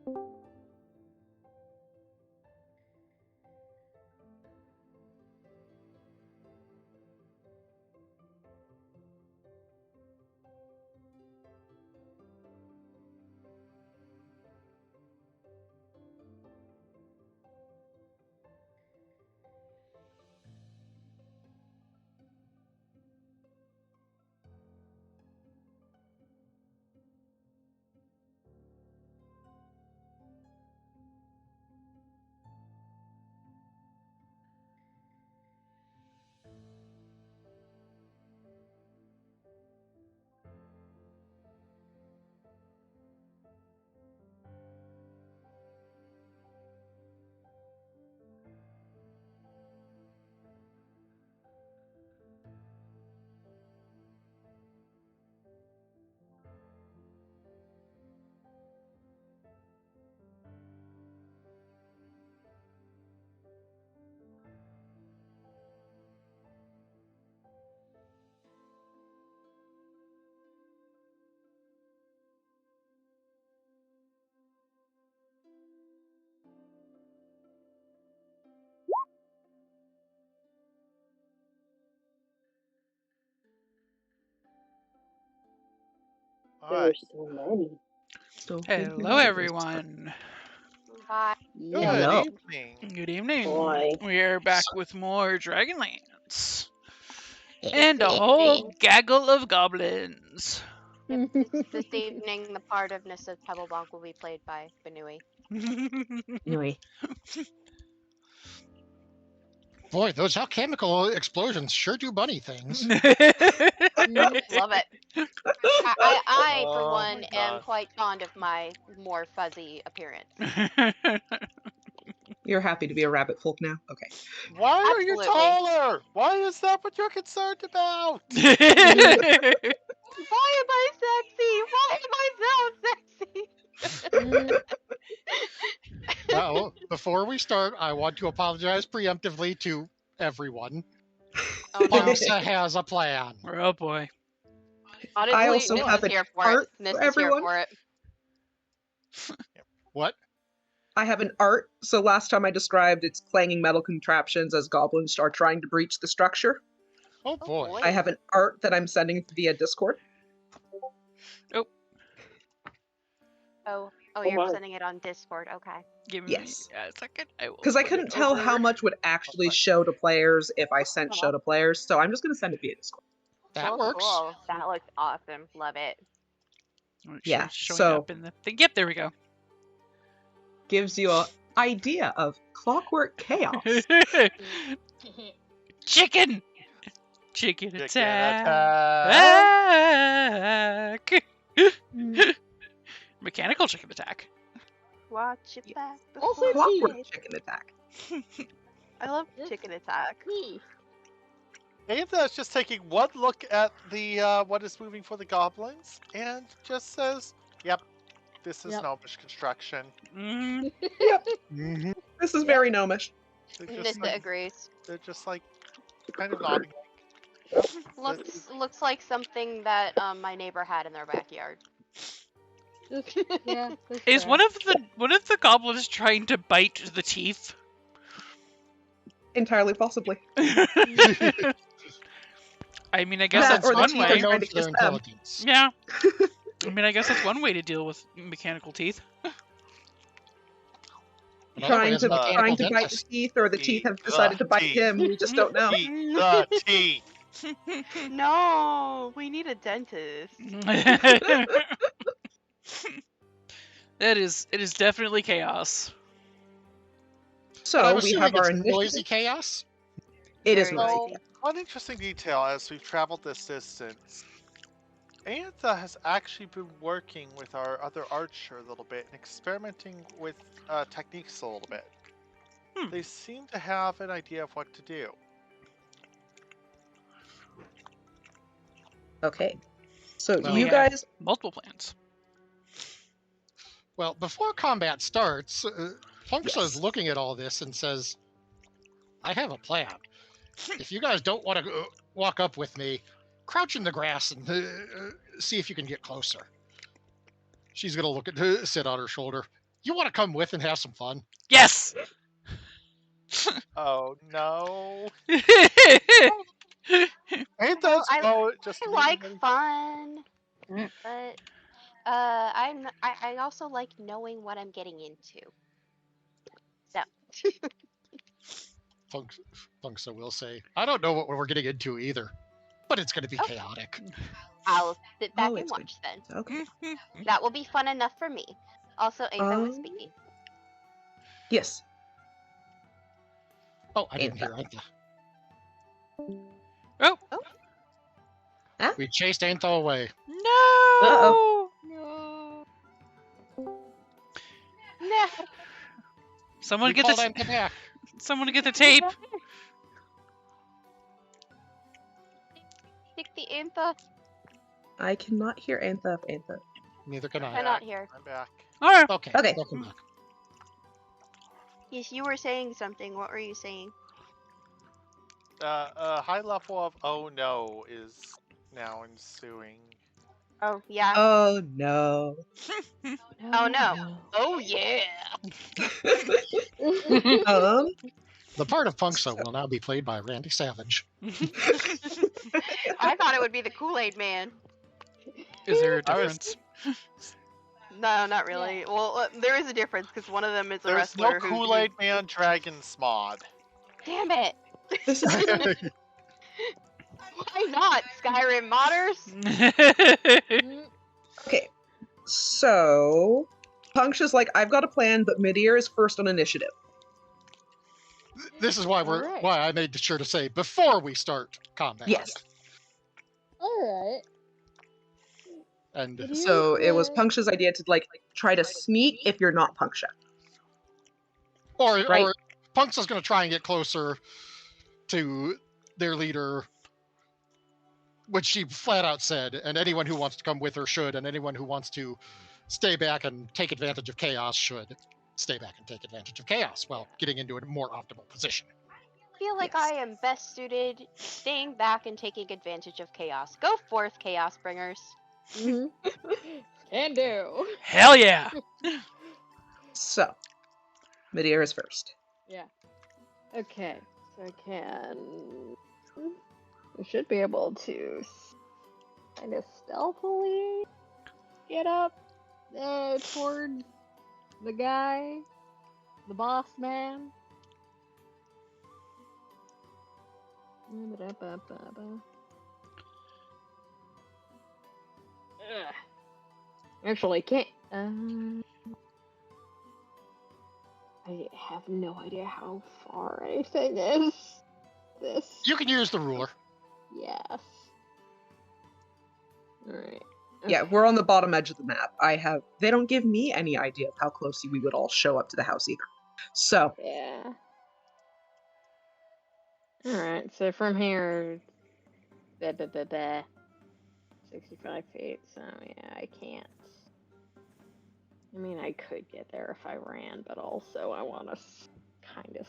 Alright. There's so many. So Hello, everyone. Hi. Good Hello. evening. Good evening. Boy. We are back with more Dragonlance. And a whole gaggle of goblins. This evening, the part of Nissa Pebblebonk will be played by Banui. Anyway, Boy, those alchemical explosions sure do bunny things. Love it. I for Oh one, my am gosh. quite fond of my more fuzzy appearance. you're happy to be a rabbit folk now? Okay. Why are you Absolutely. taller? Why is that what you're concerned about? Why am I sexy? Why am I so sexy? Well, before we start, I want to apologize preemptively to everyone. Oh no. Ponsa has a plan. Oh boy. Honestly, I also Nissa's have an here for art it. for Nissa's here everyone. for it. What? I have an art. So last time I described its clanging metal contraptions as goblins are trying to breach the structure. Oh boy. boy. I have an art that I'm sending via Discord. Oh, Oh, you're my. sending it on Discord. Okay. Give Yes. me a second. Because I couldn't tell how much would actually show to players if I sent show to players, so I'm just going to send it via Discord. That Cool, works. Cool. That looks awesome. Love it. Yeah, Showing so- up in the thing. Yep, there we go. Gives you an idea of clockwork chaos. Chicken! Chicken Chicken attack! attack. Mechanical chicken attack. Watch it back. Also before Clockwork it- chicken attack. I love Yes. chicken attack. Aetha is just taking one look at the what is moving for the goblins and just says, "Yep, this is Yep. gnomish construction." Mm. Mm-hmm. This is very gnomish. They're just, Nissa like, agrees. they're just like kind of nodding. Looks like something that my neighbor had in their backyard. Yeah. that's Is fair. one of the goblins trying to bite the teeth? Entirely possibly. I mean, I guess That that's or the one teeth way. are trying to for their kiss them. intelligence. Yeah. I mean, I guess that's one way to deal with mechanical teeth. Another way is a mechanical trying to bite the dentist. teeth, or the teeth have Eat decided the to bite teeth. him. We just don't know. Eat the teeth. No, we need a dentist. It is definitely chaos. So I'm we assuming have our it's initiative. noisy chaos. It is Very noisy. noisy. One interesting detail as we've traveled this distance, Aetha has actually been working with our other archer a little bit and experimenting with techniques a little bit. Hmm. They seem to have an idea of what to do. Okay. So Well, you we have guys, multiple plans. Well, before combat starts, Punksa is Yes. looking at all this and says, I have a plan. If you guys don't want to walk up with me, crouch in the grass and see if you can get closer. She's going to look at sit on her shoulder. You want to come with and have some fun? Yes. Oh no. Ain't Well, those boat just I me like ready- fun, Mm. but I also like knowing what I'm getting into. So Funksa will say, I don't know what we're getting into either, but it's going to be Okay. chaotic. I'll sit back Oh, and it's good. watch then. Okay. That will be fun enough for me. Also, Atha was speaking. Yes. Oh, I didn't Antha. hear Antha. Oh. Huh? We chased Antha away. No. No. No. Someone We get called the Antha back. someone get the tape. Stick the Antha. I cannot hear Antha. Antha. Neither can I. Cannot hear. I'm back. All right. Okay, Okay. welcome back. Yes, you were saying something. What were you saying? A high level of oh no is now ensuing. Oh yeah. Oh no. Oh no. Oh yeah. The part of Punksa So- will now be played by Randy Savage. I thought it would be the Kool-Aid Man. Is there a I was- difference? No, not really. Well, there is a difference because one of them is a There's wrestler no who. Kool-Aid Man Dragon Smod. Damn it! This is Why not? Skyrim modders. okay. So Puncture's like, I've got a plan, but Midir is first on initiative. This is why Alright. why I made sure to say before we start combat. Yes. Alright. And So it was Puncture's idea to like try to sneak if you're not Puncture. or Right. Punksa's going to try and get closer to their leader, which she flat out said, and anyone who wants to come with her should, and anyone who wants to stay back and take advantage of chaos should stay back and take advantage of chaos while getting into a more optimal position. I feel like Yes. I am best suited staying back and taking advantage of chaos. Go forth, Chaos Bringers. Mhm. Can do. Hell yeah. So Midir is first. Yeah. Okay. So I should be able to kind of stealthily get up toward the guy, the boss man. Ugh. Actually, can't. I have no idea how far anything is. This. You can use the ruler. Yes. Alright. Yeah, we're on the bottom edge of the map. They don't give me any idea of how close we would all show up to the house either. So Yeah. Alright, so from here, 65 feet, so yeah, I can't. I mean, I could get there if I ran, but also I want to kind of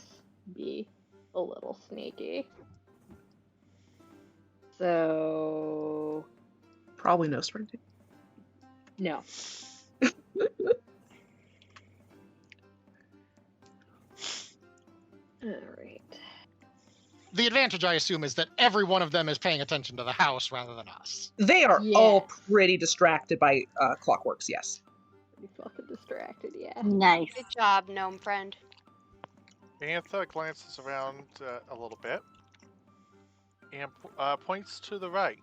be a little sneaky. So, probably no sprinting. no. Alright. The advantage, I assume, is that every one of them is paying attention to the house rather than us. They are all Yes. pretty distracted by clockworks, yes. Pretty fucking distracted, yeah. Nice. Good job, gnome friend. Antha glances around a little bit and points to the right.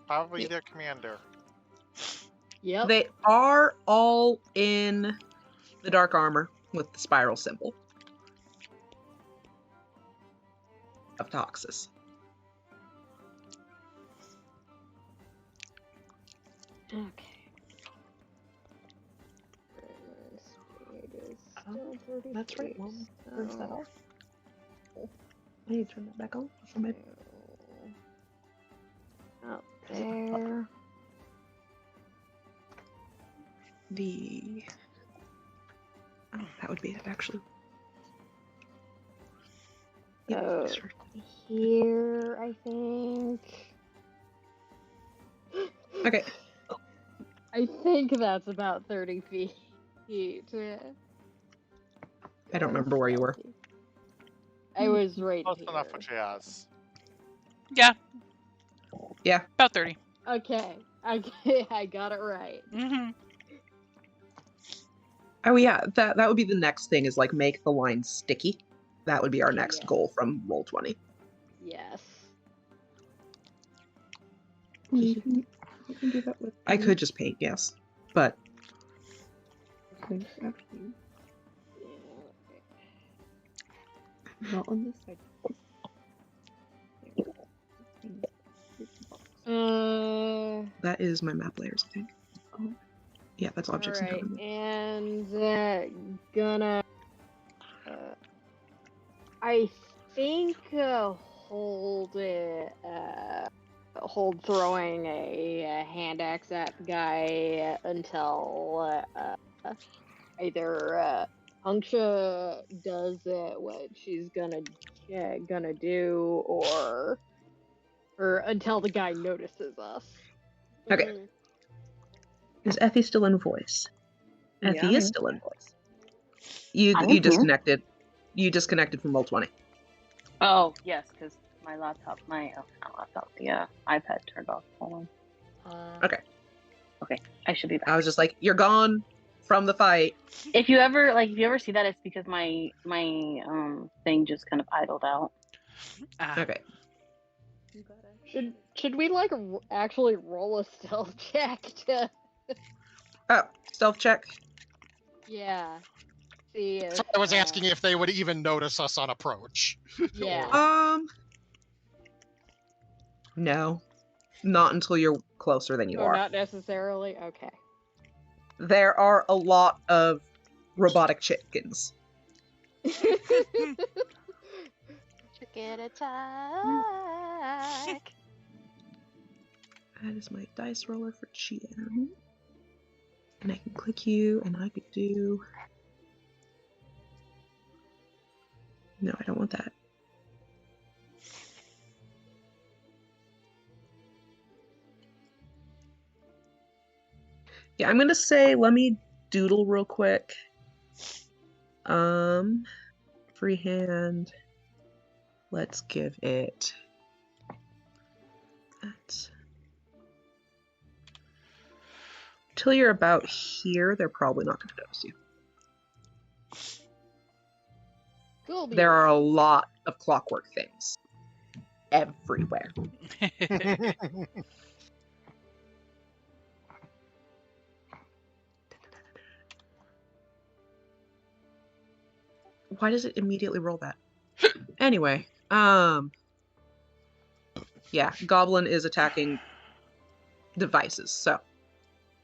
Probably Yeah. their commander. Yep. They are all in the dark armor with the spiral symbol of Toxis. Okay. Speed is still 30 That's right, feet, Mom. Where's that so- off? I need to turn that back on for my Up there. the. Oh, that would be it actually. Yep, Oh. sure. Here, I think. Okay. I think that's about 30 feet. Heat. I don't remember where you were. I was right Close here. enough what she has. Yeah. Yeah. About 30. Okay, I got it right. Mm-hmm. Oh yeah, that would be the next thing is like make the line sticky. That would be our next Yeah. goal from Roll20. Yes. You can do that with. I could just paint, yes, but Actually, not on this side. that is my map layers, I think. Oh. Yeah, that's objects and Alright, government. and gonna. I think hold throwing a hand axe at the guy until either Punksha does what she's gonna do, or until the guy notices us. Okay. Mm. Is Effie still in voice? Effie Yeah. is still in voice. You I'm you here. disconnected. You disconnected from Roll20. Oh, yes, because my laptop, not laptop, the iPad turned off. Hold on. Okay. Okay, I should be back. I was just like, you're gone from the fight. If you ever see that, it's because my thing just kind of idled out. Ah. Okay. Should we like actually roll a stealth check to? Oh, stealth check. Yeah. See if, So I was asking if they would even notice us on approach. Yeah. No. Not until you're closer than you Oh, are. not necessarily. Okay. There are a lot of robotic chickens. Chicken attack. That is my dice roller for GM. And I can click you, and I could do... No, I don't want that. Yeah, I'm gonna say, let me doodle real quick. Freehand. Let's give it that. Till you're about here, they're probably not gonna notice you. Cool. There are a lot of clockwork things everywhere. Why does it immediately roll that? Anyway, yeah, Goblin is attacking devices, so.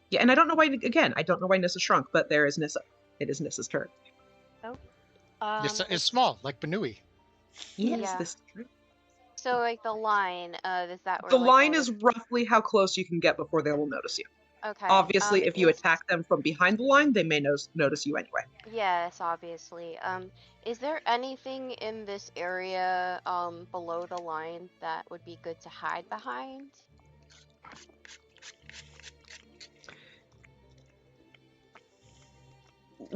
Yeah, and I don't know why, again, I don't know why Nissa shrunk, but there is Nissa. It is Nissa's turn. It's small, like Banui. Yes, Yeah. this is true. So like the line, is that where The like, line all is roughly how close you can get before they will notice you. okay. Obviously, if you is- attack them from behind the line, they may notice you anyway. Yes, obviously. Is there anything in this area below the line that would be good to hide behind?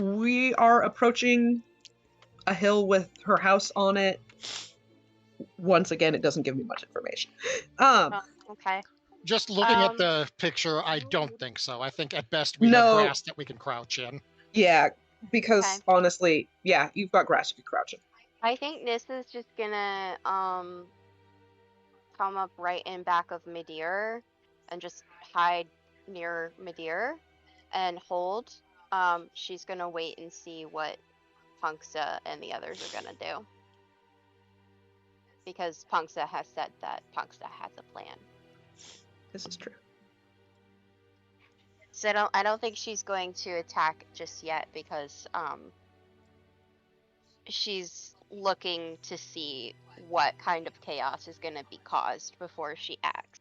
We are approaching a hill with her house on it. Once again, it doesn't give me much information. Okay. Just looking at Um, the picture, I don't think so. I think at best we No. have grass that we can crouch in. Yeah, because Okay. honestly, yeah, you've got grass you can crouch in. I think Nissa's just gonna come up right in back of Midir and just hide near Midir and hold. She's gonna wait and see what Punksa and the others are gonna do. Because Punksa has said that Punksa has a plan. This is true. So I don't think she's going to attack just yet because she's looking to see what kind of chaos is going to be caused before she acts.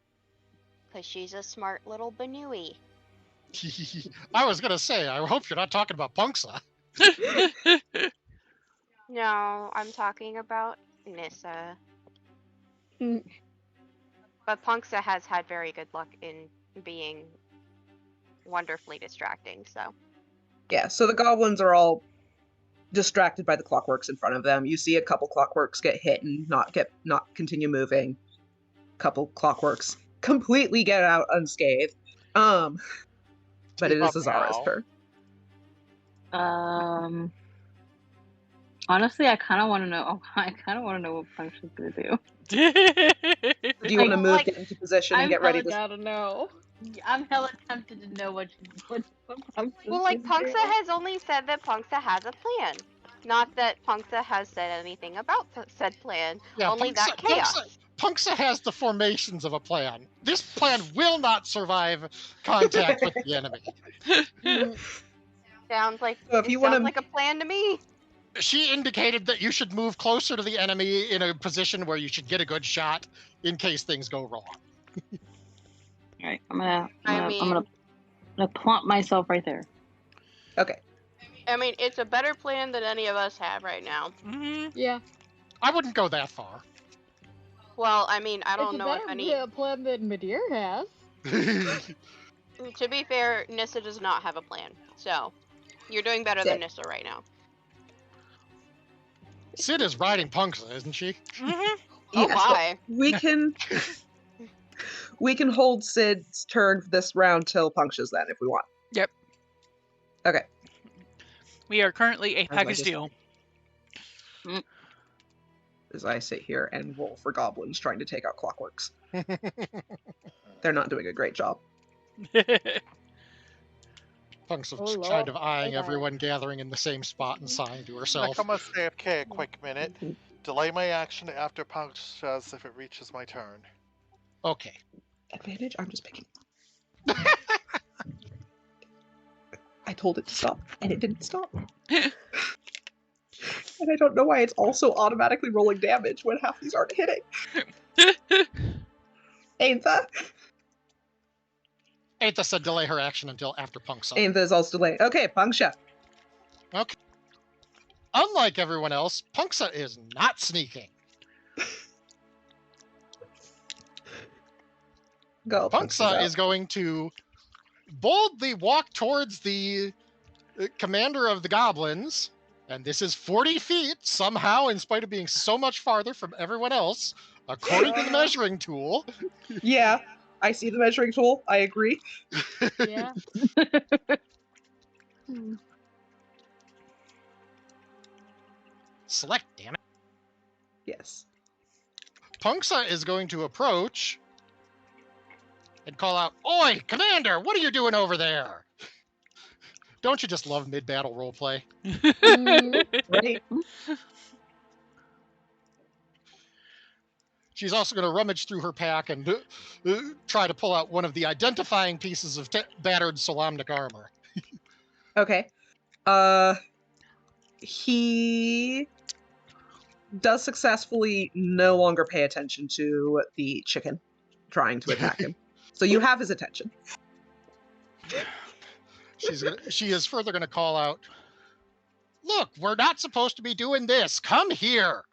Because she's a smart little Banui. I was gonna say, I hope you're not talking about Punksa. No, I'm talking about Nissa. Mm. But Punksa has had very good luck in being wonderfully distracting, so. Yeah, so the goblins are all distracted by the clockworks in front of them. You see a couple clockworks get hit and not continue moving. Couple clockworks completely get out unscathed. But it is Azara's Meow. turn. Honestly, I kind of want to know. I kind of want to know what Puncture's gonna do. Do you want to Like- move, like, get into position, and I'm get ready hella to? gotta know. I'm hella tempted to know what Puncture's well, like gonna Punksa do. has only said that Punksa has a plan. Not that Punksa has said anything about said plan. Yeah, only that chaos. Punksa has the formations of a plan. This plan will not survive contact with the enemy. Sounds like So if it you sounds wanna- like a plan to me. She indicated that you should move closer to the enemy in a position where you should get a good shot in case things go wrong. Alright, I'm I gonna plump myself right there. Okay. mean, it's a better plan than any of us have right now. Mhm. Yeah. I wouldn't go that far. Well, I mean, I don't It's know a if better any. plan than Midir has. To be fair, Nissa does not have a plan. So, you're doing better than Nissa right now. Sid is riding Punksa, isn't she? Mhm. Oh Yes, my. we can hold Sid's turn this round till Puncture's then if we want. Yep. Okay. We are currently a As I package just- deal. As I sit here and roll for goblins trying to take out clockworks. They're not doing a great job. Punksa's Oh, Lord. kind of eyeing Okay. everyone gathering in the same spot and sighing to Like, herself. I'm gonna stay AFK a quick minute. Delay my action after Punch does if it reaches my turn. Okay. Advantage? I'm just picking. I told it to stop, and it didn't stop. And I don't know why it's also automatically rolling damage when half these aren't hitting. Aintha? Aetha said delay her action until after Punksa. Aintha is also delayed. Okay, Punksha. Okay. Unlike everyone else, Punksa is not sneaking. Go. Punksa is going to boldly walk towards the commander of the goblins, and this is 40 feet somehow, in spite of being so much farther from everyone else, according to the measuring tool. Yeah, I see the measuring tool. I agree. Yeah. Select, damn it. Yes. Punksa is going to approach and call out, "Oi, Commander, what are you doing over there?" Don't you just love mid-battle roleplay? Right? She's also going to rummage through her pack and try to pull out one of the identifying pieces of battered Solamnic armor. Okay. He does successfully no longer pay attention to the chicken trying to attack him. So you have his attention. She is further going to call out, "Look, we're not supposed to be doing this. Come here."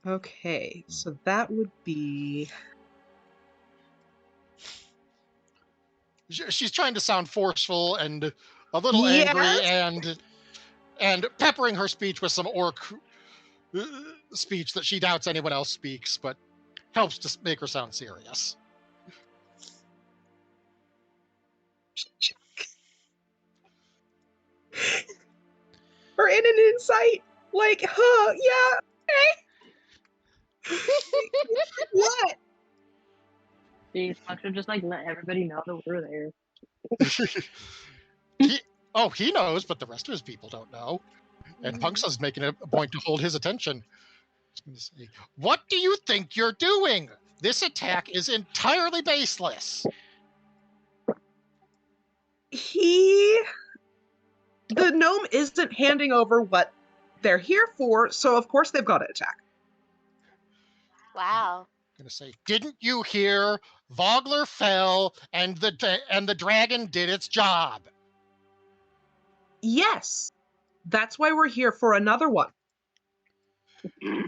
Okay, so that would be... She's trying to sound forceful and a little Yes. angry and peppering her speech with some orc speech that she doubts anyone else speaks, but helps to make her sound serious. Or in an insight. Like, huh, yeah, okay. What? Jeez, Puncture just like let everybody know that we're there. He knows, but the rest of his people don't know. And Punksa's making a point to hold his attention. He's going to say, "What do you think you're doing? This attack is entirely baseless." The gnome isn't handing over what they're here for, so of course they've got to attack. Wow. Going to say, "Didn't you hear? Vogler fell, and the dragon did its job." Yes, that's why we're here for another one.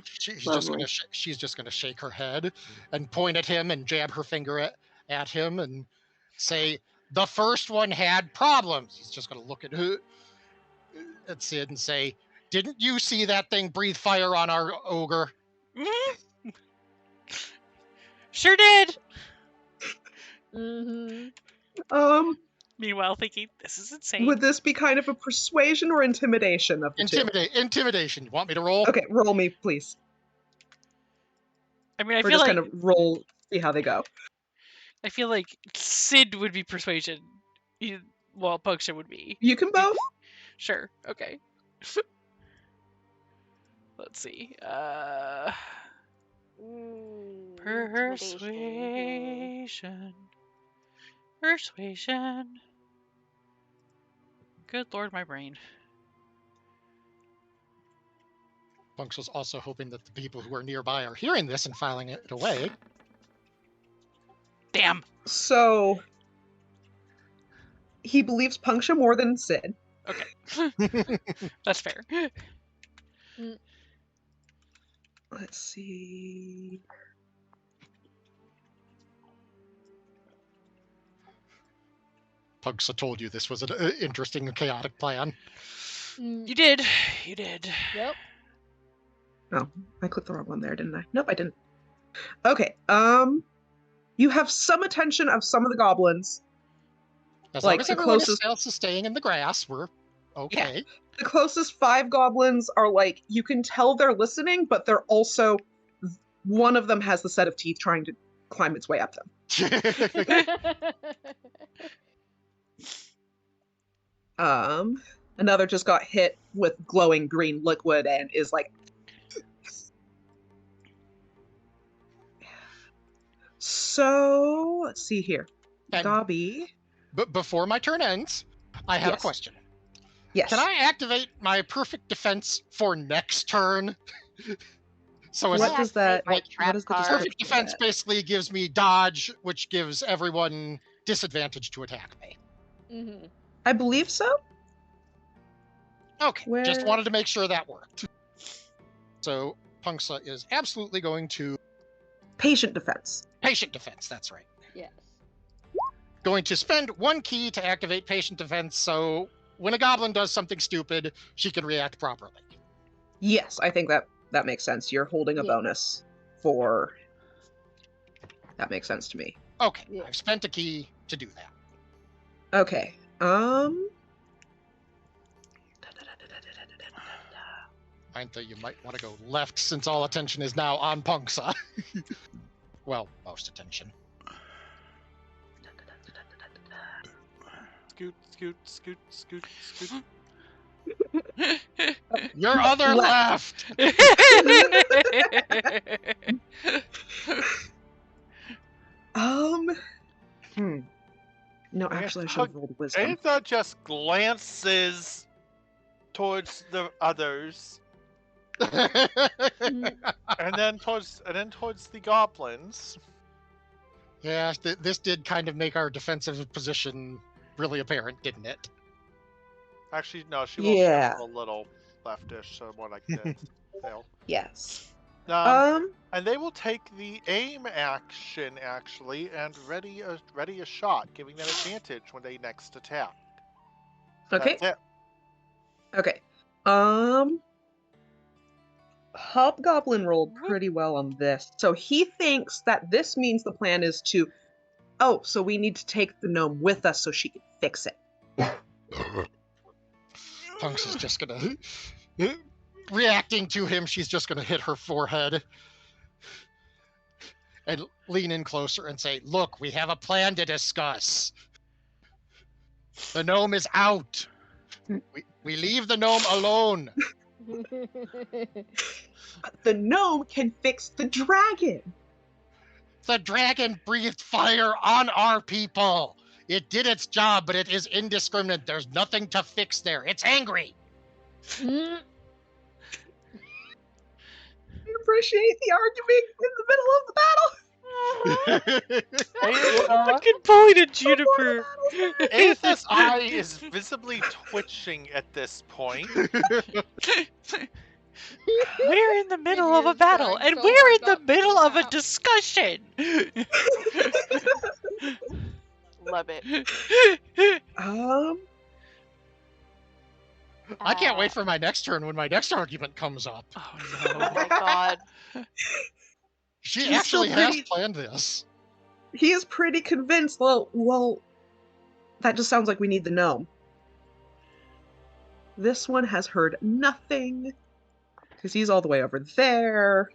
She's Lovely. just gonna shake her head and point at him and jab her finger at him and say, The first one had problems. He's just going to look at Sid and say, "Didn't you see that thing breathe fire on our ogre?" Sure did. Mm-hmm. Meanwhile, thinking, this is insane. Would this be kind of a persuasion or intimidation of the two? Intimidation. You want me to roll? Okay, roll me, please. I mean, I Or feel just like kind of roll, see how they go. Sid would be persuasion. Well, Punksha would be. You can both. Sure. Okay. Let's see. Intimidation. Persuasion. Good lord, my brain. Bunks was also hoping that the people who are nearby are hearing this and filing it away. Damn. So he believes Punksha more than Sid. Okay. That's fair. Let's see. Punksa told you this was an interesting and chaotic plan. You did. You did. Yep. Oh, I clicked the wrong one there, didn't I? Nope, I didn't. Okay. You have some attention of some of the goblins. As Like, long as the everyone closest- else is staying in the grass, we're okay. The closest 5 goblins are like, you can tell they're listening, but they're also, one of them has the set of teeth trying to climb its way up them. Another just got hit with glowing green liquid and is like. So let's see here. And- Dobby. But before my turn ends, I have a Yes. question. Yes. Can I activate my perfect defense for next turn? So What does that? my What trap is the card. perfect description of defense that? basically gives me dodge, which gives everyone disadvantage to attack me. Mm-hmm. I believe so. Okay, just Where- wanted to make sure that worked. So Punksa is absolutely going to Patient defense. patient defense. That's right. Yes. Going to spend 1 key to activate patient defense. So when a goblin does something stupid, she can react properly. Yes, I think that makes sense. You're holding a Yeah. bonus for. That makes sense to me. Okay, Yeah. I've spent a key to do that. Okay. Mintha, you might want to go left since all attention is now on Punksa. Well, most attention. Scoot, scoot, scoot, scoot, scoot. Your other left! No, I actually, I guess should have rolled wisdom. Aetha just glances towards the others, and then towards the goblins. Yeah, this did kind of make our defensive position really apparent, didn't it? Actually, no, she will Yeah. shift a little leftish, so more like this. Tail. Yes. And they will take the aim action actually and ready a shot, giving them advantage when they next attack. Okay. That's it. Okay. Hobgoblin rolled pretty well on this. So he thinks that this means the plan is to. Oh, so we need to take the gnome with us so she can fix it. Punks is just gonna. Reacting to him, she's just gonna hit her forehead and lean in closer and say, "Look, we have a plan to discuss. The gnome is out. We leave the gnome alone." But the gnome can fix the dragon. The dragon breathed fire on our people. It did its job, but it is indiscriminate. There's nothing to fix there. It's angry. I appreciate the argument in the middle of the battle. Fucking bully to Juniper. Aetha's eye is visibly twitching at this point. We're in the middle of a is battle, trying and so we're hard in the not to middle of a laugh. discussion. Love it. I can't wait for my next turn when my next argument comes up. Oh Oh no. my god. She He's still actually has pretty- planned this. He is pretty convinced. Well, that just sounds like we need the gnome. This one has heard nothing because he's all the way over there.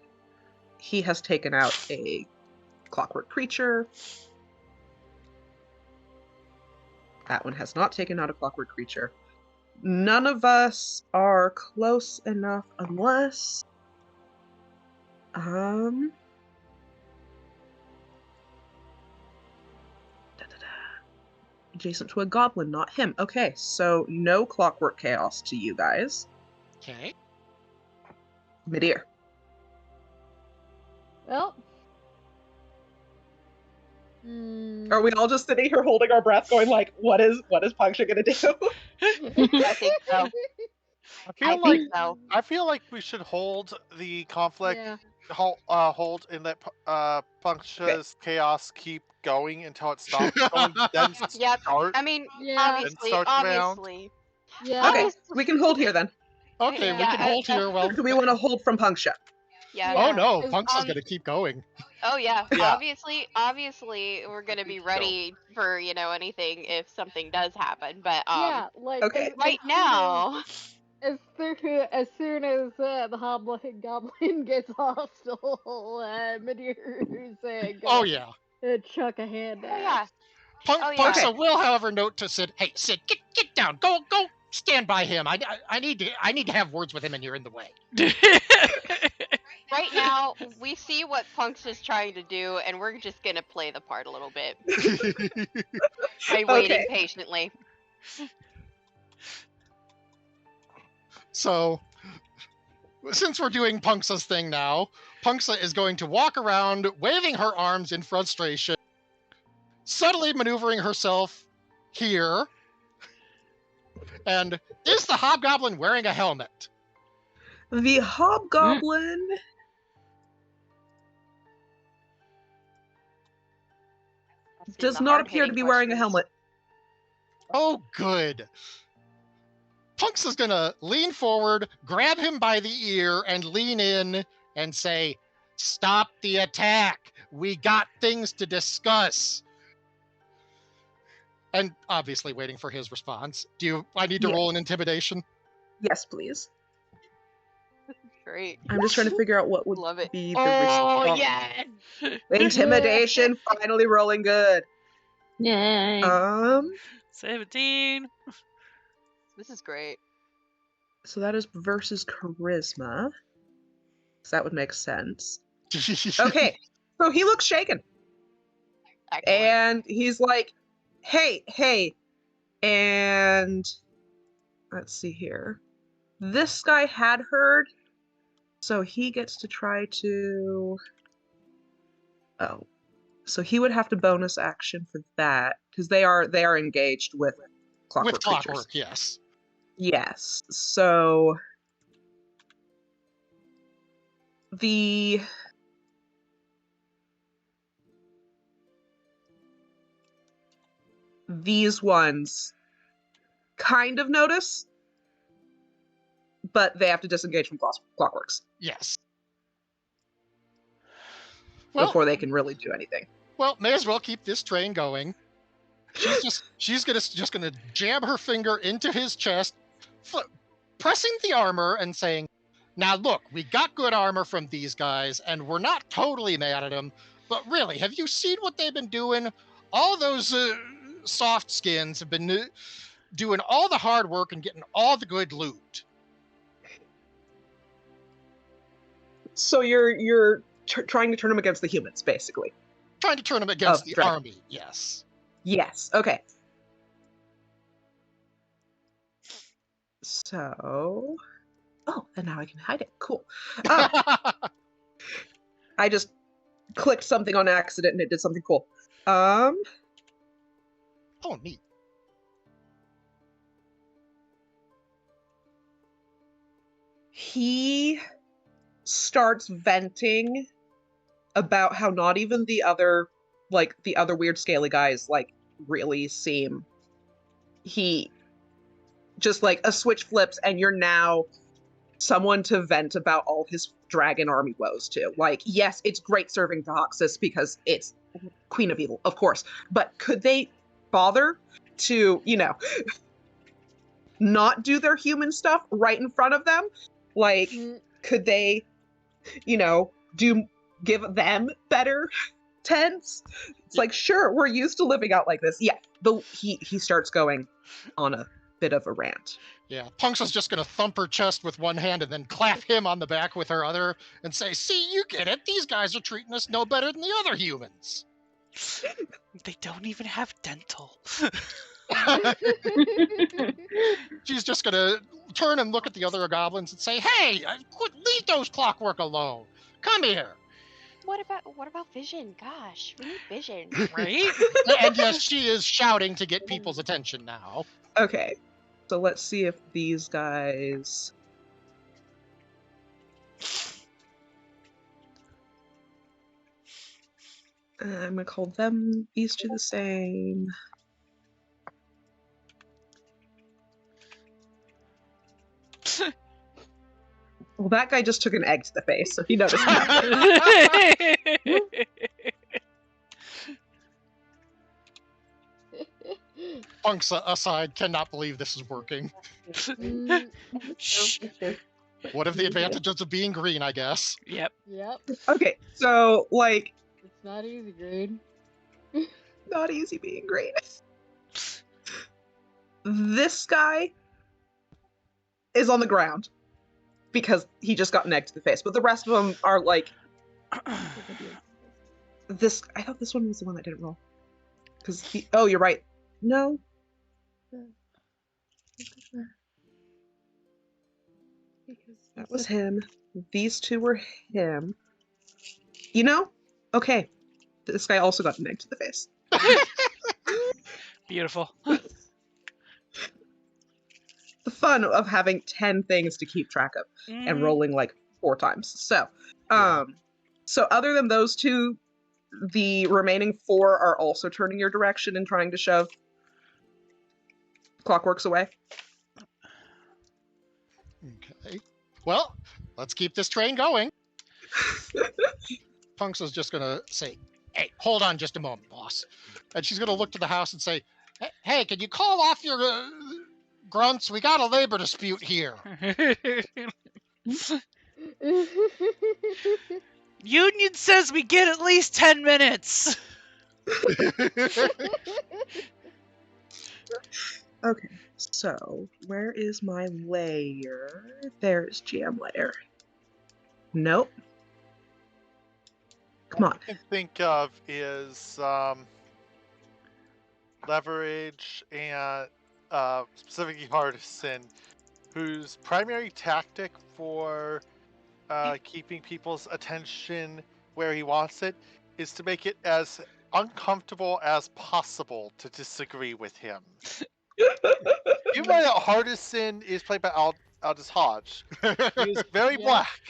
He has taken out a clockwork creature. That one has not taken out a clockwork creature. None of us are close enough unless... Adjacent to a goblin, not him. Okay, so no clockwork chaos to you guys. Okay. Midir. Well. Are we all just sitting here holding our breath, going like, "What is Punksha gonna do?" I think so. I feel like we should hold the conflict, Yeah. hold and let Puncture's chaos keep going until it stops going. Then Yep. start. I mean, Yeah. obviously, start the round. obviously. Yeah. Okay, we can hold here then. Okay, we Yeah, can hold here while. Do we want to hold from Punksha? Yeah. Oh no, it's Punks is gonna keep going. Oh yeah. Yeah. Obviously, we're gonna be ready for anything if something does happen. But Yeah, like Okay. right now, as soon as the goblin gets hostile, Midir's Oh gonna yeah. chuck a hand oh at. yeah. Oh, yeah. Punksa will, however, note to Sid. Hey, Sid, get down. Go stand by him. I need to have words with him, and you're in the way. Right now, we see what Punks is trying to do, and we're just gonna play the part a little bit by waiting Okay. patiently. So, since we're doing Punksa's thing now, Punksa is going to walk around waving her arms in frustration, subtly maneuvering herself here. And is the hobgoblin wearing a helmet? The hobgoblin Asking does the not appear to hard-hitting be wearing a questions. helmet. Oh, good. Punksa's gonna lean forward, grab him by the ear, and lean in and say, "Stop the attack. We got things to discuss." And obviously waiting for his response. I need to roll an intimidation? Yes, please. Great. I'm just trying to figure out what would Love it. be the Oh response. yes. Intimidation, finally rolling good. Yay. 17. This is great. So that is versus charisma. So that would make sense. Okay, so he looks shaken. Excellent. And he's like, hey. And let's see here. This guy had heard, so he gets to try to... Oh. So he would have to bonus action for that, because they are engaged with clockwork With creatures. clockwork, yes. Yes. So these ones kind of notice, but they have to disengage from clockworks Yes. Well, before they can really do anything. well, may as well keep this train going. She's just gonna jab her finger into his chest, pressing the armor and saying, "Now look, we got good armor from these guys, and we're not totally mad at them. But really, have you seen what they've been doing? All those soft skins have been doing all the hard work and getting all the good loot." So you're trying to turn them against the humans, basically. Trying to turn them against the right. army, yes. Yes. Okay. So, and now I can hide it. Cool. I just clicked something on accident and it did something cool. Oh, neat. He starts venting about how not even the other weird scaly guys really seem. He just like a switch flips and you're now someone to vent about all his dragon army woes to. Like, yes, it's great serving Deoxys because it's Queen of Evil, of course, but could they bother to, not do their human stuff right in front of them? Like, could they, give them better tents? It's like, sure, we're used to living out like this. Yeah, he starts going on a bit of a rant. Yeah, Punksa's just gonna thump her chest with one hand and then clap him on the back with her other and say, "See, you get it. These guys are treating us no better than the other humans." They don't even have dental. She's just gonna turn and look at the other goblins and say, "Hey, leave those clockwork alone. Come here." What about vision? Gosh, we need vision. Right? And yes, she is shouting to get people's attention now. Okay, so let's see if these guys... I'm gonna call them these two the same. Well, that guy just took an egg to the face, so he noticed that. Punksa aside cannot believe this is working. Shh. What are the advantages of being green, I guess? Yep. Yep. Okay, so, like, It's not easy, green. not easy being green. This guy is on the ground because he just got an egg to the face, but the rest of them are like this. I thought this one was the one that didn't roll. Oh, you're right. No. That was him. These two were him. Okay. This guy also got an egg to the face. Beautiful. The fun of having 10 things to keep track of and rolling like 4 times. So, so other than those two, the remaining 4 are also turning your direction and trying to shove Clockworks away. Okay. Well, let's keep this train going. Punksa's just gonna say, "Hey, hold on just a moment, boss." And she's gonna look to the house and say, "Hey, can you call off your grunts? We got a labor dispute here." Union says we get at least 10 minutes. Okay, so where is my layer? There's GM layer. Nope. Come on. All I can think of is leverage and specifically Hardison, whose primary tactic for keeping people's attention where he wants it is to make it as uncomfortable as possible to disagree with him. You might know Hardison is played by Aldous Hodge. He is very black.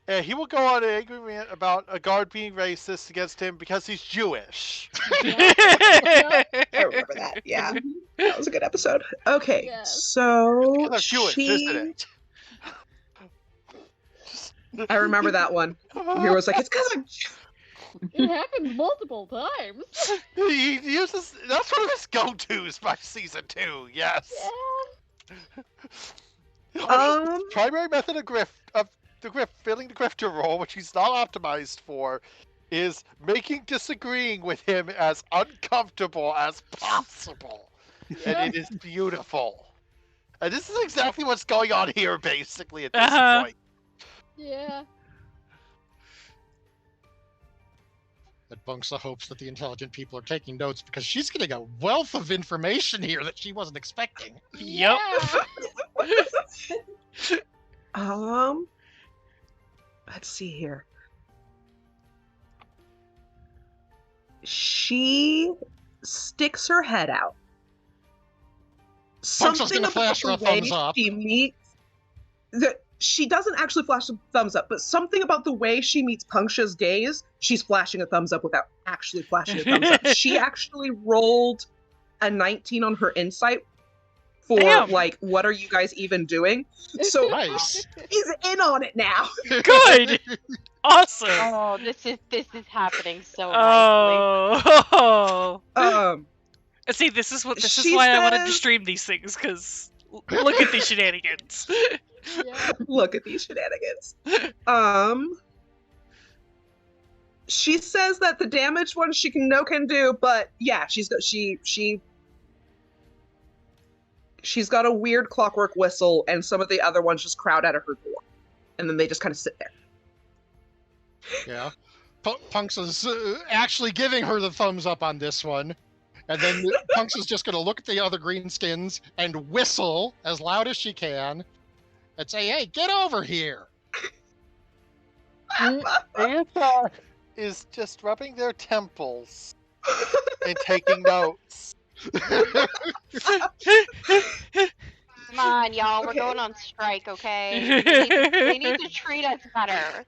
And he will go on an angry rant about a guard being racist against him because he's Jewish. I remember that. Yeah, that was a good episode. Okay, Yes. so Because I'm Jewish, isn't it? I remember that one. He was like, "It's because I'm." It happened multiple times. He uses that's one of his go-tos by season 2. Yes. Yeah. Primary method of filling the grifter role, which he's not optimized for, is making disagreeing with him as uncomfortable as possible, and it is beautiful. And this is exactly what's going on here, basically at this point. Yeah. And Punksa hopes that the intelligent people are taking notes because she's getting a wealth of information here that she wasn't expecting. Yep. Let's see here. She sticks her head out. Punksa's gonna flash her a thumbs up. She doesn't actually flash a thumbs up, but something about the way she meets Punksha's gaze, she's flashing a thumbs up without actually flashing a thumbs up. She actually rolled a 19 on her insight for Damn. like, what are you guys even doing? So Nice. he's in on it now. Good. Awesome. Oh, this is happening so nicely. Oh. See, this is she why I wanted to says- stream these things, because look at these shenanigans. Yeah. Look at these shenanigans. She says that the damaged one she can do, but yeah, she's got a weird clockwork whistle, and some of the other ones just crowd out of her door, and then they just kind of sit there. Yeah. Punks is actually giving her the thumbs up on this one. And then Punks is just going to look at the other greenskins and whistle as loud as she can and say, hey, get over here. Ava is just rubbing their temples and taking notes. Come on, y'all. We're Okay. going on strike, okay? They need to treat us better.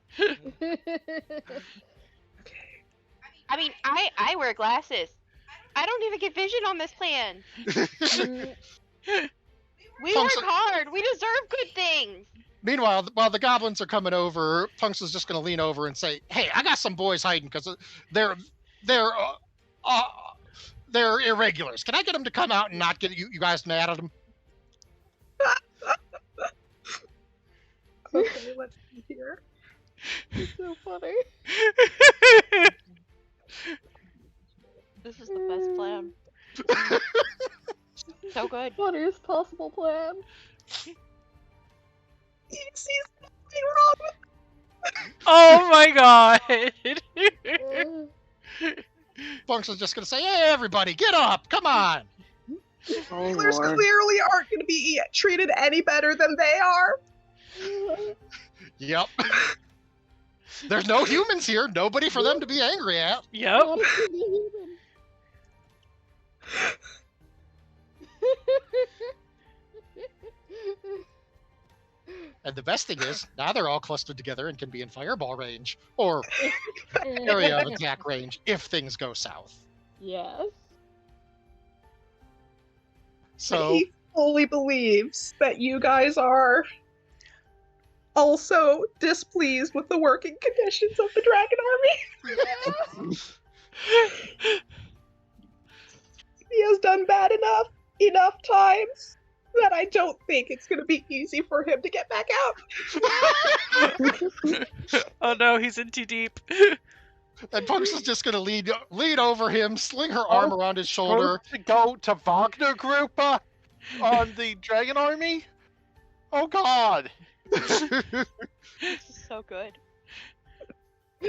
I mean, I wear glasses. I don't even get vision on this plan. We work hard. We deserve good things. Meanwhile, while the goblins are coming over, Punks is just going to lean over and say, hey, I got some boys hiding because they're irregulars. Can I get them to come out and not get you guys mad at them? Okay, let's see here. It's so funny. This is the best plan. So good. Funniest possible plan. He sees nothing wrong with Oh my god. Punks is just going to say, hey, everybody, get up. Come on. Oh, Healers Lord. clearly aren't going to be treated any better than they are. Yep. There's no humans here. Nobody for them to be angry at. Yep. And the best thing is, now they're all clustered together and can be in fireball range or area of attack range if things go south. Yes. So, He fully believes that you guys are also displeased with the working conditions of the Dragon Army. He has done bad enough times that I don't think it's going to be easy for him to get back out. Oh no, he's in too deep. and Punks is just going to lean over him, sling her arm around his shoulder. To go to Wagner Group on the Dragon Army? Oh god. This is so good.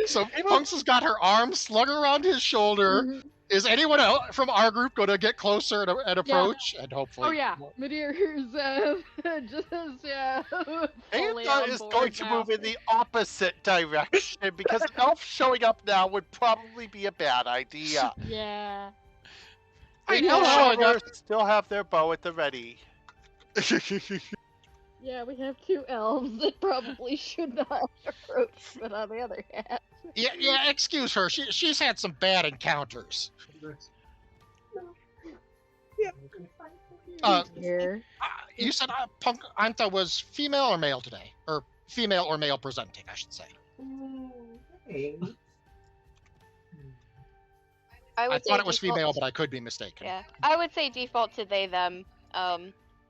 So Punks has got her arm slung around his shoulder. Mhm. Is anyone else from our group going to get closer and approach? And hopefully, Oh yeah, Medir's just fully Ava on is board going to now. move in the opposite direction because an elf showing up now would probably be a bad idea. Yeah. I They, know showing however, up. still have their bow at the ready. Yeah, we have two elves that probably should not approach, but on the other hand. yeah, excuse her. She's had some bad encounters. Here. You said Anta was female or male today? Or female or male presenting, I should say. I I would thought say it was default- female, but I could be mistaken. Yeah, I would say default to they them.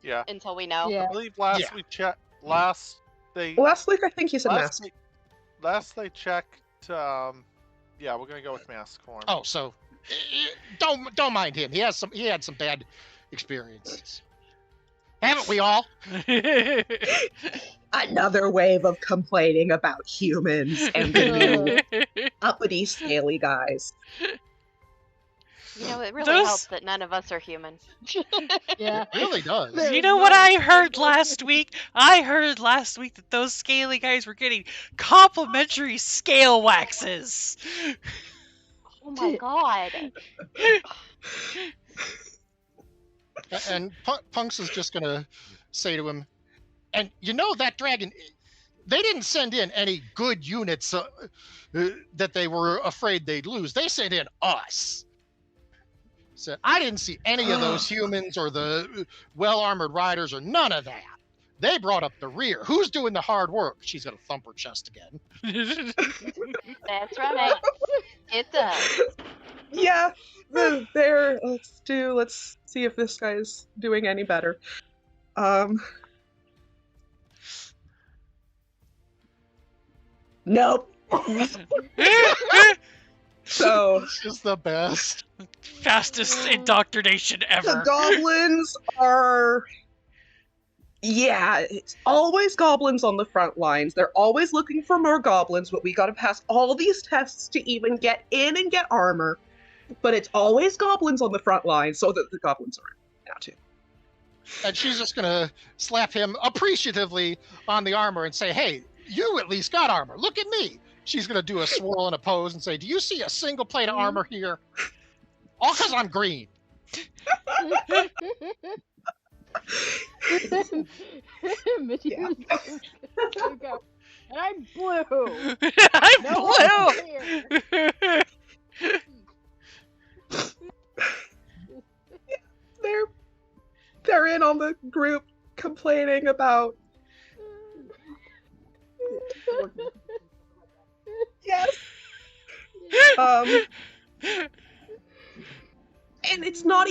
Yeah. Until we know. Yeah. I believe last Yeah. we checked. Last they Last week, I think he said mask. last they checked. Yeah, we're gonna go with mask form. Oh, so don't mind him. He had some bad experiences. Haven't we all? Another wave of complaining about humans and the new uppity, scaly guys. You know, it really Those- helps that none of us are human. Yeah. It really does. There- You know what I heard last week? I heard last week that those scaly guys were getting complimentary scale waxes. Oh my god. And Punks is just gonna say to him, and you know that dragon, they didn't send in any good units that they were afraid they'd lose. They sent in us. said, I didn't see any of those humans or the well-armored riders or none of that. They brought up the rear. Who's doing the hard work? She's going to thump her chest again. That's right. It does. Yeah, there. Let's see if this guy's doing any better. Nope. So This is the best. Fastest indoctrination the ever. goblins are. Yeah, it's always goblins on the front lines. They're always looking for more goblins, but we gotta pass all these tests to even get in and get armor. But it's always goblins on the front lines, so that the goblins are now too. And she's just going to slap him appreciatively on the armor and say, hey, you at least got armor. Look at me. She's going to do a swirl and a pose and say, do you see a single plate of armor here? All because I'm green. Yeah. And I'm blue. I'm No blue. one's here. They're in on the group complaining about. Yes. And it's not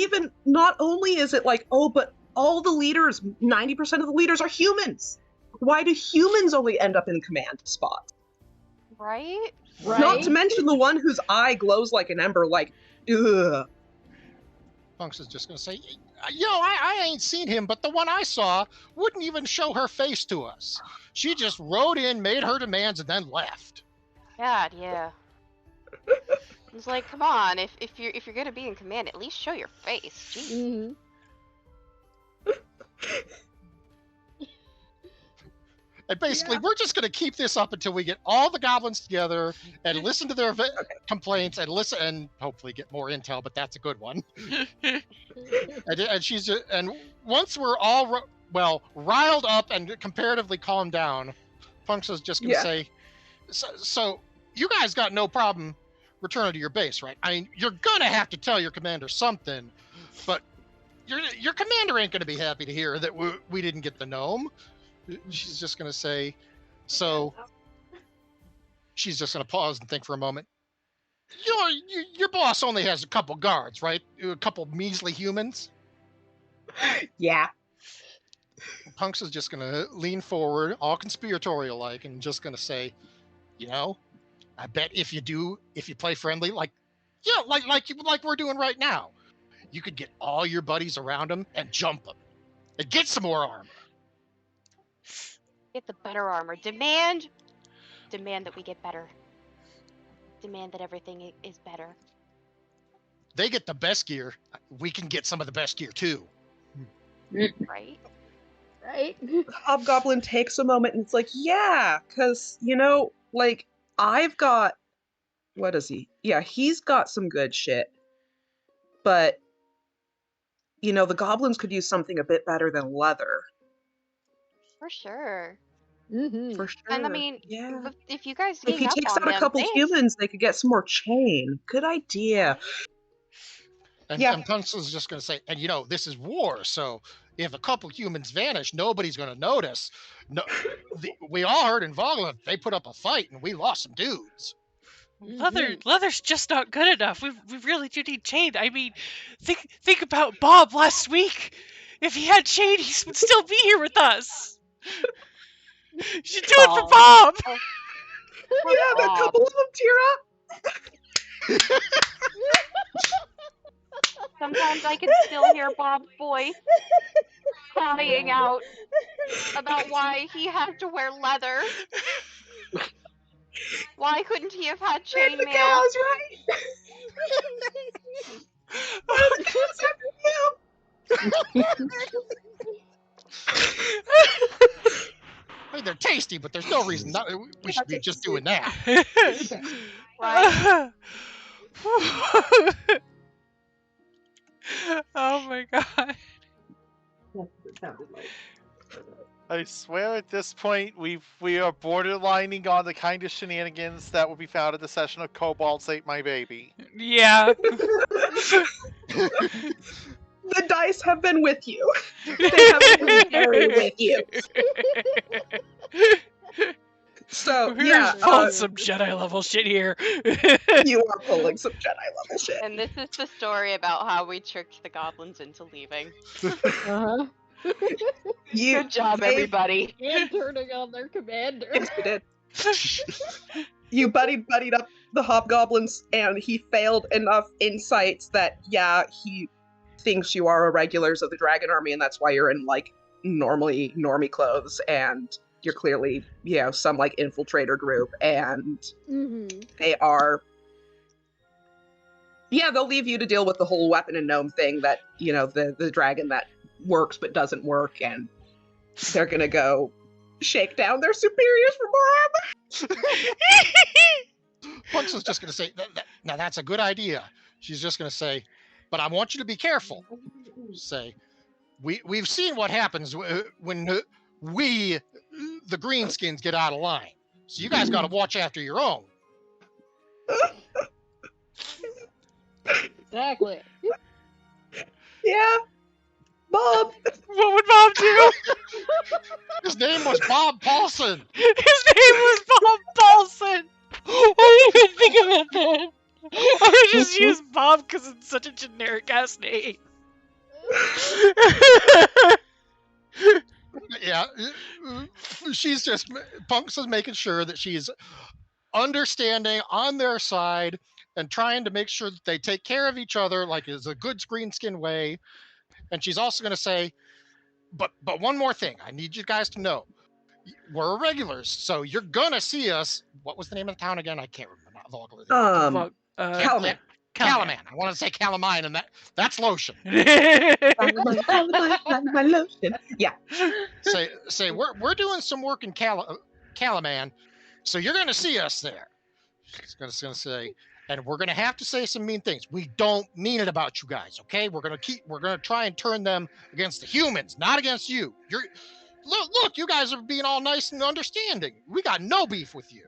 only is it like, oh, but all the leaders, 90% of the leaders are humans. Why do humans only end up in command spots? Right? Not to mention the one whose eye glows like an ember, like, ugh. Punks is just going to say, I ain't seen him, but the one I saw wouldn't even show her face to us. She just rode in, made her demands, and then left. God, yeah. It's like, come on, if you're gonna be in command, at least show your face. Jeez. Mhm. And basically, we're just going to keep this up until we get all the goblins together and listen to their complaints and hopefully get more intel. But that's a good one. and once we're all riled up and comparatively calmed down, Punks is just going to say, so you guys got no problem returning to your base, right? I mean, you're going to have to tell your commander something, but your commander ain't going to be happy to hear that we didn't get the gnome. She's just going to say, so she's just going to pause and think for a moment. Your boss only has a couple guards, right? A couple measly humans. Yeah. Punks is just going to lean forward, all conspiratorial-like, and just going to say, I bet if you play friendly, like we're doing right now, you could get all your buddies around him and jump them and get some more armor. Get the better armor. Demand that we get better. Demand that everything is better. They get the best gear. We can get some of the best gear too. Right? Right? Hobgoblin takes a moment and it's like, yeah, because, I've got, what is he? Yeah, he's got some good shit. But, the goblins could use something a bit better than leather. For sure. Mm-hmm. For sure. And I mean, yeah. if you guys If he gang up takes on out a them, couple humans, they could get some more chain. Good idea. And Punks is just going to say, and this is war, so if a couple humans vanish, nobody's going to notice. No, we all heard in Vogland they put up a fight and we lost some dudes. Leather's just not good enough. We really do need chain. I mean, think about Bob last week. If he had chain, he would still be here with us. You should do it for Bob. Yeah, a couple of them tear up. Sometimes I can still hear Bob's voice crying out about why he had to wear leather. Why couldn't he have had chainmail? The cows, right? The cows have I mean, they're tasty, but there's no reason we should be just doing that. Right? Oh my god. I swear at this point we are borderlining on the kind of shenanigans that will be found at the session of Kobolds Ate My Baby. Yeah. The dice have been with you. They have been very with you. So We're yeah, pulling some Jedi level shit here. you are pulling some Jedi level shit. And this is the story about how we tricked the goblins into leaving. Uh-huh. You, Good job, they- everybody. And turning on their commander. Yes, we did. You buddied up the hobgoblins, and he failed enough insights that he thinks you are irregulars of the dragon army, and that's why you're in like normie clothes, and you're clearly some like infiltrator group, and they are. Yeah, they'll leave you to deal with the whole weapon and gnome thing that the dragon that works but doesn't work, and they're gonna go shake down their superiors for more armor. Punks is just going to say, now that's a good idea. She's just going to say, but I want you to be careful. Say, we've seen what happens when we, the greenskins, get out of line. So you guys got to watch after your own. Exactly. Yeah, Bob. What would Bob do? His name was Bob Paulson. His name was Bob Paulson. I didn't even think about that. I would just use Bob because it's such a generic ass name. Yeah, she's just, Punks is making sure that she's understanding, on their side, and trying to make sure that they take care of each other like is a good greenskin way. And she's also going to say, but one more thing, I need you guys to know, we're regulars, so you're gonna see us. What was the name of the town again? I can't remember. Calaman. Calaman. I want to say Calamine, and that's lotion. My lotion. Yeah. Say we're doing some work in Calaman, so you're gonna see us there. She's gonna say, and we're gonna have to say some mean things. We don't mean it about you guys, okay? We're gonna try and turn them against the humans, not against you. Look, you guys are being all nice and understanding. We got no beef with you.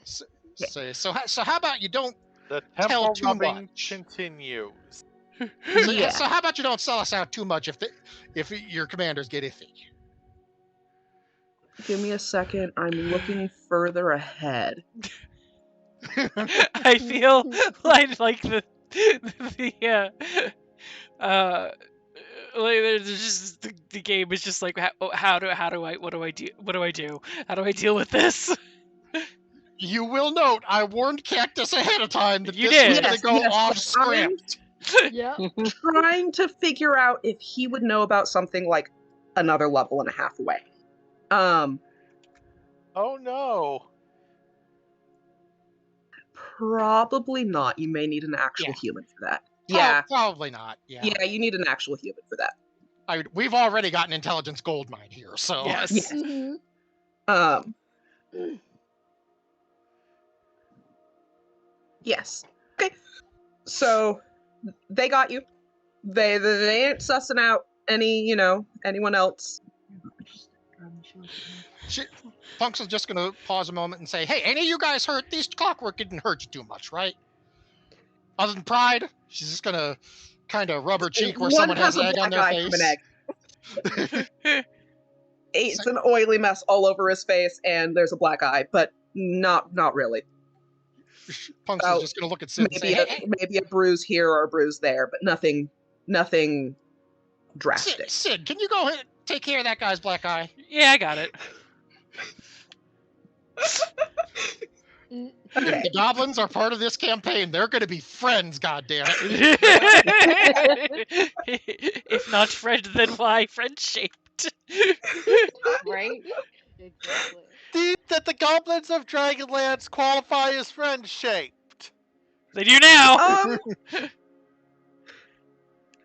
So how about you don't The tell temple too rubbing much? continues. So how about you don't sell us out too much if your commanders get iffy? Give me a second. I'm looking further ahead. I feel like like there's just the game is just like how do I what do I do how do I deal with this? You will note I warned Cactus ahead of time that You this was did. going to go Yes, off script. Yeah. Trying to figure out if he would know about something like another level and a half away. Oh no. Probably not. You may need an actual human for that. Oh, Yeah. probably not. Yeah. Yeah, you need an actual human for that. We've already got an intelligence gold mine here, so Yes. Yes. Mhm. Yes. Okay. So they got you. They ain't sussing out anyone else. Punks is just going to pause a moment and say, "Hey, any of you guys hurt? These clockwork didn't hurt you too much, right? Other than pride." She's just going to kind of rub her cheek where One someone has a egg on black their eye from face. an egg. It's an oily mess all over his face, and there's a black eye, but not really. Punks is just going to look at Sid and say, "Hey, Maybe a bruise here or a bruise there, but nothing drastic. Sid, can you go ahead and take care of that guy's black eye?" Yeah, I got it. If the goblins are part of this campaign, they're going to be friends, goddammit. If not friend, then why friend shaped? Right? Exactly. That the goblins of Dragonlance qualify as friend-shaped. They do now.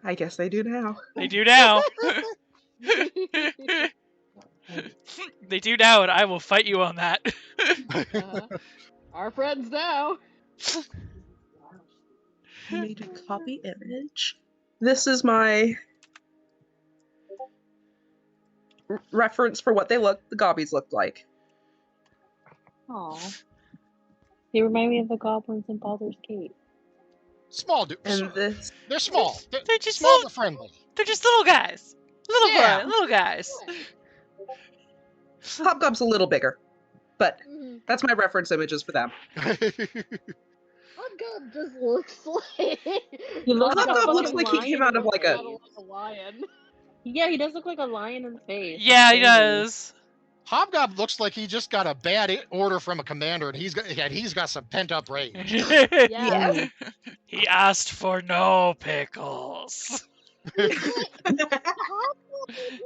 I guess they do now. They do now. They do now, and I will fight you on that. Our friends now. Made a copy image. This is my reference for what the gobbies looked like. Aw. They remind me of the goblins in Baldur's Gate. Small dudes. And this They're small. They're just small little. but friendly. They're just little guys. Yeah. Little guys. Hobgob's a little bigger, but Mhm. that's my reference images for them. Hobgob just looks like He looks like a Hobgob looks fucking like he came out of like a. a lion. Yeah, he does look like a lion in the face. Yeah, It's he crazy. does. Hobgob looks like he just got a bad order from a commander, and he's got some pent up rage. Yeah. He asked for no pickles. Hobgob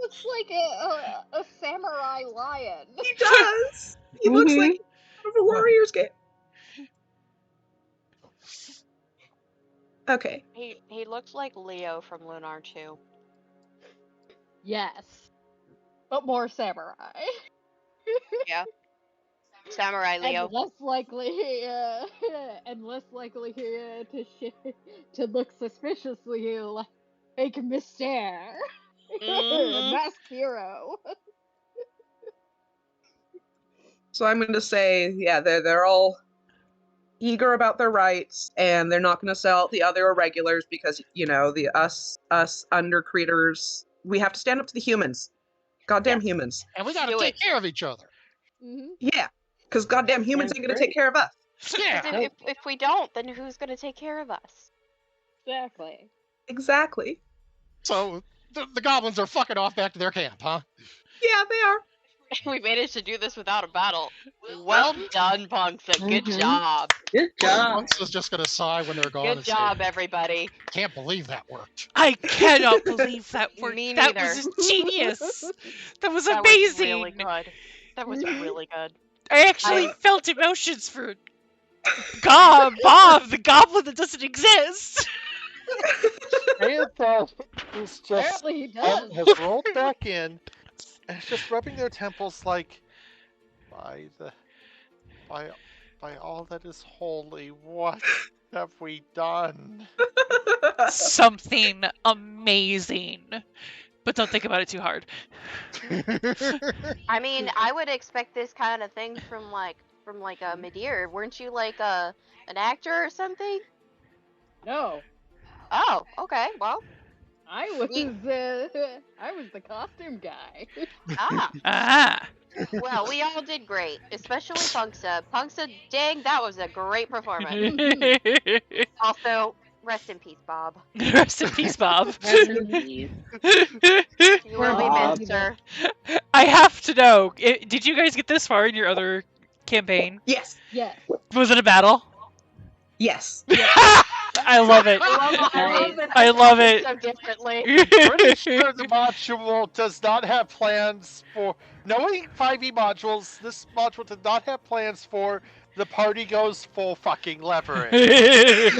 looks like a samurai lion. He does. He looks like Mhm. out of a Warriors game. Okay. He looks like Leo from Lunar 2. Yes. But more samurai. Samurai Leo. And less likely, to look suspiciously like Mr. Mhm. Masked hero. So I'm going to say, yeah, they're all eager about their rights, and they're not going to sell out the other irregulars because the us undercreators, we have to stand up to the humans. Goddamn Yes. humans. And we got to Do take it. care of each other. Mm-hmm. Yeah, because goddamn humans Sounds ain't going to great. take care of us. Yeah. 'Cause if we don't, then who's gonna take care of us? Exactly. Exactly. So the goblins are fucking off back to their camp, huh? Yeah, they are. We managed to do this without a battle. Well done, Punksa. Good Mhm. job. Good job. Monks is just gonna sigh when they're gone. Good and say, job, everybody. Can't believe that worked. I cannot believe that worked. Me That neither. was genius. That was That amazing. was really good. That was really good. I actually felt emotions for Bob, the goblin that doesn't exist. Aether is just Apparently he does. has rolled back in and is just rubbing their temples like, by all that is holy, what have we done? Something amazing. But don't think about it too hard. I mean, I would expect this kind of thing from like a Midir. Weren't you like an actor or something? No. Oh, okay. Well, I was the costume guy. ah. Ah. Well, we all did great, especially Punksa. Punksa, dang, that was a great performance. Also, rest in peace, Bob. Rest in peace, Bob. You will be Bob. missed, sir. I have to know, did you guys get this far in your other campaign? Yes. Yes. Was it a battle? Yes. I love it. I love it. So differently. Pretty sure the module does not have plans for... Knowing 5e modules, this module did not have plans for the party goes full fucking leverage. And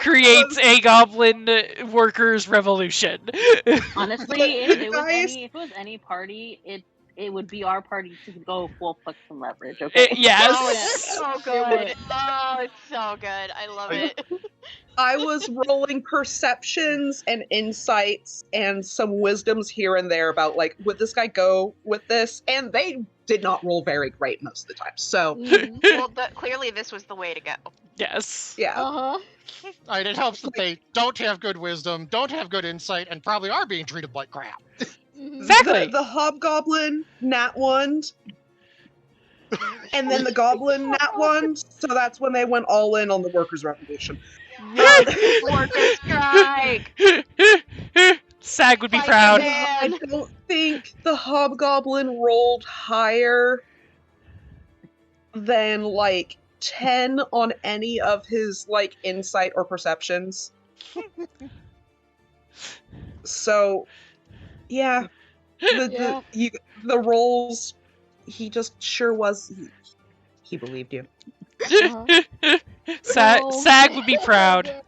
creates a goblin workers revolution. Honestly, But if it was guys- any party, it would be our party to go full flex and leverage. Okay. Oh, Yes. it's so good. Oh, it's so good. I love it. I was rolling perceptions and insights and some wisdoms here and there about, like, would this guy go with this? And they did not roll very great most of the time. So, Well, clearly this was the way to go. Yes. yeah. Uh-huh. Alright, it helps that they don't have good wisdom, don't have good insight, and probably are being treated like crap. Exactly. The hobgoblin nat one, and then the goblin nat one. So that's when they went all in on the workers' revolution. Workers' strike! Sag would be Fight proud. the man. I don't think the hobgoblin rolled higher than like 10 on any of his like insight or perceptions. So, yeah, the rolls. He just sure was. He believed you. Uh-huh. Sag would be proud.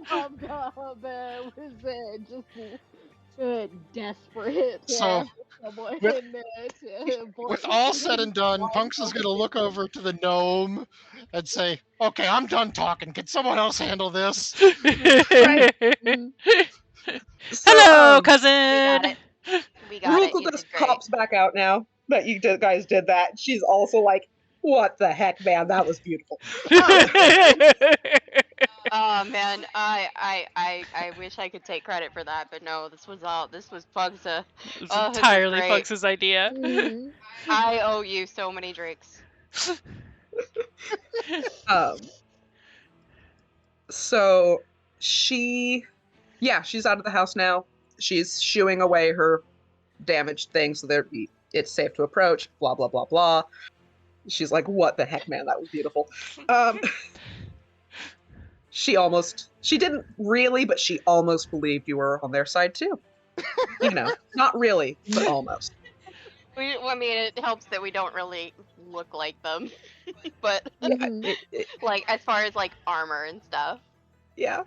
Hobgob was just desperate. So, Someone With all said and done, Punks is gonna look over to the gnome and say, "Okay, I'm done talking. Can someone else handle this?" So, Hello, We got cousin. it. We got it. Rukel You just did great. pops back out now that you guys did that. She's also like, "What the heck, man? That was beautiful." Oh man, I wish I could take credit for that, but no, this was Pugsa. It's Oh, this was entirely great. Pugs' idea. Mhm. I owe you so many drinks. Um, so she's out of the house now. She's shooing away her damaged things so it's safe to approach. Blah blah blah blah. She's like, "What the heck, man? That was beautiful." She didn't really, but she almost believed you were on their side too. You know, not really, but almost. I mean, it helps that we don't really look like them, but Yeah, Mhm. like as far as like armor and stuff. yeah.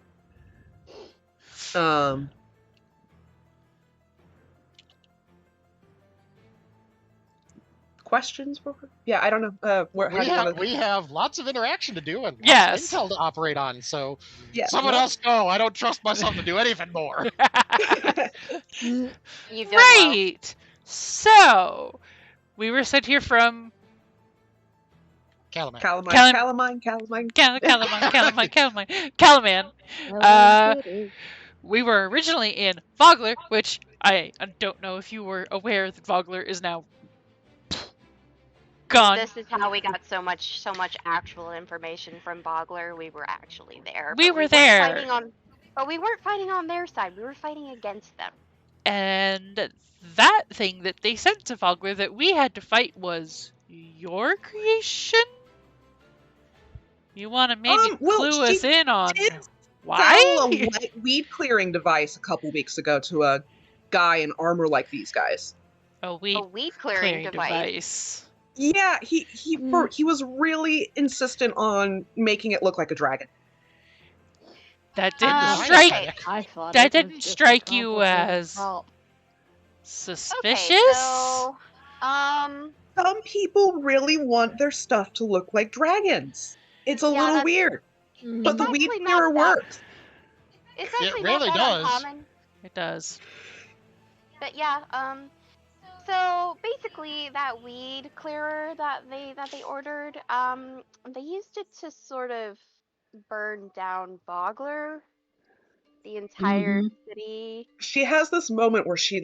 Questions for her? Yeah, I don't know. How do you wanna... We have lots of interaction to do and lots Yes. of intel to operate on. So Yeah, someone no. else go. I don't trust myself to do anything more. You've done well. Right. So we were sent here from Calamine. Calaman. Hello, Kitty. We were originally in Vogler, which I don't know if you were aware that Vogler is now gone. This is how we got so much actual information from Bogler. We were actually there. We but were weren't there. But we weren't fighting on their side. We were fighting against them. And that thing that they sent to Vogler that we had to fight was your creation? You want to maybe clue us in on why? Sell a weed clearing device a couple weeks ago to a guy in armor like these guys. A A weed weed clearing device. device. Yeah, he was really insistent on making it look like a dragon. That didn't Okay. strike. I thought That it was didn't just a strike you complicated as prop. suspicious? Okay, so Some people really want their stuff to look like dragons. It's a Yeah, little that's- weird, Mhm. but the It's weed actually not clearer that- works. it's It actually really not that does. uncommon. It does. But yeah, so basically that weed clearer that they ordered, they used it to sort of burn down Bogler, the entire city. She has this moment where she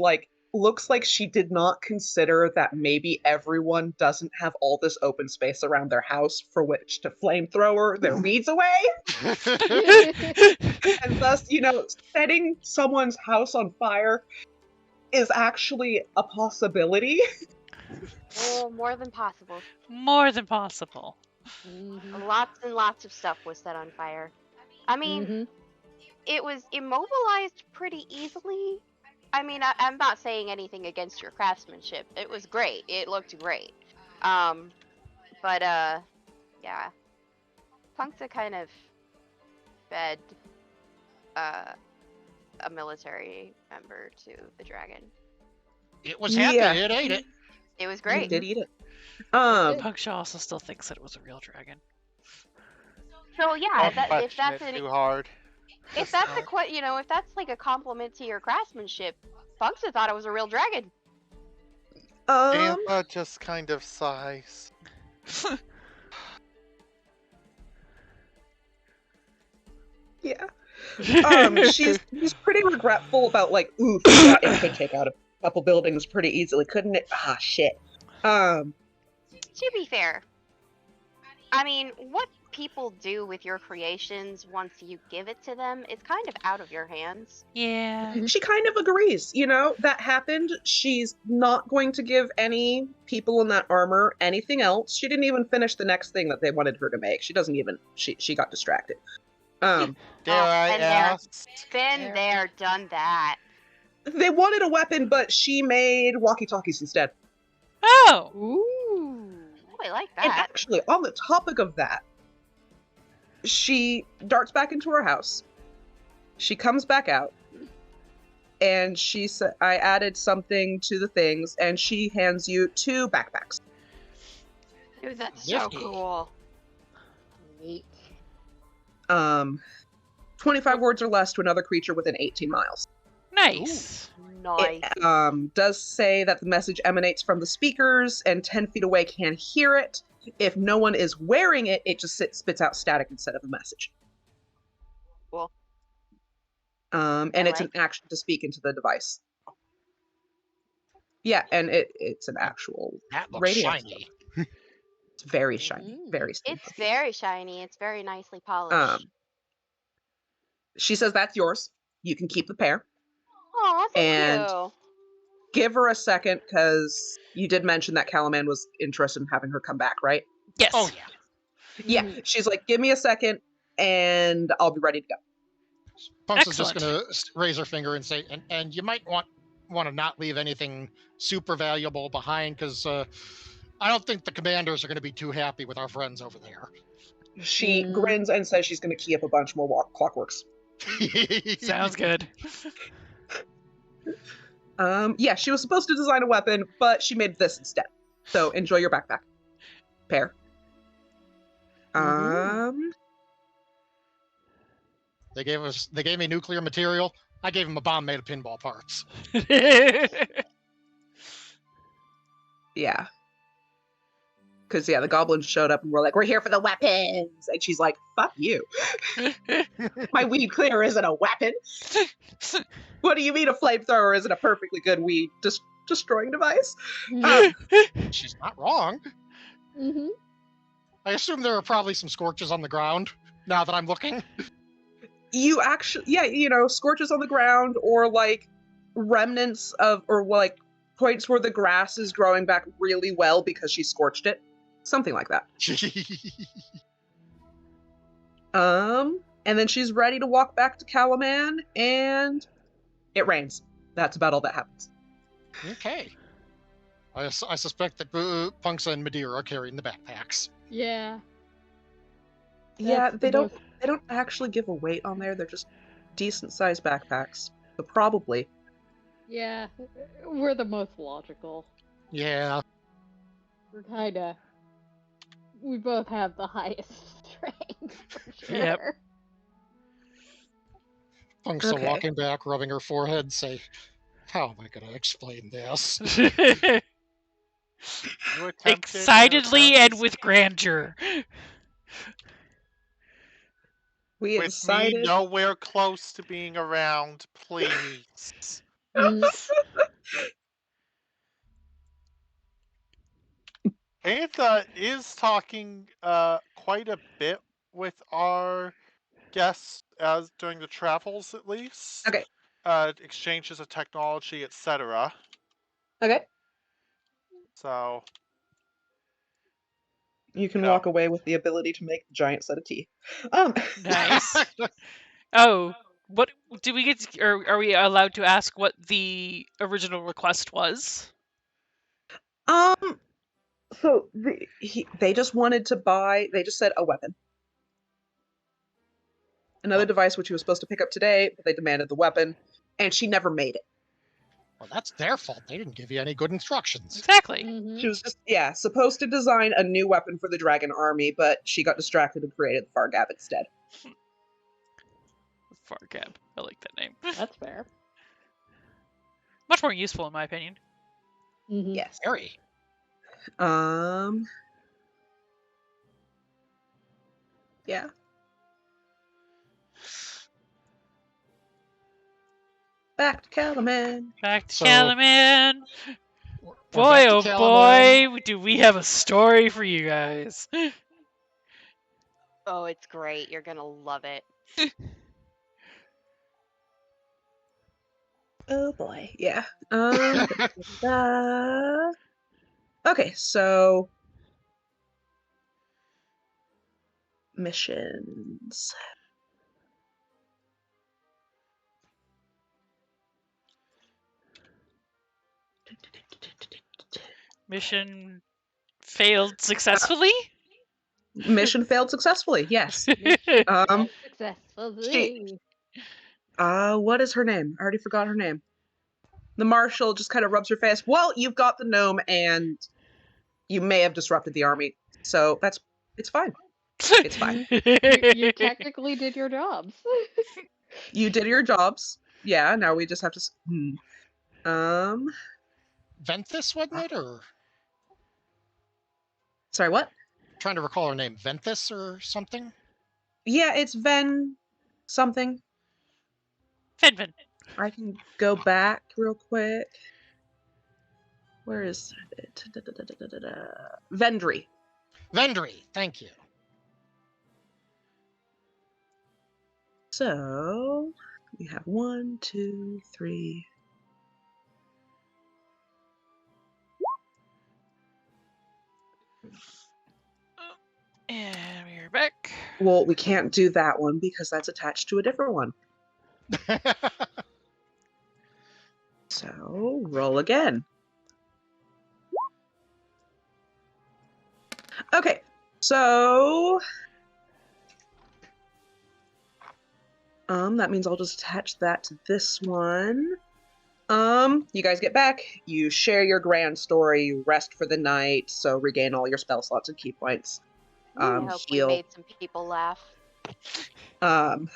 looks like she did not consider that maybe everyone doesn't have all this open space around their house for which to flamethrower their weeds away. And thus, setting someone's house on fire is actually a possibility. Oh, more than possible. More than possible. Mhm. Lots and lots of stuff was set on fire. I mean, Mhm. it was immobilized pretty easily. I mean, I'm not saying anything against your craftsmanship. It was great. It looked great. But yeah. Punksa kind of fed a military member to the dragon. It was happy. Yeah. It ate it. It was He great. did eat it. Pugshaw also still thinks that it was a real dragon. So yeah, Don't if question that's it an, too hard. if that's a if that's like a compliment to your craftsmanship, Punksa thought it was a real dragon. Ampa just kind of sighs. Yeah. She's pretty regretful about ooh, it could take out a couple buildings pretty easily, couldn't it? Ah, shit. To be fair, I mean, what people do with your creations once you give it to them is kind of out of your hands. Yeah. She kind of agrees, that happened. She's not going to give any people in that armor anything else. She didn't even finish the next thing that they wanted her to make. She doesn't even, she got distracted. Dare I been there. ask? Been there, done that. They wanted a weapon, but she made walkie-talkies instead. Oh! Ooh. Oh, I like And that. actually, on the topic of that, she darts back into her house. She comes back out, and she said, "I added something to the things," and she hands you 2 backpacks. Dude, that's so Nifty. cool. Neat. 25 words or less to another creature within 18 miles. Nice. Nice. It does say that the message emanates from the speakers, and 10 feet away can hear it. If no one is wearing it, it just spits out static instead of a message. And it's an like action to speak into the device. Yeah, and it's an actual That looks radio. shiny. It's very shiny, Mm. very smooth. it's very shiny. It's very nicely polished. She says that's yours. You can keep the pair. Oh, thank and- you. Give her a second, because you did mention that Calaman was interested in having her come back, right? Yes. Oh yeah. Yeah, Mhm. she's like, give me a second, and I'll be ready to go. Punks is just Excellent. gonna raise her finger and say, and you might want to not leave anything super valuable behind, because I don't think the commanders are going to be too happy with our friends over there. She Mm. grins and says she's going to key up a bunch more clockworks. Sounds good. Yeah, she was supposed to design a weapon, but she made this instead. So enjoy your backpack. Pair. Mhm. They gave me nuclear material. I gave them a bomb made of pinball parts. Yeah. Because, yeah, the goblins showed up and were like, we're here for the weapons. And she's like, fuck you. My weed cleaner isn't a weapon. What do you mean a flamethrower isn't a perfectly good weed destroying device? She's not wrong. Mhm. I assume there are probably some scorches on the ground now that I'm looking. You actually, yeah, you know, scorches on the ground, or like remnants of, or like points where the grass is growing back really well because she scorched it. Something like that. And then she's ready to walk back to Calaman, and it rains. That's about all that happens. Okay. I suspect that Punksa and Madeira are carrying the backpacks. Yeah. Yeah, That's they the don't most- they don't actually give a weight on there. They're just decent sized backpacks. So probably. Yeah. We're the most logical. Yeah. We're kinda. We both have the highest strength for sure. Yep. Punksa Okay. walking back, rubbing her forehead, say, how am I going to explain this? You attempted and Excitedly and apparently with grandeur. We with me decided nowhere close to being around, please. Mm. Antha is talking quite a bit with our guests as during the travels, at least. Okay. Exchanges of technology, etc. Okay. So You can You know. walk away with the ability to make a giant set of tea. Nice. Oh, what do we get? Or are we allowed to ask what the original request was? So they just wanted to buy. They just said a weapon, another device which he was supposed to pick up today, but they demanded the weapon, and she never made it. Well, that's their fault. They didn't give you any good instructions. Exactly. Mhm. She was just supposed to design a new weapon for the dragon army, but she got distracted and created the Fargab instead. Fargab. I like that name. That's fair. Much more useful, in my opinion. Mhm. Yes. Very. Yeah. Back to Calaman. Back to So- Calaman. We're Boy, back to oh Calaman. boy, do we have a story for you guys. Oh, it's great. You're gonna love it. Oh boy. Yeah. Okay, so missions. Mission failed successfully? Mission failed successfully. Yes. Successfully. What is her name? I already forgot her name. The marshal just kind of rubs her face. Well, you've got the gnome, and you may have disrupted the army, so it's fine. It's fine. You technically did your jobs. You did your jobs. Yeah. Now we just have to. Venthis, wasn't it? Or Sorry. What? trying to recall her name. Venthis or something? Yeah, it's Ven something. Finvin. I can go back real quick. Where is it? Vendry. Vendry, thank you. So we have 1, 2, 3. And we're back. Well, we can't do that one because that's attached to a different one. So roll again. Okay, so that means I'll just attach that to this one. You guys get back, you share your grand story, you rest for the night, so regain all your spell slots and key points. I hope we Heal. made some people laugh. Um,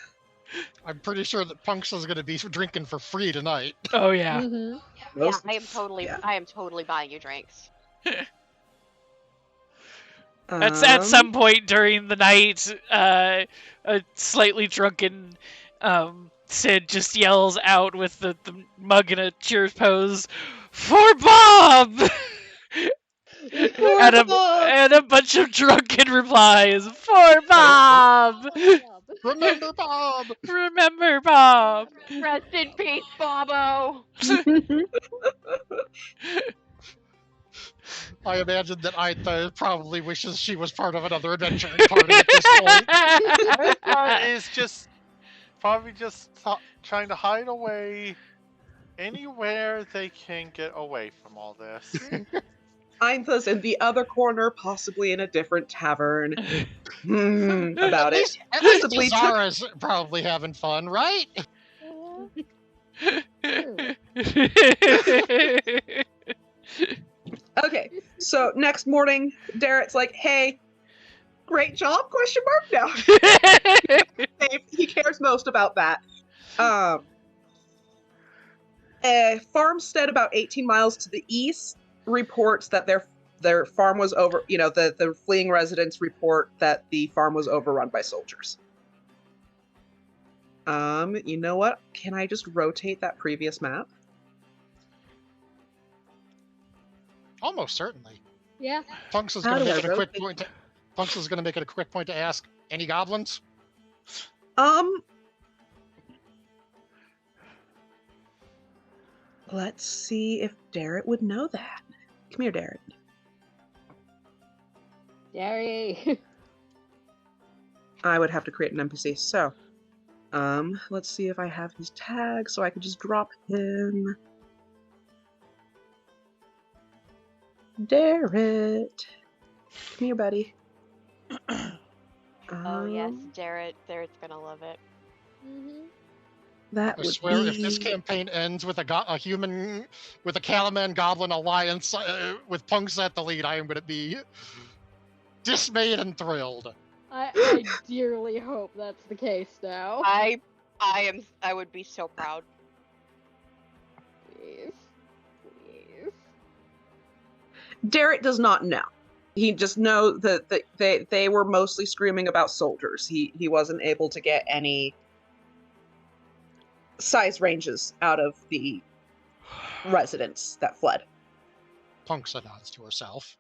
I'm pretty sure that Punks is going to be drinking for free tonight. Oh yeah. Mm-hmm. Yeah, most- I am totally buying you drinks. At some point during the night, a slightly drunken Sid just yells out with the mug in a cheers pose, "For Bob!" and a bunch of drunken replies, "For Bob! Remember Bob! Remember Bob!" Rest in peace, Bobo! I imagine that Aitha probably wishes she was part of another adventuring party at this point. Is just probably just trying to hide away anywhere they can get away from all this. Eintha's in the other corner, possibly in a different tavern. About it. At least Possibly took- Zara's probably having fun, right? Okay, so next morning, Darrett's like, "Hey, great job?" ? Now he cares most about that. A farmstead about 18 miles to the east reports that their farm was over. You know, the fleeing residents report that the farm was overrun by soldiers. You know what? Can I just rotate that previous map? Almost certainly. Yeah. Punks is How going to do make I it a quick rotate? point. Punks is going to make it a quick point to ask any goblins. Let's see if Darrett would know that. Come here, Darrett. Jerry. I would have to create an NPC. So, let's see if I have his tag, so I could just drop him. Darrett, come here, buddy. Oh yes, Darrett's gonna love it. Mm-hmm. That I would swear, be... if this campaign ends with a human, with a Calaman Goblin alliance with Punks at the lead, I am going to be dismayed and thrilled. I dearly hope that's the case now. I would be so proud. Please. Please. Darrett does not know. He just knows that they were mostly screaming about soldiers. He wasn't able to get any size ranges out of the residents that fled. Punks nods to herself.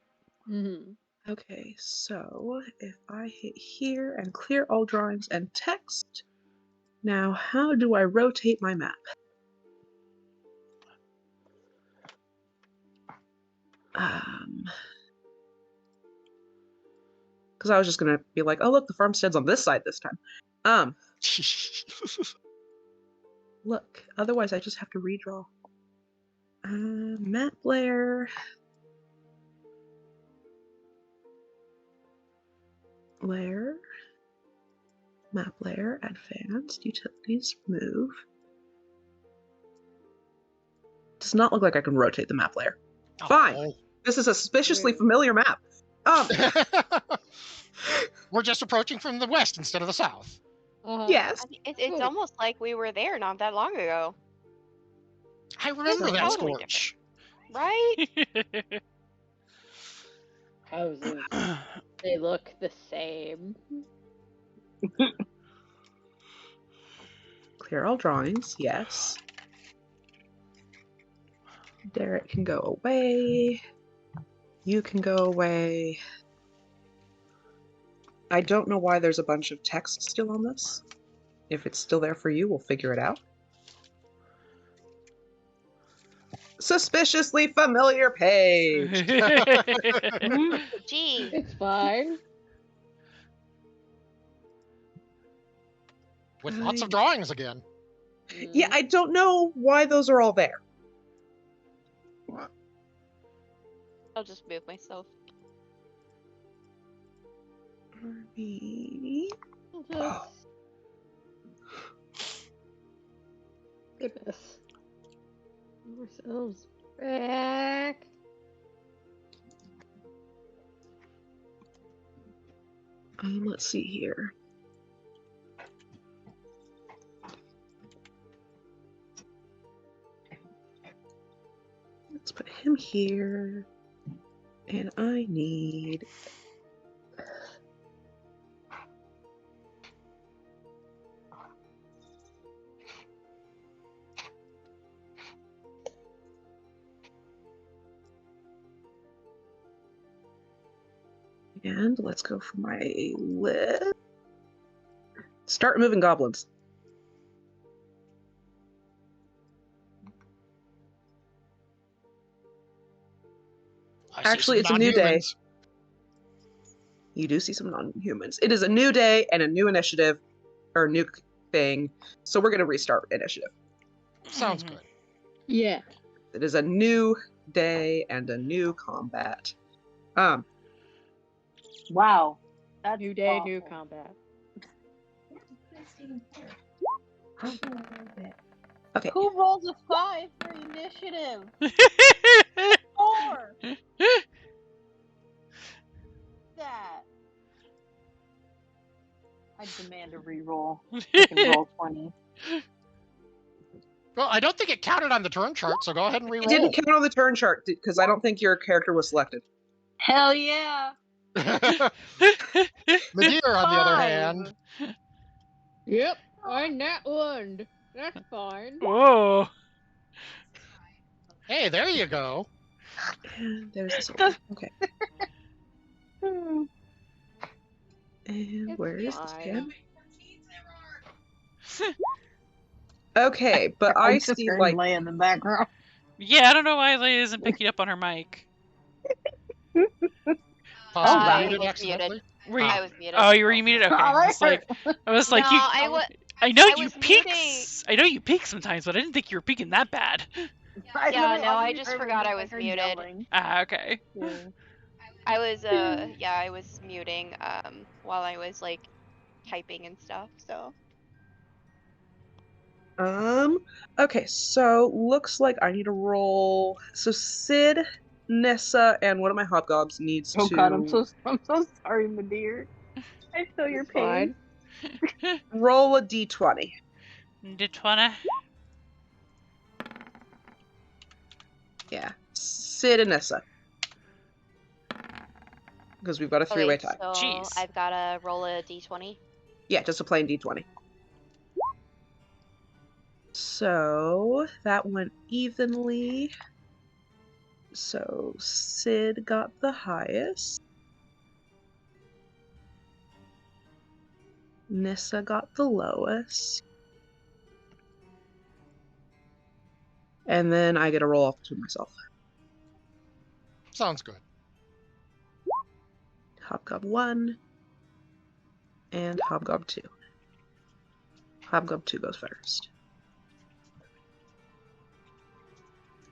Mm-hmm. Okay, so if I hit here and clear all drawings and text, now how do I rotate my map? Because I was just gonna be like, oh look, the farmstead's on this side this time. Look, otherwise I just have to redraw. Map layer. Layer. Map layer, advanced, utilities, move. Does not look like I can rotate the map layer. Fine. Oh. This is a suspiciously familiar map. We're just approaching from the west instead of the south. Yes. I mean, it's almost like we were there not that long ago, I remember that Totally Scorch. right? Houses. They look the same. Clear all drawings, yes. Derek can go away. You can go away. I don't know why there's a bunch of text still on this. If it's still there for you, we'll figure it out. Suspiciously familiar page. Gee. It's fine. With lots of drawings again. Yeah, I don't know why those are all there. I'll just move myself. Army. Just... Goodness. Ourselves back. Let's see here. Let's put him here. And I need... And let's go for my list. Start moving goblins. Actually, it's a new day. You do see some non-humans. It is a new day and a new initiative, or new thing. So we're going to restart initiative. Sounds good. Yeah. It is a new day and a new combat. Wow. That's New day, new awful. combat. Okay. Who rolls a 5 for initiative? 4. That. I demand a reroll. I can roll 20. Well, I don't think it counted on the turn chart, so go ahead and It didn't reroll. count on the turn chart because I don't think your character was selected. Hell yeah! Medir, on the other 5. hand, Yep. I nat one. That's fine. Whoa. hey, there you go. And there's this one. Okay. And It's where is this fine. again? Okay, but I just see heard like Leia in the background. Yeah, I don't know why Leia isn't picking up on her mic. Possibly I muted was accidentally. Were you, I was muted. oh, you were muted? Okay. Oh, I was like, no, you. I know I you was peek. muting. I know you peek sometimes, but I didn't think you were peeking that bad. Yeah, no, I just forgot I was muted. Ah, okay. Yeah. I was I was muting while I was like typing and stuff, so okay, so looks like I need to roll. So Sid, Nessa, and one of my hobgobs needs Oh to god, I'm so sorry, Medir. I feel your pain. Fine. roll a d20. Did wanna? Yeah, Sid and Nessa. Because we've got a three-way okay, tie. so Jeez. I've gotta roll a d20. Yeah, just a plain d20. So that went evenly. So Sid got the highest. Nissa got the lowest. And then I get a roll off between myself. Sounds good. Hobgob 1 and Hobgob 2. Hobgob 2 goes first.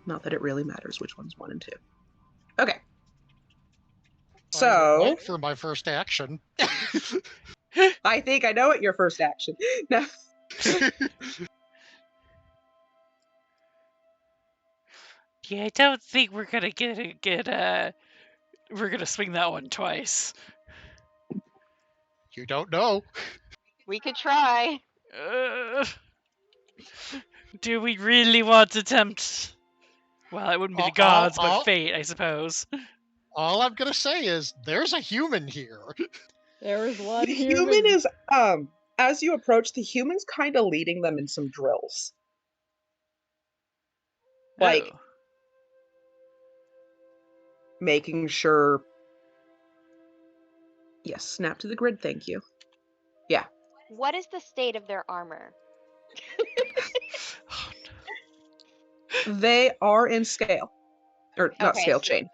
Not that it really matters which one's 1 and 2. Okay. I would So, like for my first action. I think I know what your first action. No. Yeah, I don't think we're gonna we're gonna swing that one twice. You don't know. We could try. Do we really want to tempt? Well, it wouldn't be the gods, but fate, I suppose. All I'm gonna say is there's a human here. There is one The human is As you approach, the humans kind of leading them in some drills. Like, Oh. making sure... Yes, snap to the grid, thank you. Yeah. What is the state of their armor? Oh, They are in scale. Or, not Okay, scale, so chain.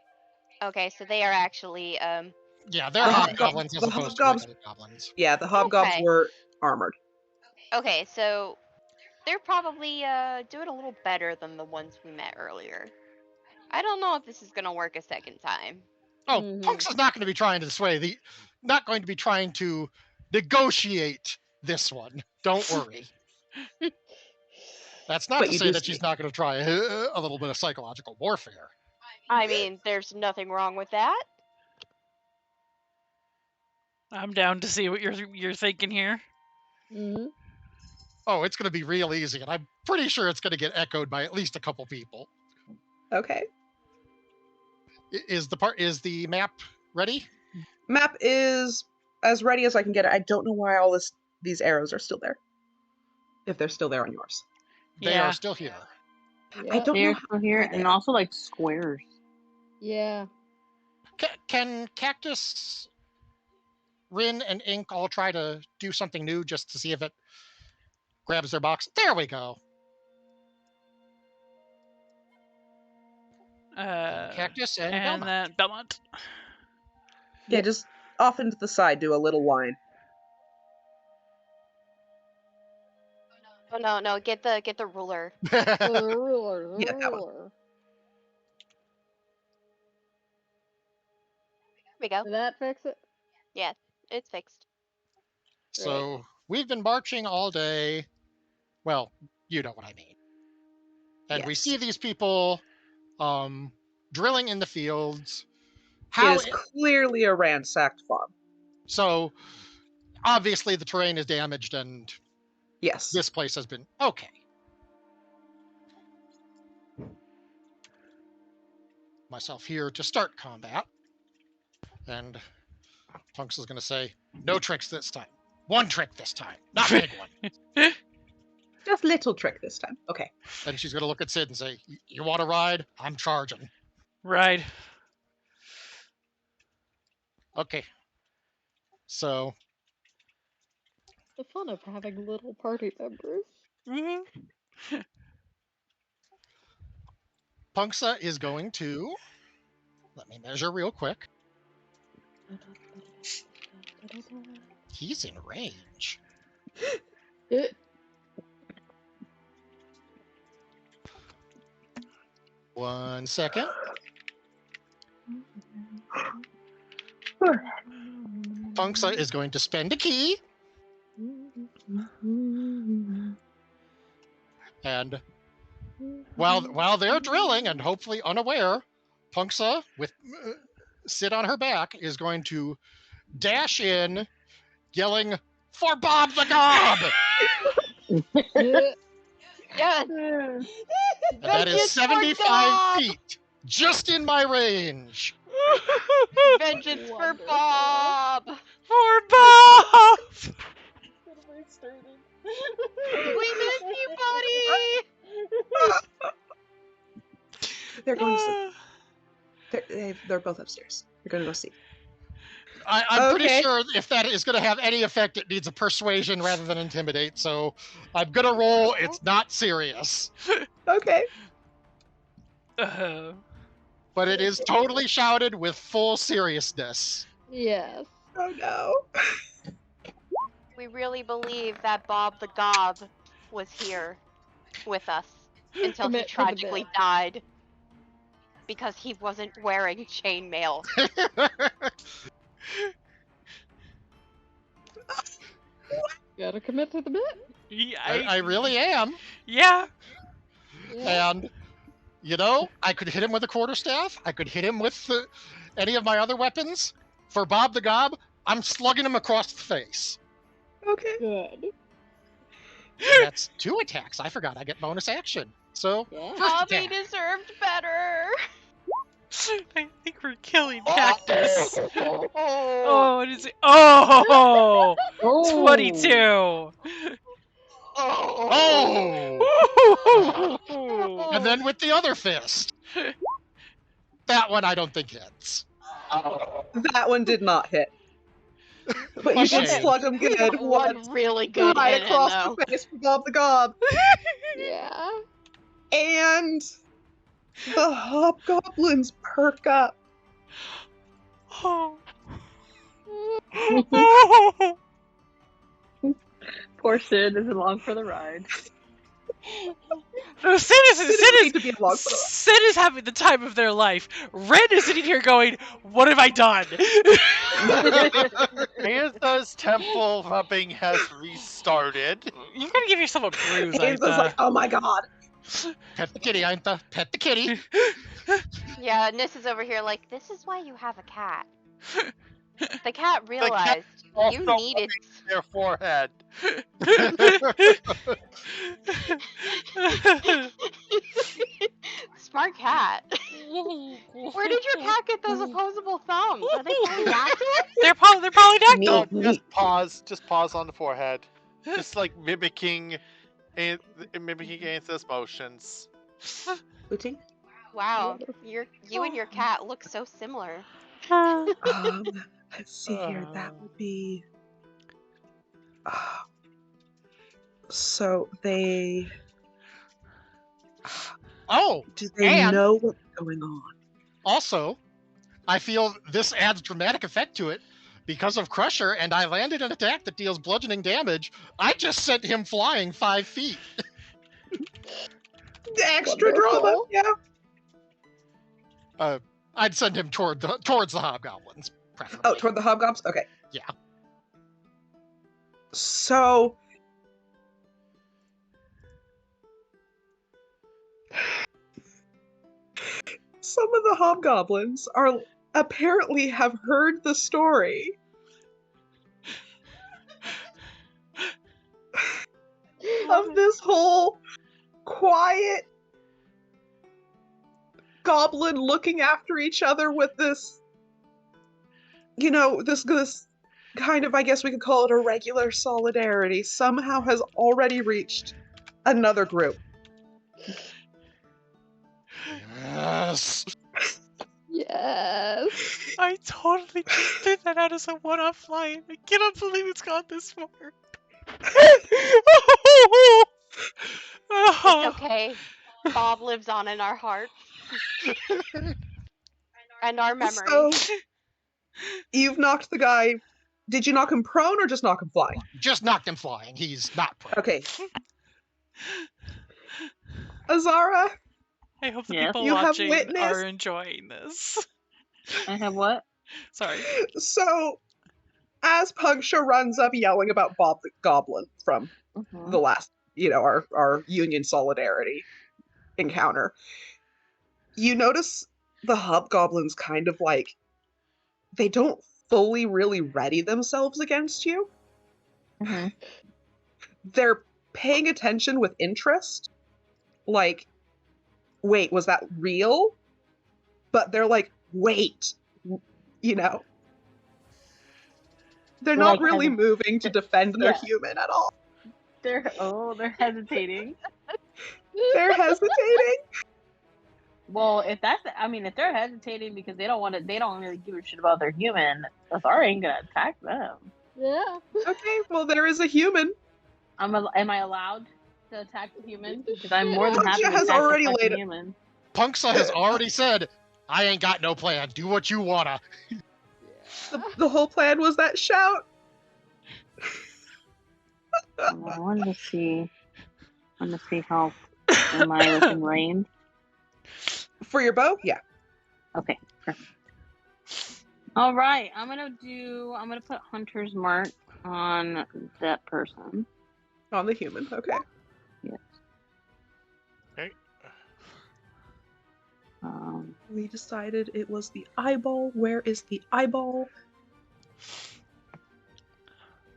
okay, so they are actually Yeah, they're The hobgoblins as the opposed to hobgobs... regular goblins. Yeah, the hobgobs Okay. were armored. Okay, so they're probably doing a little better than the ones we met earlier. I don't know if this is gonna work a second time. Oh, Mhm. Punks is not going to be trying to sway the, not going to be trying to negotiate this one. Don't worry. That's not But to you say do that see. she's not going to try a little bit of psychological warfare. I mean, there's nothing wrong with that. I'm down to see what you're thinking here. Mhm. Oh, it's going to be real easy, and I'm pretty sure it's going to get echoed by at least a couple people. Okay. Is the map ready? Map is as ready as I can get it. I don't know why all these arrows are still there. If they're still there on yours. They Yeah. are still here. I Yep. don't know They're how still here, they and are. also like squares. Yeah. Can Cactus, Rin, and Ink all try to do something new just to see if it grabs their box? There we go. Cactus and Belmont. then Belmont. Yeah, Yep. just off into the side, do a little line. Oh no, get the ruler. The ruler. The Yeah, that one. ruler. Here we go. Did that fix it? Yeah, it's fixed. So we've been marching all day. Well, you know what I mean. And we Yes. see these people drilling in the fields. It is clearly a ransacked farm. So obviously the terrain is damaged and Yes. this place has been okay. Myself here to start combat. And Punks is going to say, no tricks this time. One trick this time, not big one. Just little trick this time. Okay. And she's going to look at Sid and say, you want to ride? I'm charging. Right. Okay. So The fun of having little party members. Mm-hmm. Punksa is going to, let me measure real quick. He's in range. One second. Punksa is going to spend a key. And while they're drilling and hopefully unaware, Punksa, with Sid on her back, is going to dash in, yelling, "For Bob the Gob!" Yes. And that is Vengeance for 75 Bob! feet, just in my range. Vengeance for Wonderful. Bob! For Bob! We miss you, buddy! They're going to sleep. They're both upstairs. They're going to go sleep. I'm pretty Okay. sure if that is going to have any effect, it needs a persuasion rather than intimidate. So I'm going to roll. It's not serious, Okay. but it is totally shouted with full seriousness. Yes. Oh no. We really believe that Bob the Gob was here with us until he Commit to the tragically bit. died because he wasn't wearing chainmail. Gotta commit to the bit. Yeah, I really am. yeah. Yeah. And, you know, I could hit him with a quarterstaff. I could hit him with any of my other weapons. For Bob the Gob, I'm slugging him across the face. Okay. Good. And that's 2 attacks. I forgot I get bonus action. So, Yeah. first Bobby attack. deserved better. I think for killing Cactus. Oh, Oh, what is it? Oh! Oh. 22! Oh! And then with the other fist. That one I don't think hits. That one did not hit. But you A did shame. slug him We good. got one really good right hit in, across though. the face for Bob the Gob. Yeah. And the hobgoblins perk up. Oh. Poor Sid is along for the ride. No, Sid Need to be along for the ride. Sid is having the time of their life. Ren is sitting here going, "What have I done?" Antha's temple rubbing has restarted. You're gonna give yourself a bruise, Ames is Aitha. like, oh my god. Pet the kitty, Ainta. Pet the kitty. Yeah, Nis is over here like, this is why you have a cat. The cat realized also you needed. Their forehead. Smart cat. Where did your cat get those opposable thumbs? Are they polydactyl? They're polydactyl. No, just pause. Just pause on the forehead. Just like mimicking Antha's motions. Booty? Wow, you and your cat look so similar. Let's see here. That would be. So they. Oh, Do they and- know what's going on? also, I feel this adds dramatic effect to it. Because of Crusher, and I landed an attack that deals bludgeoning damage, I just sent him flying 5 feet. Extra drama. Wonderful. Yeah. I'd send him towards the hobgoblins, preferably. Oh, toward the hobgobs? Okay. Yeah. So. Some of the hobgoblins are apparently have heard the story. Of this whole quiet goblin looking after each other with this, this kind of, I guess we could call it a regular solidarity, somehow has already reached another group. Yes. Yes. I totally just did that out as a one-off line. I cannot believe it's gone this far. It's okay. Bob lives on in our hearts. And our memories. So, you've knocked the guy. Did you knock him prone or just knock him flying? Just knocked him flying. He's not prone. Okay. Azara, I hope the Yes? people You have watching witnessed- are enjoying this. I have what? Sorry. so as Pugsha runs up yelling about Bob the Goblin from the last, our Union Solidarity encounter, you notice the hobgoblins kind of like, they don't fully really ready themselves against you. Mhm. They're paying attention with interest. Like, wait, was that real? But they're like, wait, They're not Like, really moving to defend their Yeah. human at all. They're hesitating. They're hesitating. Well, if they're hesitating because they don't really give a shit about their human, Azara ain't gonna attack them. Yeah. Okay, well, there is a human. Am I allowed to attack the human? Because I'm more than happy to Pugsha has attack already the laid fucking it- human. Punksa has already said, I ain't got no plan. Do what you wanna. The whole plan was that shout. I wanted to see how am I within range. For your bow? Yeah. Okay, perfect. All right, I'm gonna put Hunter's Mark on that person. On the human, okay. Yes. Okay. We decided it was the eyeball. Where is the eyeball?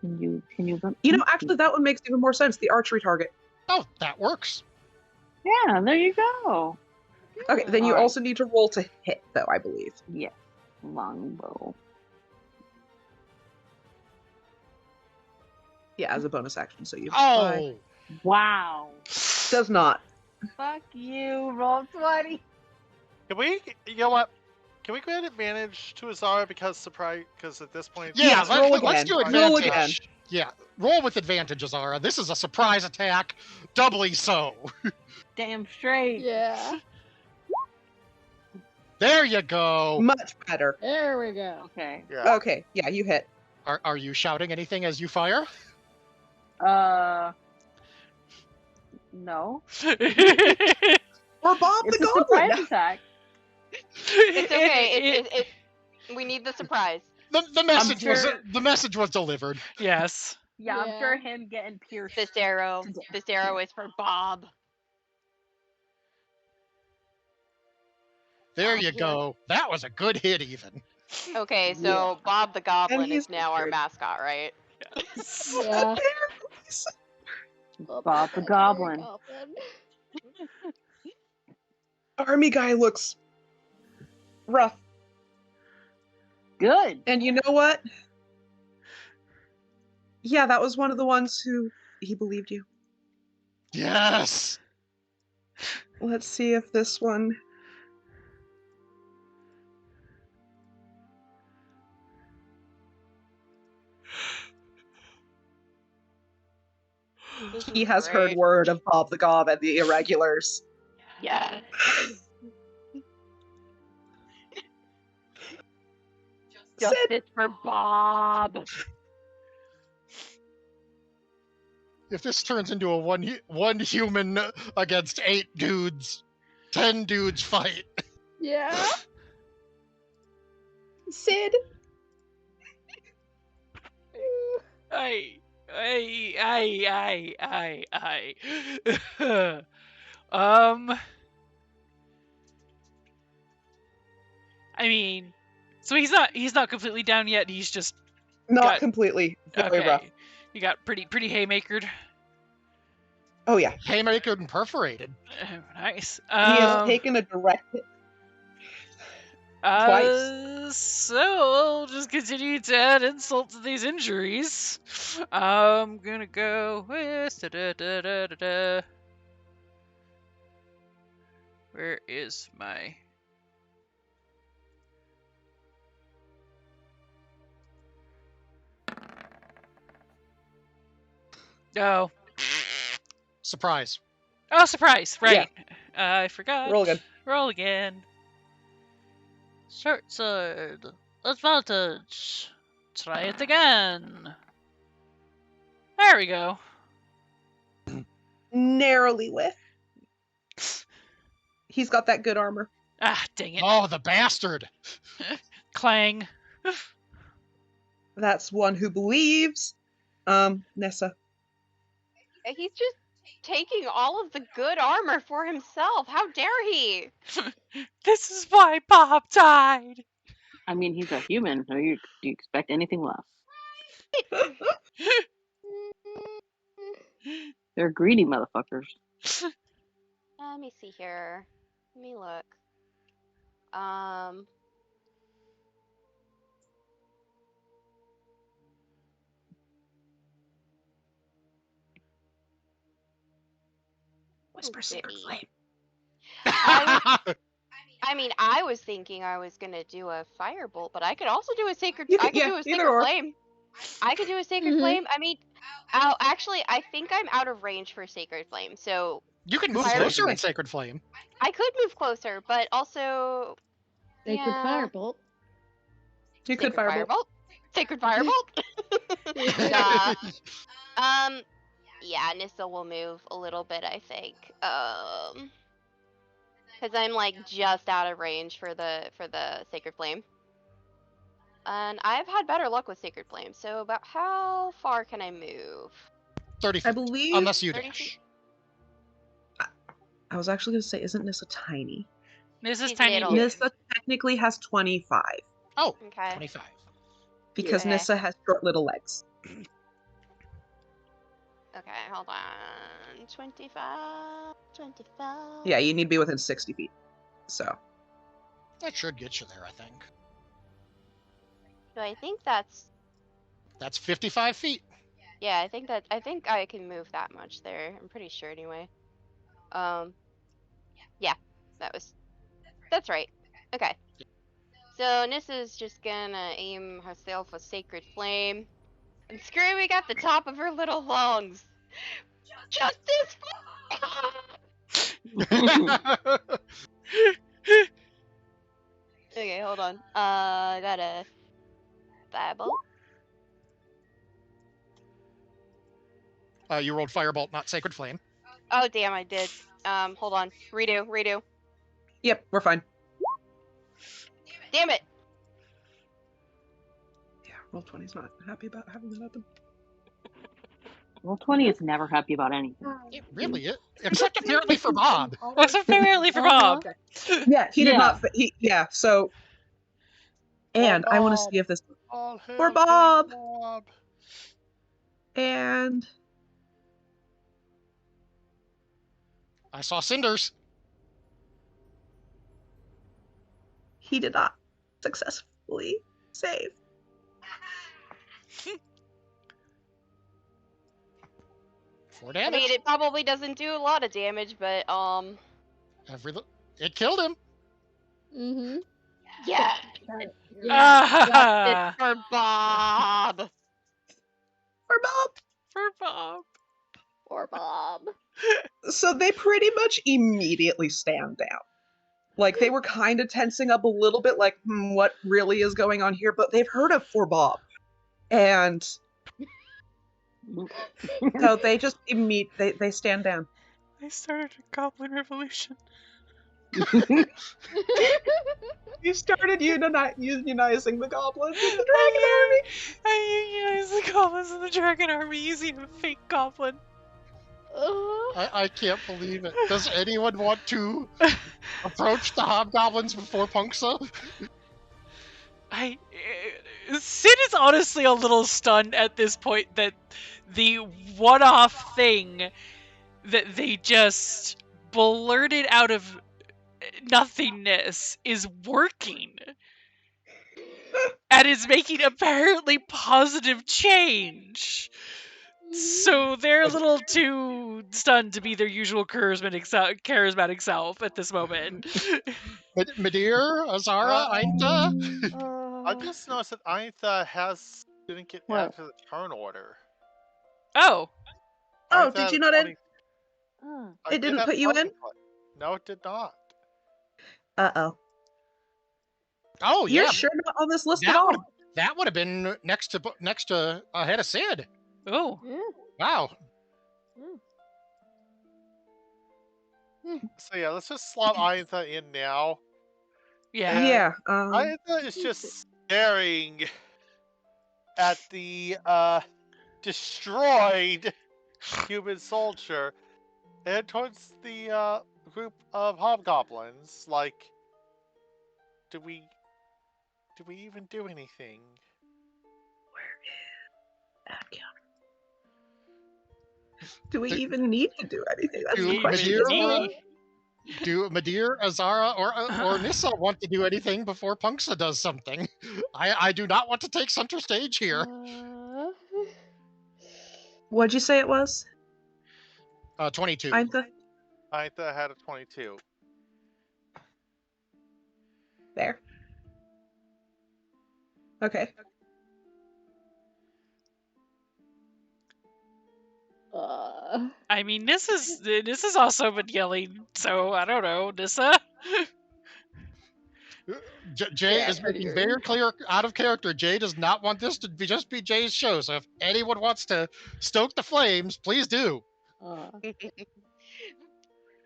Can you? Actually, that one makes even more sense. The archery target. Oh, that works. Yeah, there you go. Okay, then you Alright. also need to roll to hit, though, I believe. Yeah. Longbow. Yeah, as a bonus action, so you have 5. Oh, Wow. Does not. Fuck you. Roll 20. Can we? You know what? Can we grant advantage to Azara because at this point. yeah. Yes, roll Let's again. do Roll advantage. again. Yeah, roll with advantage, Azara. This is a surprise attack, doubly so. Damn straight. Yeah. There you go. Much better. There we go. Okay. Yeah. Okay, yeah, you hit. Are you shouting anything as you fire? No. Or Bob It's the a Goblin! surprise attack. It's okay. We need the surprise. The message was delivered. Yes. Yeah, I'm Yeah. sure him getting pierced. This arrow to death. is for Bob. There Bob you here. go. That was a good hit, even. Okay, so Bob the Goblin he's is now our injured. mascot, right? Yeah. Bob the Goblin. Army guy looks rough. Good. And you know what? Yeah, that was one of the ones who he believed you. Yes. Let's see if this one. This He is has heard great. word of Bob the Gob and the Irregulars. Yeah. Sid, Justice for Bob. If this turns into a one human against 8 dudes, 10 dudes fight. Yeah. Sid, I. I mean, so he's not completely down yet. He's just not Got- completely. Very okay. rough. You got pretty haymakered. Oh yeah, Haymaker and perforated. Nice. he has taken a direct hit. twice. So we'll just continue to add insult to these injuries. I'm gonna go with Where is my? Oh. Surprise. Oh, surprise! Right. I forgot. Roll again. Roll again. Short sword. Advantage. Try it again. There we go. Narrowly with. He's got that good armor. Ah, dang it. Oh, the bastard. Clang. That's one who believes. Nessa. He's just taking all of the good armor for himself. How dare he? This is why Bob died. I mean, he's a human. So do you expect anything less? They're greedy motherfuckers. Let me see here. Let me look. Whisper Oh, Sacred goody. Flame. I mean, I was thinking I was gonna do a firebolt, but I could also do a sacred. You could- I could yeah, do a either sacred or. flame. I could do a sacred Mhm. flame. I mean, actually, I think I'm out of range for sacred flame, so You can move Fire- closer in Sacred Flame. I could move closer, but also Sacred yeah, Firebolt. You could firebolt. Sacred firebolt. Duh. Yeah, Nissa will move a little bit, I think. Because I'm like just out of range for the sacred flame. And I've had better luck with sacred flame. So about how far can I move? 30 I feet. believe. Unless you 30 dash. feet? I was actually going to say, isn't Nissa tiny? This is He's tiny. little. Nissa technically has 25 Oh, Okay. 25. because Yeah. Nissa has short little legs. Okay, hold on. 25. Yeah, you need to be within 60 feet. So That should get you there, I think. So I think that's That's 55 feet. yeah. I think I can move that much there. I'm pretty sure anyway. Yeah, that's right. Okay. So Nissa's just gonna aim herself a sacred flame and screaming at the top of her little lungs. Justice! Okay, hold on. I gotta Bible. You rolled Firebolt, not Sacred Flame. Oh damn, I did. Hold on. Redo. yep, we're fine. Damn it! Yeah, Roll20's not happy about having that open. Well, 20 is never happy about anything. It really is. Except apparently for Bob. That's apparently for Bob. Yeah, he did Yeah. not. Yeah, so. And I want to see if this All hail for King Bob. Bob. And I saw cinders. he did not successfully save. 4 I damage. mean, it probably doesn't do a lot of damage, but It killed him. Mm-hmm. yeah. Ah, Justice for Bob. For Bob. for Bob. Poor Bob. So they pretty much immediately stand down. Like they were kind of tensing up a little bit, like, what really is going on here? But they've heard of For Bob, and so they just they stand down. I started a goblin revolution. You started unionizing the goblins and the dragon army. I unionized the goblins and the dragon army using a fake goblin. I can't believe it. Does anyone want to approach the hobgoblins before Punksa? Sid is honestly a little stunned at this point that the one-off thing that they just blurted out of nothingness is working. And is making apparently positive change. So they're a little too stunned to be their usual charismatic self at this moment. Medir, Azara, Ainta? I just noticed that Aintha didn't get What? added to the turn order. Oh, Oh, Aintha did had you a not 20 Oh. I It did didn't have put you in? 20 foot. No, it did not. Uh-oh. Oh, You're yeah. sure not on this list That at all. would've- That would have been next to ahead of Sid. oh. Yeah. Wow. So yeah, let's just slot Aintha in now. Yeah. Yeah. Aintha is just staring at the destroyed human soldier and towards the group of hobgoblins. Like, do we even do anything? Do we even need to do anything? That's Do the question. Medir, Azara, or Nissa want to do anything before Punksa does something? I do not want to take center stage here. What'd you say it was? 22. Aintha? Aintha had a 22. There. Okay. I mean, this is also been yelling, so I don't know, Nissa. Jay Yeah, is pretty making rude. very clear out of character. Jay does not want this to just be Jay's show. So if anyone wants to stoke the flames, please do.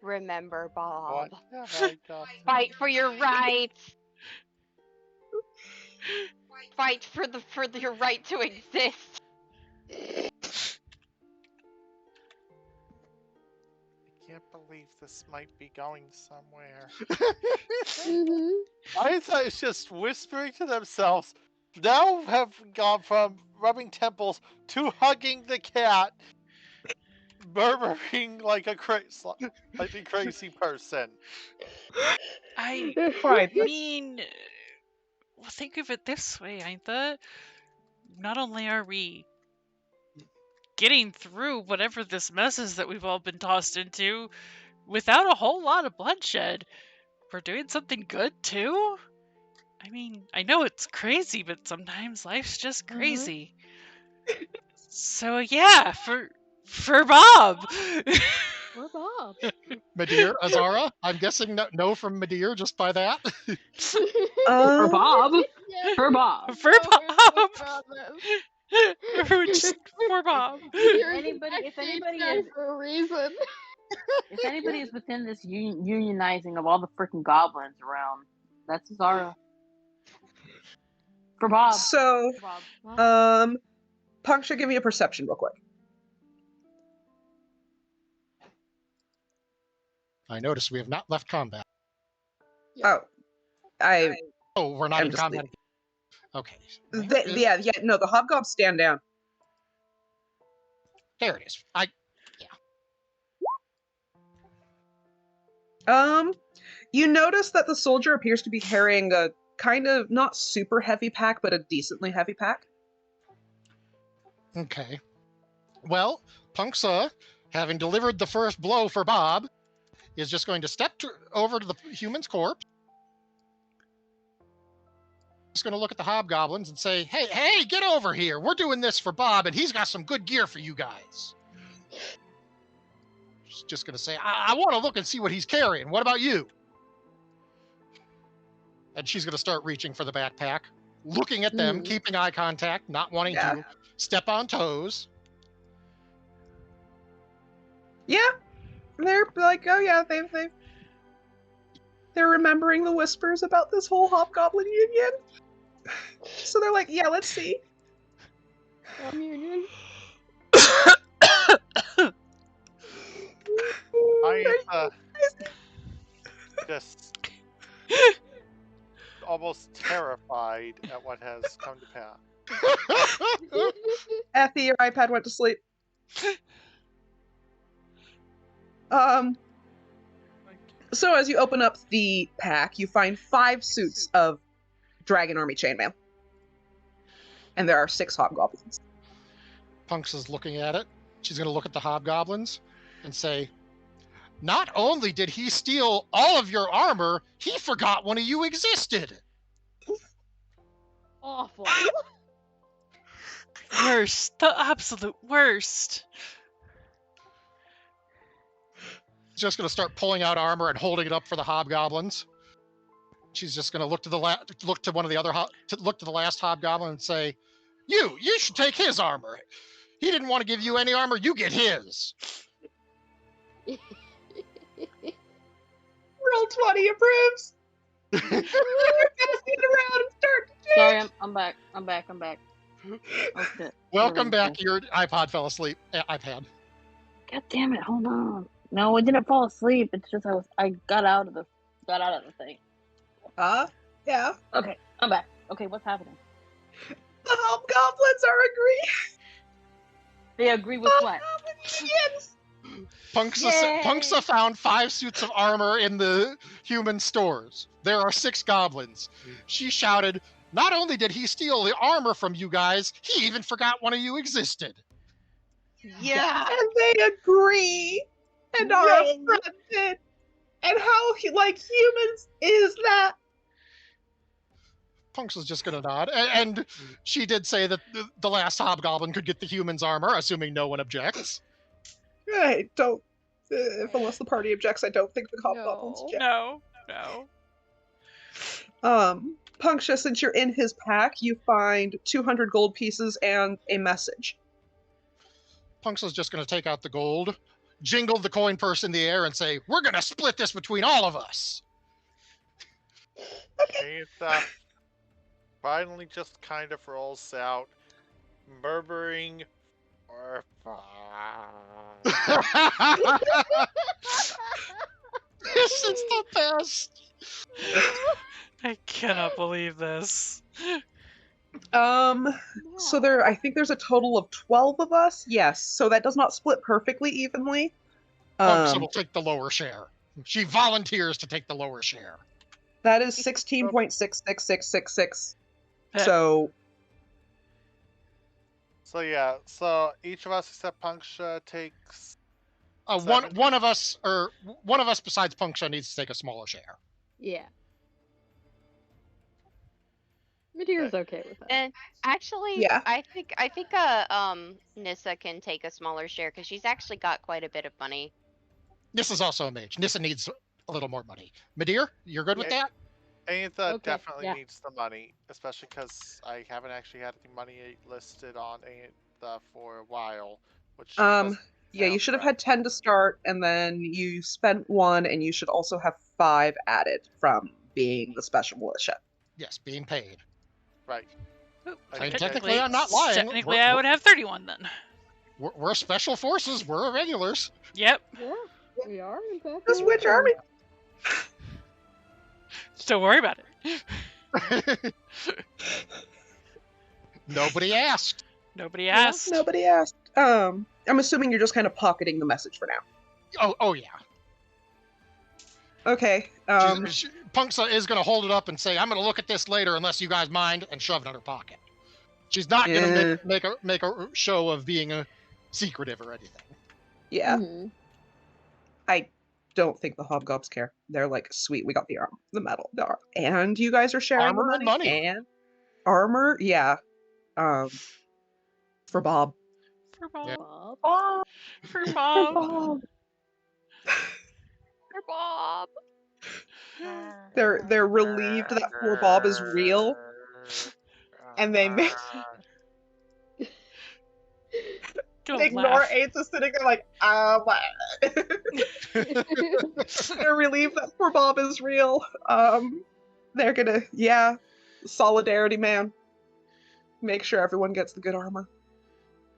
Remember, Bob. What the heck, Fight for your rights. Fight for your right to exist. I can't believe this might be going somewhere. Mm-hmm. Aintha is just whispering to themselves. Now have gone from rubbing temples to hugging the cat. murmuring like a crazy person. I Fine. mean, well, think of it this way, Aintha. Not only are we getting through whatever this mess is that we've all been tossed into without a whole lot of bloodshed, we're doing something good too? I mean, I know it's crazy, but sometimes life's just crazy. So yeah, for Bob. We're Bob. Madeir, Azara? I'm guessing no from Madeir just by that. For Bob. Yeah, For Bob. For no, we're Bob. brothers. Just for Bob. If anybody is for a reason. if anybody is within this unionizing of all the freaking goblins around, that's Zara. For Bob. So, For Bob. Puncture, give me a perception real quick. I notice we have not left combat. Oh, Oh, we're not I'm in just combat. Okay. yeah, no, the hobgobs stand down. There it is. You notice that the soldier appears to be carrying a kind of not super heavy pack, but a decently heavy pack. Okay. Well, Punksa, having delivered the first blow for Bob, is just going to step over to the human's corpse. Just going to look at the hobgoblins and say, hey, get over here. We're doing this for Bob, and he's got some good gear for you guys. Just going to say, I want to look and see what he's carrying. What about you? And she's going to start reaching for the backpack, looking at them, keeping eye contact, not wanting to step on toes. Yeah, they're like, oh yeah, they're remembering the whispers about this whole hobgoblin union. So they're like, yeah, let's see. Union. I just almost terrified at what has come to pass. Effie, your iPad went to sleep. So as you open up the pack, you find 5 suits of Dragon Army chainmail. And there are 6 hobgoblins. Punks is looking at it. She's going to look at the hobgoblins and say, not only did he steal all of your armor, he forgot one of you existed. Awful. Worst. The absolute worst. Just going to start pulling out armor and holding it up for the hobgoblins. She's just going to look to the last hobgoblin and say, "You should take his armor. He didn't want to give you any armor. You get his." Roll 20 approves. We're passing it around and start to Sorry, I'm back. I'm back. Oh shit. Welcome back. Your iPod fell asleep. iPad. God damn it! Hold on. No, I didn't fall asleep. It's just I got out of the thing. Yeah. Okay, I'm back. Okay, what's happening? The hobgoblins are agreeing. They agree with what? Yes. Punksa found 5 suits of armor in the human stores. There are 6 goblins. She shouted, not only did he steal the armor from you guys, he even forgot one of you existed. Yeah. And they agree and are affronted. And how humans is that? Punksa's just going to nod. And she did say that the last hobgoblin could get the human's armor, assuming no one objects. I don't. Unless the party objects, I don't think the hobgoblins object. No. Punksha, since you're in his pack, you find 200 gold pieces and a message. Punksa's just going to take out the gold, jingle the coin purse in the air, and say, "We're going to split this between all of us." Okay. It finally just kind of rolls out, murmuring for This is the best. I cannot believe this. So there, I think there's a total of 12 of us. Yes, so that does not split perfectly evenly. Punksa will take the lower share. She volunteers to take the lower share. That is 16.66666. Yeah. So So yeah, so each of us except Punksha takes. One 7. one of us besides Punksha needs to take a smaller share. Yeah. Meteor's okay with that. And actually, Yeah. I think Nissa can take a smaller share because she's actually got quite a bit of money. Nissa's also a mage. Nissa needs a little more money. Meteor, you're good with that? Aintha Okay, definitely yeah. needs the money, especially because I haven't actually had any money listed on Aintha for a while. Which doesn't yeah, you sound should have right. had 10 to start, and then you spent 1, and you should also have 5 added from being the special militia. Yes, being paid. Right. Oop, I so think technically, I'm not lying. Technically, I would have 31 then. We're special forces. We're regulars. Yep. Yeah, we are, in fact. Just which army? Just don't worry about it. Nobody asked. Nobody asked. Nobody asked. I'm assuming you're just kind of pocketing the message for now. Oh yeah. Okay. Punksa is going to hold it up and say, "I'm going to look at this later, unless you guys mind," and shove it in her pocket. She's not going to make a show of being secretive or anything. Yeah. Mhm. I don't think the hobgobs care. They're like, sweet, we got the armor, the metal, and you guys are sharing Armor the and money. money. And armor, yeah. For Bob. For Bob. Yeah. Bob. For Bob. Bob. For Bob. They're relieved that poor Bob is real, and they make Don't ignore laugh. Aintha sitting there like, they're relieved that poor Bob is real. They're gonna, solidarity, man. Make sure everyone gets the good armor.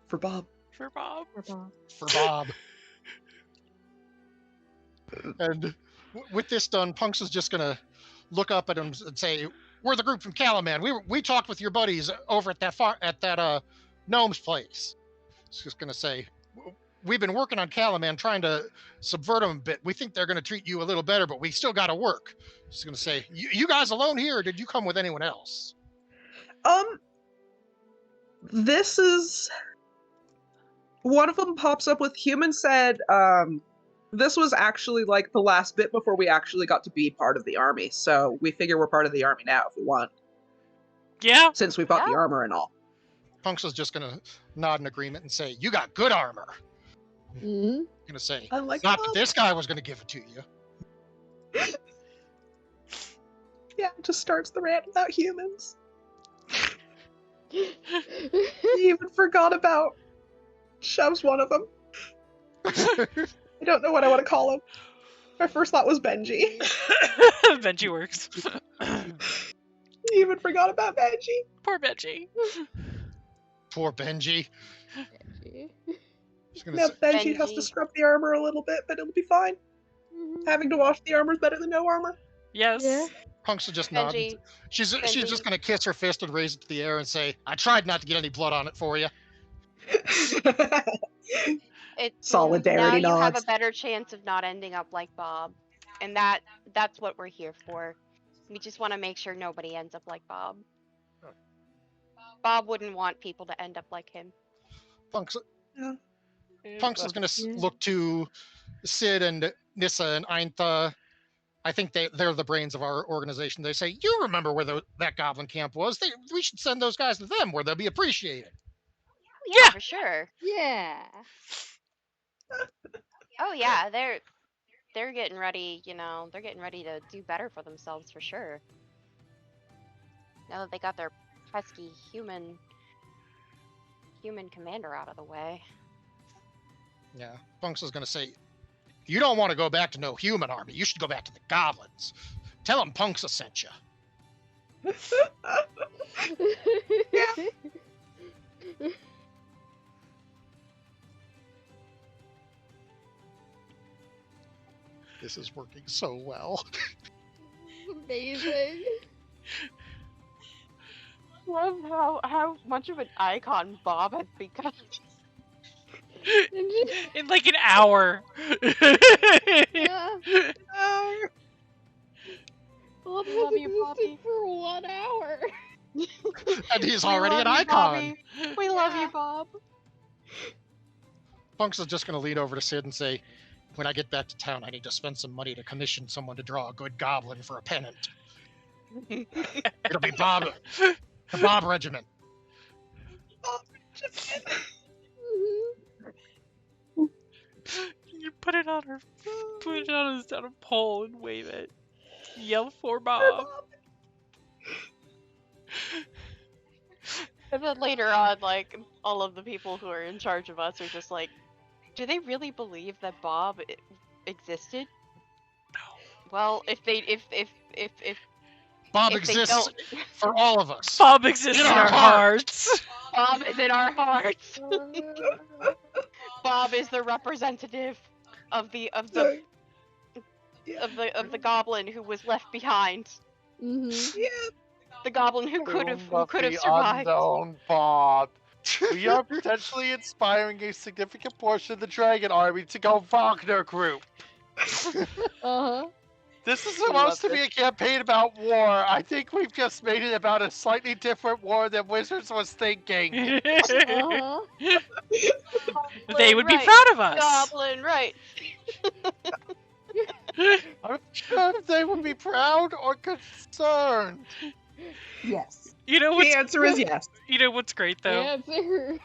For Bob. For Bob. For Bob. For Bob. And with this done, Punks is just gonna look up at him and say, "We're the group from Calaman. We talked with your buddies over at that gnome's place." He's just gonna say, "We've been working on Calaman, trying to subvert them a bit. We think they're gonna treat you a little better, but we still got to work." He's gonna say, "You guys alone here, or did you come with anyone else?" This is one of them pops up with human said, this was actually like the last bit before we actually got to be part of the army. So we figure we're part of the army now if we want. Yeah. Since we've got the armor and all. Punks is just gonna nod in agreement and say, "You got good armor." Mhm. Gonna say, I like "Not Bob. that this guy was gonna give it to you." Yeah, just starts the rant about humans. He even forgot about Shoves one of them. I don't know what I want to call him. My first thought was Benji. Benji works. He even forgot about Benji. Poor Benji. Poor Benji. Just gonna Now say, Benji has to Benji. scrub the armor a little bit, but it'll be fine. Mhm. Having to wash the armor is better than no armor. Yes. Yeah. Punks will just nod. Benji. She's Benji. just gonna kiss her fist and raise it to the air and say, "I tried not to get any blood on it for you." Solidarity now you have a nods. better chance of not ending up like Bob, and that's what we're here for. We just want to make sure nobody ends up like Bob. Bob wouldn't want people to end up like him. Punks Yeah. Punks is gonna Yeah. look to Sid and Nissa and Aintha. I think they're the brains of our organization. They say, "You remember where that goblin camp was? We should send those guys to them where they'll be appreciated." Yeah, for sure. Yeah. Oh yeah, they're getting ready. They're getting ready to do better for themselves for sure. Now that they got their pesky human commander out of the way. Yeah, Punks is gonna say, "You don't want to go back to no human army. You should go back to the goblins. Tell them Punks sent you." This is working so well. Amazing. love how much of an icon Bob has become. In like an hour. Yeah. Bob We has love you, existed Bobby. for 1 hour. And he's We already love an you, icon. Bobby. We love Yeah. you, Bob. Punks is just going to lean over to Sid and say, when I get back to town, I need to spend some money to commission someone to draw a good goblin for a pennant. It'll be Bob, the Bob Regiment. You put it on a pole and wave it. Yell for Bob. And then later on, like, all of the people who are in charge of us are just like, do they really believe that Bob existed? No. Well, if Bob if they exists don't, for all of us. Bob exists in our hearts. Bob is in our hearts. Bob is the representative of the goblin who was left behind. Mm-hmm. Yeah. The goblin who could have The survived. unknown Bob. We are potentially inspiring a significant portion of the Dragon Army to go Wagner group. Uh-huh. This is love supposed to be this. a campaign about war. I think we've just made it about a slightly different war than Wizards was thinking. Uh-huh. They would be Right. proud of us. Goblin, right? I'm sure if they would be proud or concerned. Yes. You know The what's answer is yes. You know what's great though? Answer.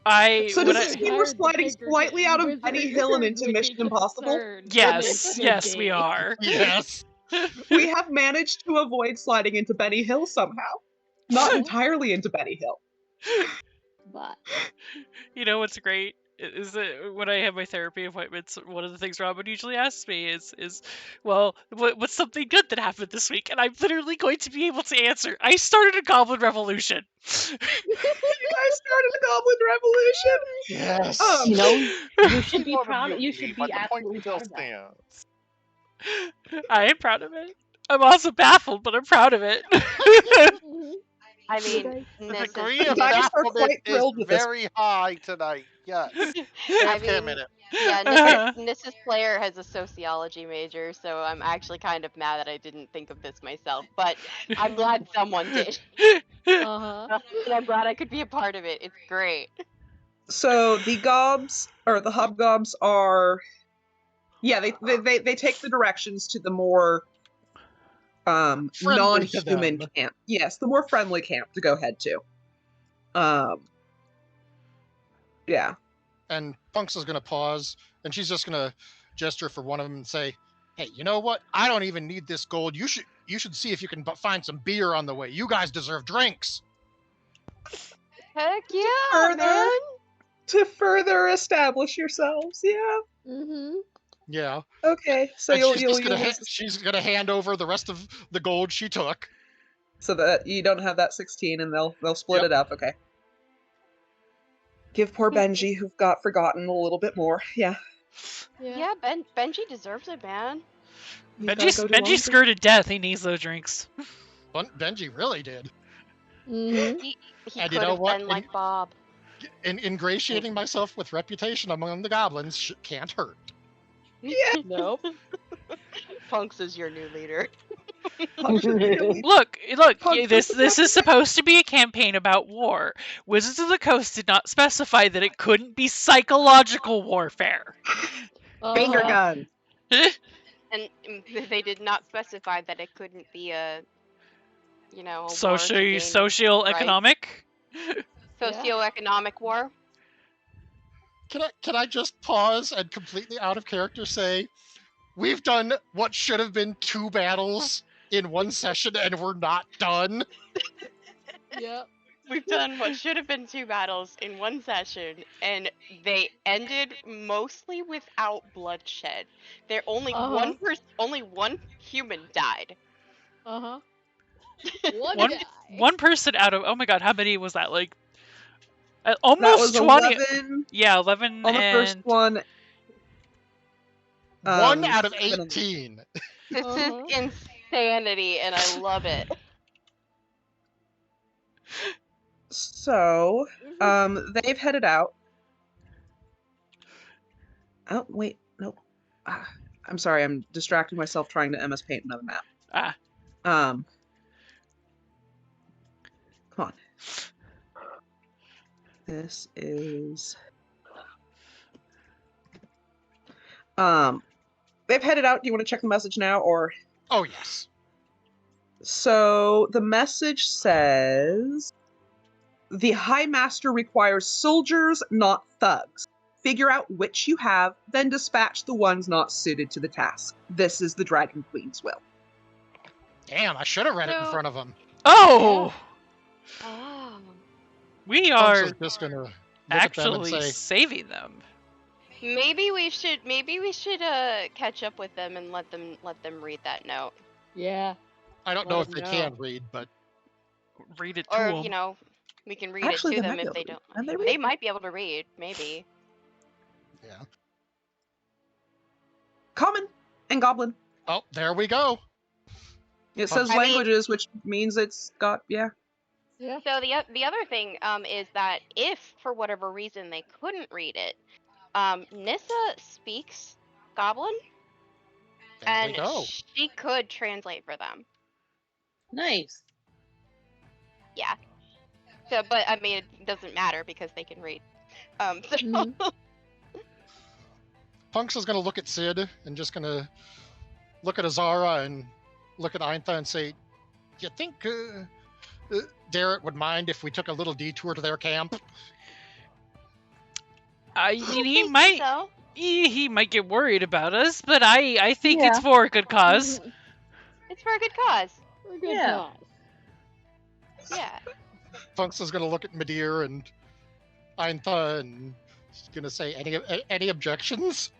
So when does this I- mean we're sliding slightly out of Benny Hill and into Mission Impossible? Yes, we are. Yes. We have managed to avoid sliding into Benny Hill somehow. Not entirely into Benny Hill. But You know what's great is that when I have my therapy appointments, one of the things Robin usually asks me is, well, what's something good that happened this week? And I'm literally going to be able to answer. I started a Goblin Revolution. You guys started a Goblin Revolution. Yes. You know, you should be More proud. than You me, should but be the point absolutely still proud of that. stands. I am proud of it. I'm also baffled, but I'm proud of it. I mean, The Nis degree is, of Guys are bafflement quite is thrilled with this. very high tonight. Yes. I Give him a mean, minute. yeah, Nis's player has a sociology major, so I'm actually kind of mad that I didn't think of this myself. But I'm glad someone did. uh-huh. And I'm glad I could be a part of it. It's great. So the gobs or the hobgobs are, yeah, they take the directions to the more Friendly to non-human them. camp. Yes, the more friendly camp to go head to. Yeah. And Punks is going to pause, and she's just going to gesture for one of them and say, hey, you know what? I don't even need this gold. You should see if you can find some beer on the way. You guys deserve drinks. Heck yeah, further- man! To further establish yourselves, yeah. Mm-hmm. Yeah. Okay, so And you'll she's gonna hand over the rest of the gold she took. so that you don't have that 16 and they'll split Yep. it up, okay. Give poor Benji, who got forgotten, a little bit more. Yeah. Yeah, Benji deserves it, man. You gotta go do laundry. Benji skirted death. He needs those drinks. Benji really did. Mm-hmm. He And could you know have what? been like Bob. Ingratiating myself with reputation among the goblins can't hurt. Yeah. Nope. Punks is your new leader. Look! Punch This the is supposed to be a campaign about war. Wizards of the Coast did not specify that it couldn't be psychological warfare. Finger gun. And they did not specify that it couldn't be a, a war to gain Socio-economic. socioeconomic war. Can I just pause and completely out of character say, we've done what should have been 2 battles in one session and we're not done. Yep. We've done what should have been 2 battles in one session, and they ended mostly without bloodshed. There only one human died. Uh-huh. One person out of, oh my god, how many was that? Like That almost was 20. 11 Yeah, 11 on the and first one. 1 out of 7 on the- 18. This is insanity, and I love it. So, they've headed out. Oh, wait, nope. I'm sorry, I'm distracting myself trying to MS Paint another map. Ah. Come on. This is... they've headed out. Do you want to check the message now, or... Oh, yes. So, the message says... The High Master requires soldiers, not thugs. Figure out which you have, then dispatch the ones not suited to the task. This is the Dragon Queen's will. Damn, I should have read it in So- front of him. Oh! Oh. We Punks are is just gonna look at them and actually say, saving them. Maybe we should catch up with them and let them read that note. Yeah. I don't know Let if they them can know. read, but Read it to Or, them. you know, we can read Actually, it to they them might be if they able to don't. read. Can they They read? might be able to read, maybe. yeah. Common and Goblin. Oh, there we go. It says I mean- languages, which means it's got, yeah. Yeah. So the other thing is that if for whatever reason they couldn't read it, Nissa speaks Goblin, There and we go. she could translate for them. Nice. Yeah. So, but I mean, it doesn't matter because they can read. So, Mhm. Punks is gonna look at Sid and just gonna look at Azara and look at Eintha and say, "You think Darrett would mind if we took a little detour to their camp?" He might So, he might get worried about us, but I think it's Yeah. for a good cause. it's for a good cause. We're good Yeah. cause. Yeah. Punks is gonna look at Midir and Eintha and she's gonna say, "Any objections?"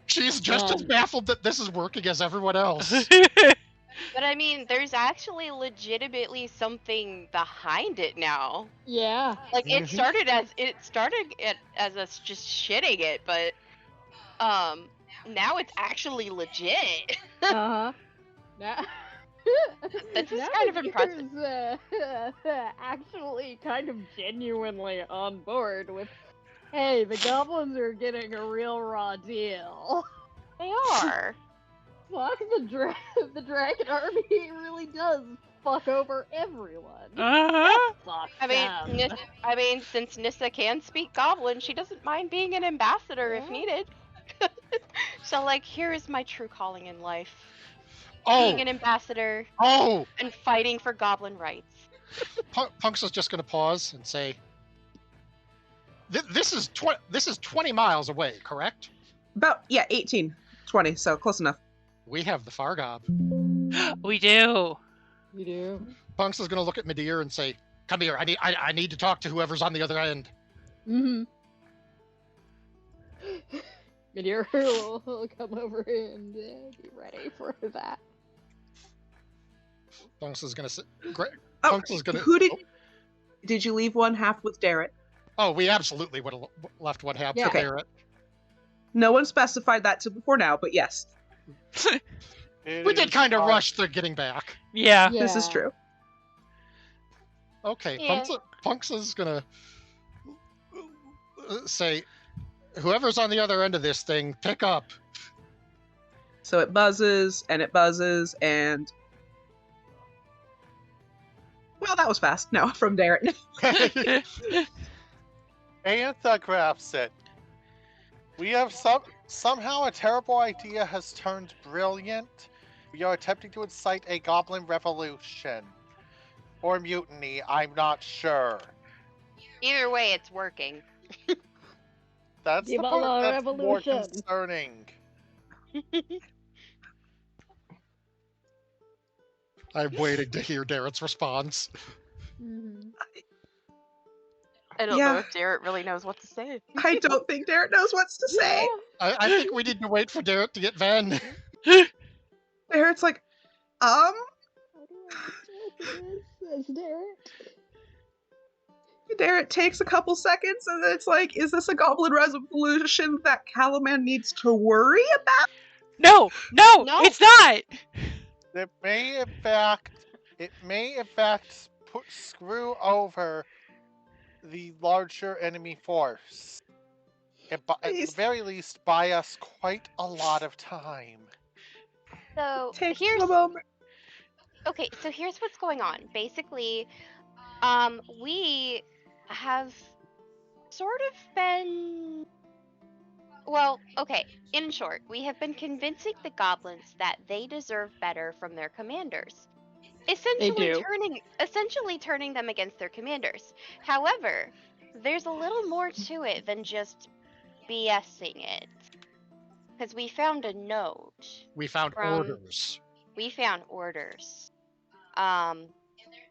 She's just as baffled that this is working as everyone else. But I mean, there's actually legitimately something behind it now. Yeah. Like it Mhm. started as us just shitting it, but now it's actually legit. Uh-huh. Now, This is now kind of Midir's, actually kind of genuinely on board with, hey, the goblins are getting a real raw deal. They are. Fuck the dragon army really does fuck over everyone. Uh-huh. Fuck I them. mean, since Nissa can speak Goblin, she doesn't mind being an ambassador if Yeah. needed. So, like, here is my true calling in life: Oh, being an ambassador oh! and fighting for Goblin rights. Punks is just gonna pause and say, "This is 20 miles away, correct? About, yeah, 18, 20, so close enough. We have the Fargob." We do. You do. Punks is gonna look at Midir and say, "Come here. I need to talk to whoever's on the other end." Mm-hmm. Midir will come over and be ready for that. Punks is gonna say, Oh, Punks is gonna. who did you leave one half with Darrett? Oh, we absolutely would have left one half Yeah. for Okay. Darrett. No one specified that to before now, but yes, We did kind of rush the getting back. Yeah. this is Yeah. true. Okay, Yeah. Punks is gonna say, "Whoever's on the other end of this thing, pick up." So it buzzes, and well, that was fast. No, from Darrett. Antha grabs it. We have somehow a terrible idea has turned brilliant. We are attempting to incite a goblin revolution. Or mutiny, I'm not sure. Either way, it's working. That's the Viva part la that's more revolution. concerning. I'm waiting to hear Darrett's response. Mhm. I don't Yeah. know if Jarrett really knows what to say. I don't think Darrett knows what to say. I think we need to wait for Darrett to get Ven. Darrett's like, How do I answer this? Says Darrett. Darrett takes a couple seconds, and then it's like, is this a goblin revolution that Calaman needs to worry about? No, No. it's not. It may in fact screw over the larger enemy force. And at the Please very least, buy us quite a lot of time. So take here's a moment. okay. So here's what's going on. Basically, we have sort of been. Well, okay. In short, we have been convincing the goblins that they deserve better from their commanders. do. Essentially turning them against their commanders. However, there's a little more to it than just BSing it. Because we found a note. We found From- orders. We found orders. And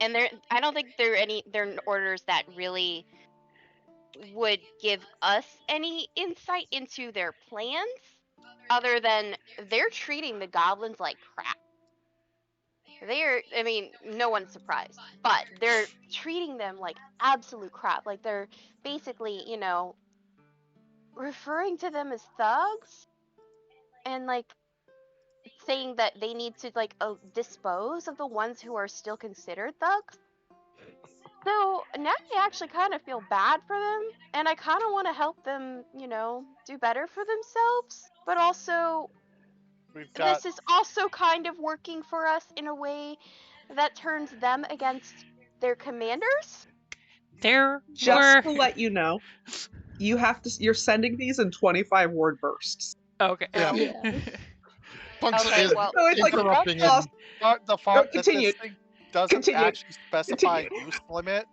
I don't think they're orders that really would give us any insight into their plans, other than they're treating the goblins like crap. I mean, no one's surprised, but they're treating them like absolute crap. Like they're basically, referring to them as thugs and like saying that they need to like dispose of the ones who are still considered thugs. So now I actually kind of feel bad for them, and I kind of want to help them, do better for themselves. But also, this is also kind of working for us in a way that turns them against their commanders. Just to let you know, you're sending these in 25 word bursts. Okay. Yeah. Punks Okay, is well, So it's like interrupting the him. The font that continue. this thing doesn't Continue. actually specify Continue. use limit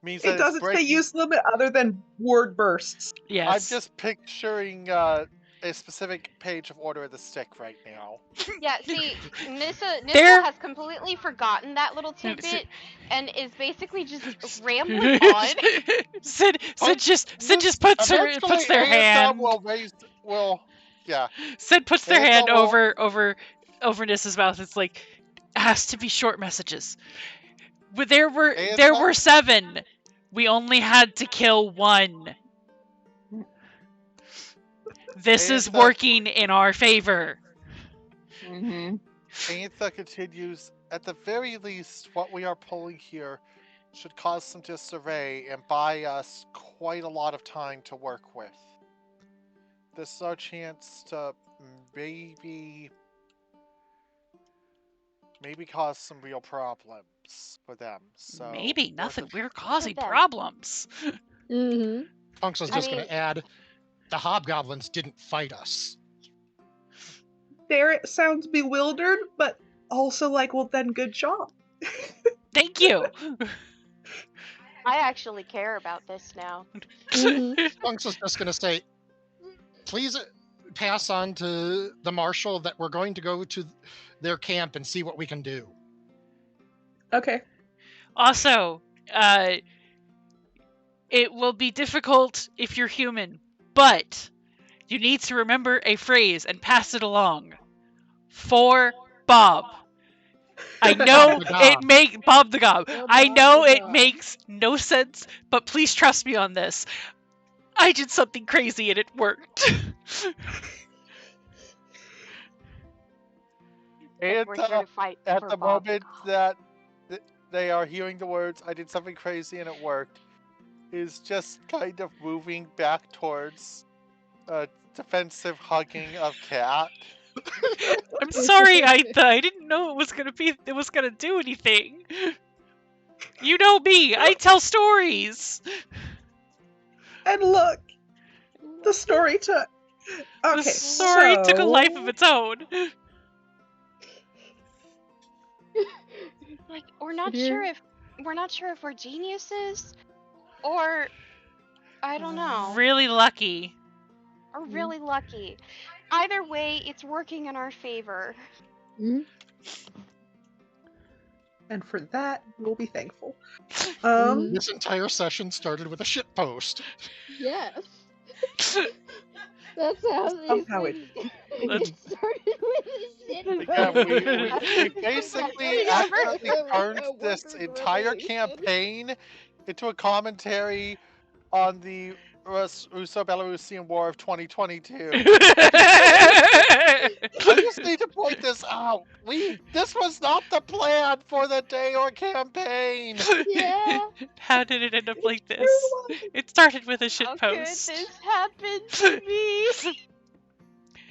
means It that it's doesn't say breaking. use limit other than word bursts. Yes. I'm just picturing a specific page of Order of the Stick right now. Yeah, see, Nissa There- has completely forgotten that little tidbit and is basically just rambling on. Sid just puts their hand. Yeah. Sid puts their ASL hand will- over Nissa's mouth. It's like, has to be short messages. But there were ASL 7. We only had to kill 1. This is ASL working in our favor. Mm-hmm. Antha continues, at the very least, what we are pulling here should cause some disarray and buy us quite a lot of time to work with. This is our chance to maybe cause some real problems for them. So Maybe nothing. We're causing them. problems. Mm-hmm. Punks was I just going mean- to add, the hobgoblins didn't fight us. Barrett sounds bewildered, but also like, well, then good job. Thank you. I actually care about this now. Punks was just going to say, please pass on to the marshal that we're going to go to their camp and see what we can do. Okay. Also, it will be difficult if you're human, but you need to remember a phrase and pass it along. For Bob. I know Bob the Gob. Bob the Gob. For I Bob know the it Gob. makes no sense, but please trust me on this. I did something crazy and it worked. And We're here to fight at for the Bob. moment that they are hearing the words, I did something crazy and it worked, is just kind of moving back towards a defensive hugging of Cat. I'm sorry, I didn't know it was gonna do anything. You know me, I tell stories. And look, the story took. Okay, The story took a life of its own. Like we're not Yeah. sure if we're geniuses, or I don't know, Really lucky. or really lucky. Either way, it's working in our favor. And for that, we'll be thankful. This entire session started with a shit post. Yes. That's how Somehow these Let's- things started with a shit Yeah, post. we basically accidentally turned this entire campaign into a commentary on the Russo-Belarusian War of 2022. I just need to point this out. This was not the plan for the day or campaign. Yeah. How did it end up like Very this? well. It started with a shit How could post. this happen to me?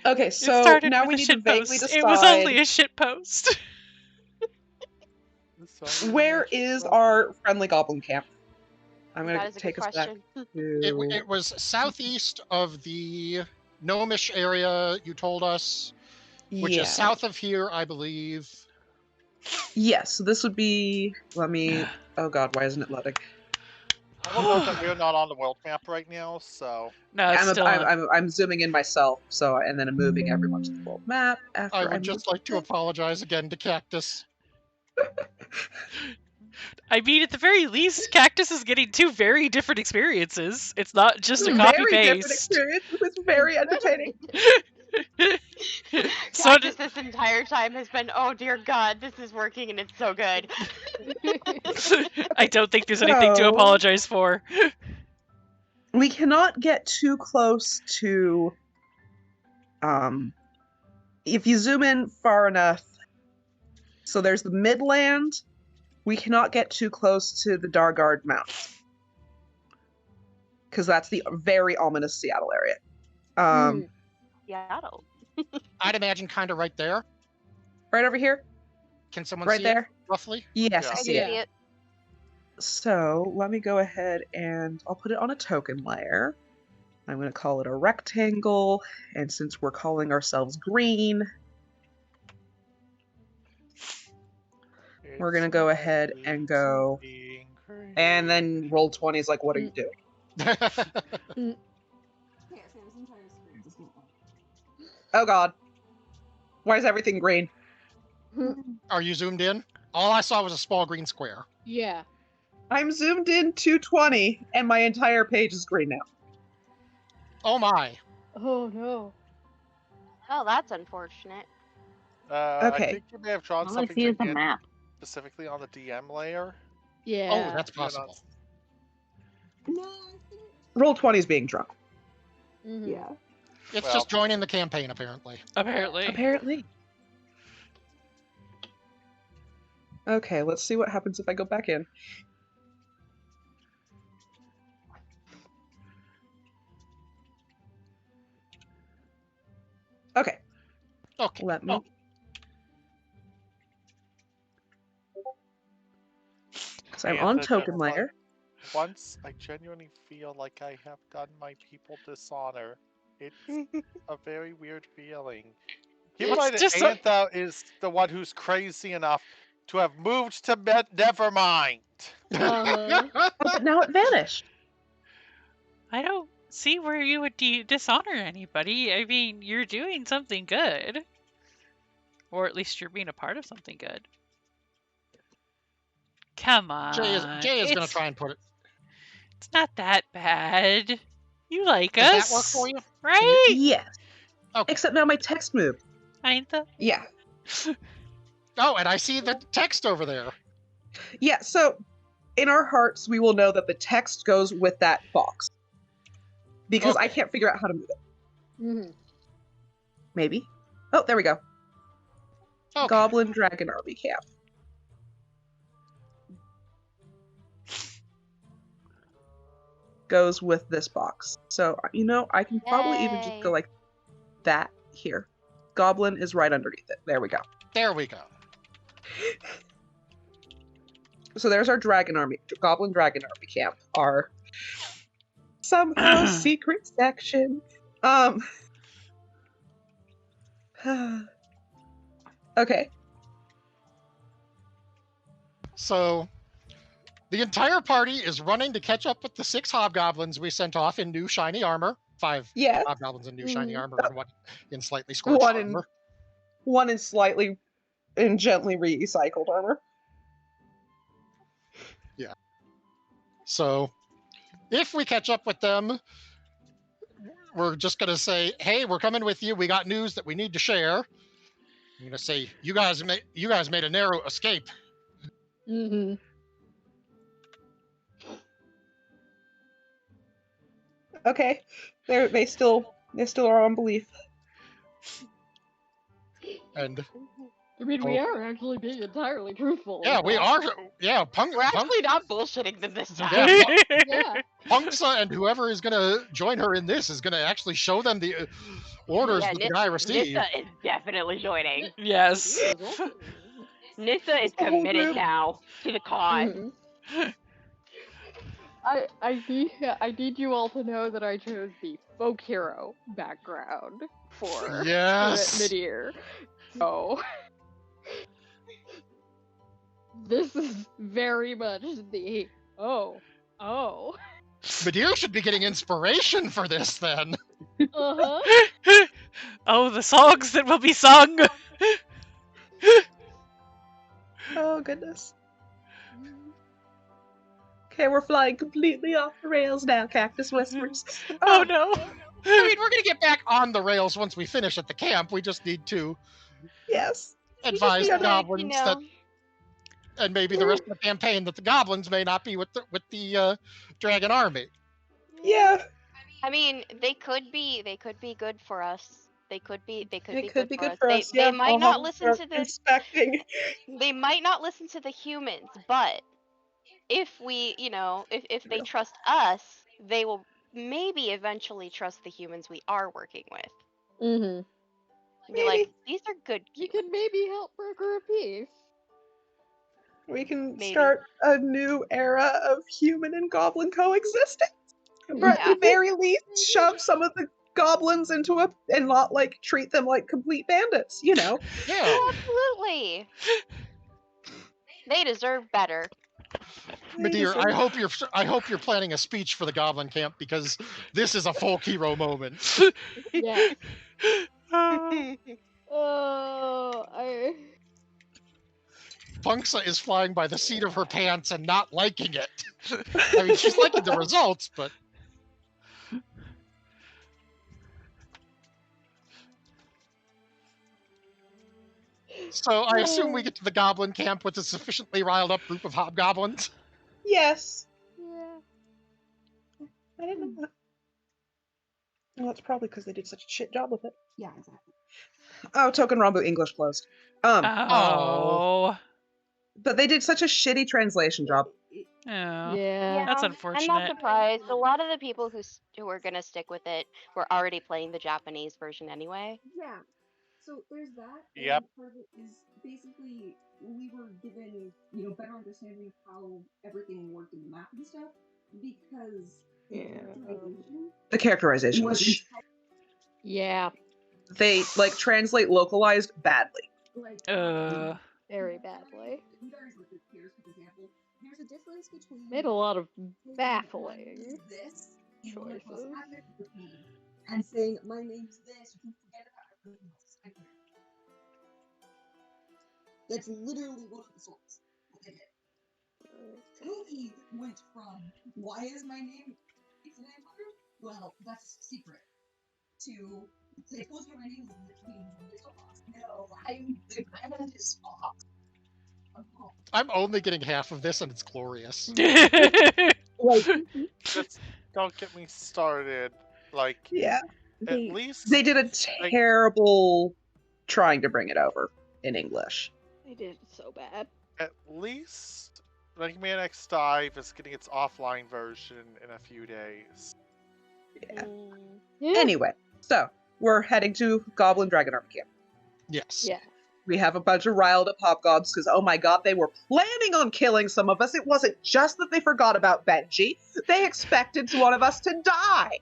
Okay, It so started now with we a need to shit vaguely post. It was only decide a shit post. where is our friendly goblin camp. I'm That gonna is a take good us back question. to. It was southeast of the gnomish area you told us, which Yeah. is south of here, I believe. Yes, so this would be. Let me. Oh God, why isn't it loading? I will note that we're not on the world map right now, so No, it's still on. I'm zooming in myself, so and then I'm moving everyone to the world map after I I would just move like to apologize again to Cactus. I mean, at the very least, Cactus is getting two very different experiences. It's not just a Very copy different paste. experience. It's very entertaining. So Cactus this entire time has been, oh dear God, this is working and it's so good. I don't think there's anything to So- apologize for. We cannot get too close to. If you zoom in far enough, so there's the Midland. We cannot get too close to the Dargard Mountains because that's the very ominous Seattle area. Seattle. I'd imagine kind of right there. Right over here, Can someone right see there. it roughly? Yes, Yeah. I I see can it. see it. So let me go ahead and I'll put it on a token layer. I'm going to call it a rectangle, and since we're calling ourselves green, we're going to go ahead and go. And then roll 20 is like, what are you doing? Oh God. Why is everything green? Are you zoomed in? All I saw was a small green square. Yeah. I'm zoomed in 220, and my entire page is green now. Oh my. Oh no. Oh, that's unfortunate. I Okay. think you may have drawn All I something see is the gigantic map. specifically on the DM layer. Yeah. Oh, that's You're not- possible. Roll 20 is being drawn. Mhm. It's Well- just joining the campaign, apparently. Apparently. Apparently. Okay, let's see what happens if I go back in. Okay, Okay. let me. Because I'm And on the token deadline. layer. Once I genuinely feel like I have done my people dishonor. It's a very weird feeling. Keep in It's mind that just Antha is the one who's crazy enough to have moved to Nevermind. Uh-huh. Oh, but now it vanished. I don't see where you would dishonor anybody. I mean, you're doing something good. Or at least you're being a part of something good. Come on. Jay is going to it's- try and put it. It's not that bad. You like Does us. that work for you? Right? Yes. Okay. Except now my text moved. Ain't the... Yeah. Oh, and I see the text over there. Yeah, so in our hearts, we will know that the text goes with that box. Because I Okay. can't figure out how to move it. Mhm. Maybe. Oh, there we go. Okay. Goblin Dragon Army Camp. Goes with this box. So, you know, I can probably even just go Yay. like that here. Goblin is right underneath it. There we go. There we go. So there's our Dragon Army, Goblin Dragon Army Camp. Our somehow secret section. Okay. So, the entire party is running to catch up with the 6 hobgoblins we sent off in new shiny armor. 5 Yeah. hobgoblins in new shiny Mhm. armor and 1 in slightly scorched One in armor. one is slightly and gently recycled armor. So, if we catch up with them, we're just going to say, "Hey, we're coming with you. We got news that we need to share." I'm going to say, "You guys made a narrow escape." Mhm. Okay. They still are on belief. And I mean, we are actually being entirely truthful. yeah, with we that. are. Yeah, We're actually not bullshitting them this time. Yeah, Yeah. Punksa and whoever is going to join her in this is going to actually show them the orders Yeah, that the guy received. Nissa is definitely joining. Yes. Nissa is The whole committed group. now to the cause. Mhm. I need you all to know that I chose the folk hero background for Yes. Midir. So this is very much the oh. Midir should be getting inspiration for this then. Uh-huh. Oh, the songs that will be sung. Oh goodness. Okay, we're flying completely off the rails now, Cactus Whispers. Oh no. I mean, we're going to get back on the rails once we finish at the camp. We just need to Yes. advise the like, goblins that, and maybe the rest of the campaign, that the goblins may not be with the dragon army. Yeah. I mean, they could be good for us. They could be They good be for good us. for us. They Yeah, might I'll not have listen them to start the inspecting. they might not listen to the humans, but if we, if they trust us, they will maybe eventually trust the humans we are working with. Mm-hmm. Be like, Maybe. these are good You humans. can maybe help broker a peace. We can Maybe. start a new era of human and goblin coexisting. Or at Yeah. the very least, shove some of the goblins into and not treat them like complete bandits, Yeah. Absolutely. They deserve better. Midir, I hope you're planning a speech for the goblin camp, because this is a folk hero moment. Yeah. I Punksa is flying by the seat of her pants and not liking it. I mean, she's liking the results, but so I assume we get to the goblin camp with a sufficiently riled up group of hobgoblins. Yes. Yeah. I didn't know that. Well, that's probably because they did such a shit job with it. Yeah, exactly. Oh, Token Rambu English closed. Oh. But they did such a shitty translation job. Yeah. Yeah. That's I'm not unfortunate. surprised. A lot of the people who are gonna stick with it were already playing the Japanese version anyway. Yeah. So there's that. Yep. And part of it is basically we were given, better understanding of how everything worked in the map and stuff because The characterization was was Yeah. they translate localized badly. Very badly. Here's for example, there's a difference between Made a lot of baffling this choices. and saying my name's this, you can forget about everything else. That's literally one of the songs. Cody went from why is my name 900? Well, that's secret. To they told you my name is Fox. No, I'm the grandest Fox. I'm only getting half of this, and it's glorious. Just don't get me started. Yeah. At least They did a terrible trying to bring it over in English. They did so bad. at least Mega Man X Dive is getting its offline version in a few days. Yeah. Yeah. Anyway, so we're heading to Goblin Dragon Army Camp. Yes. Yeah. We have a bunch of riled up hobgobs because, oh my god, they were planning on killing some of us. It wasn't just that they forgot about Benji. They expected one of us to die.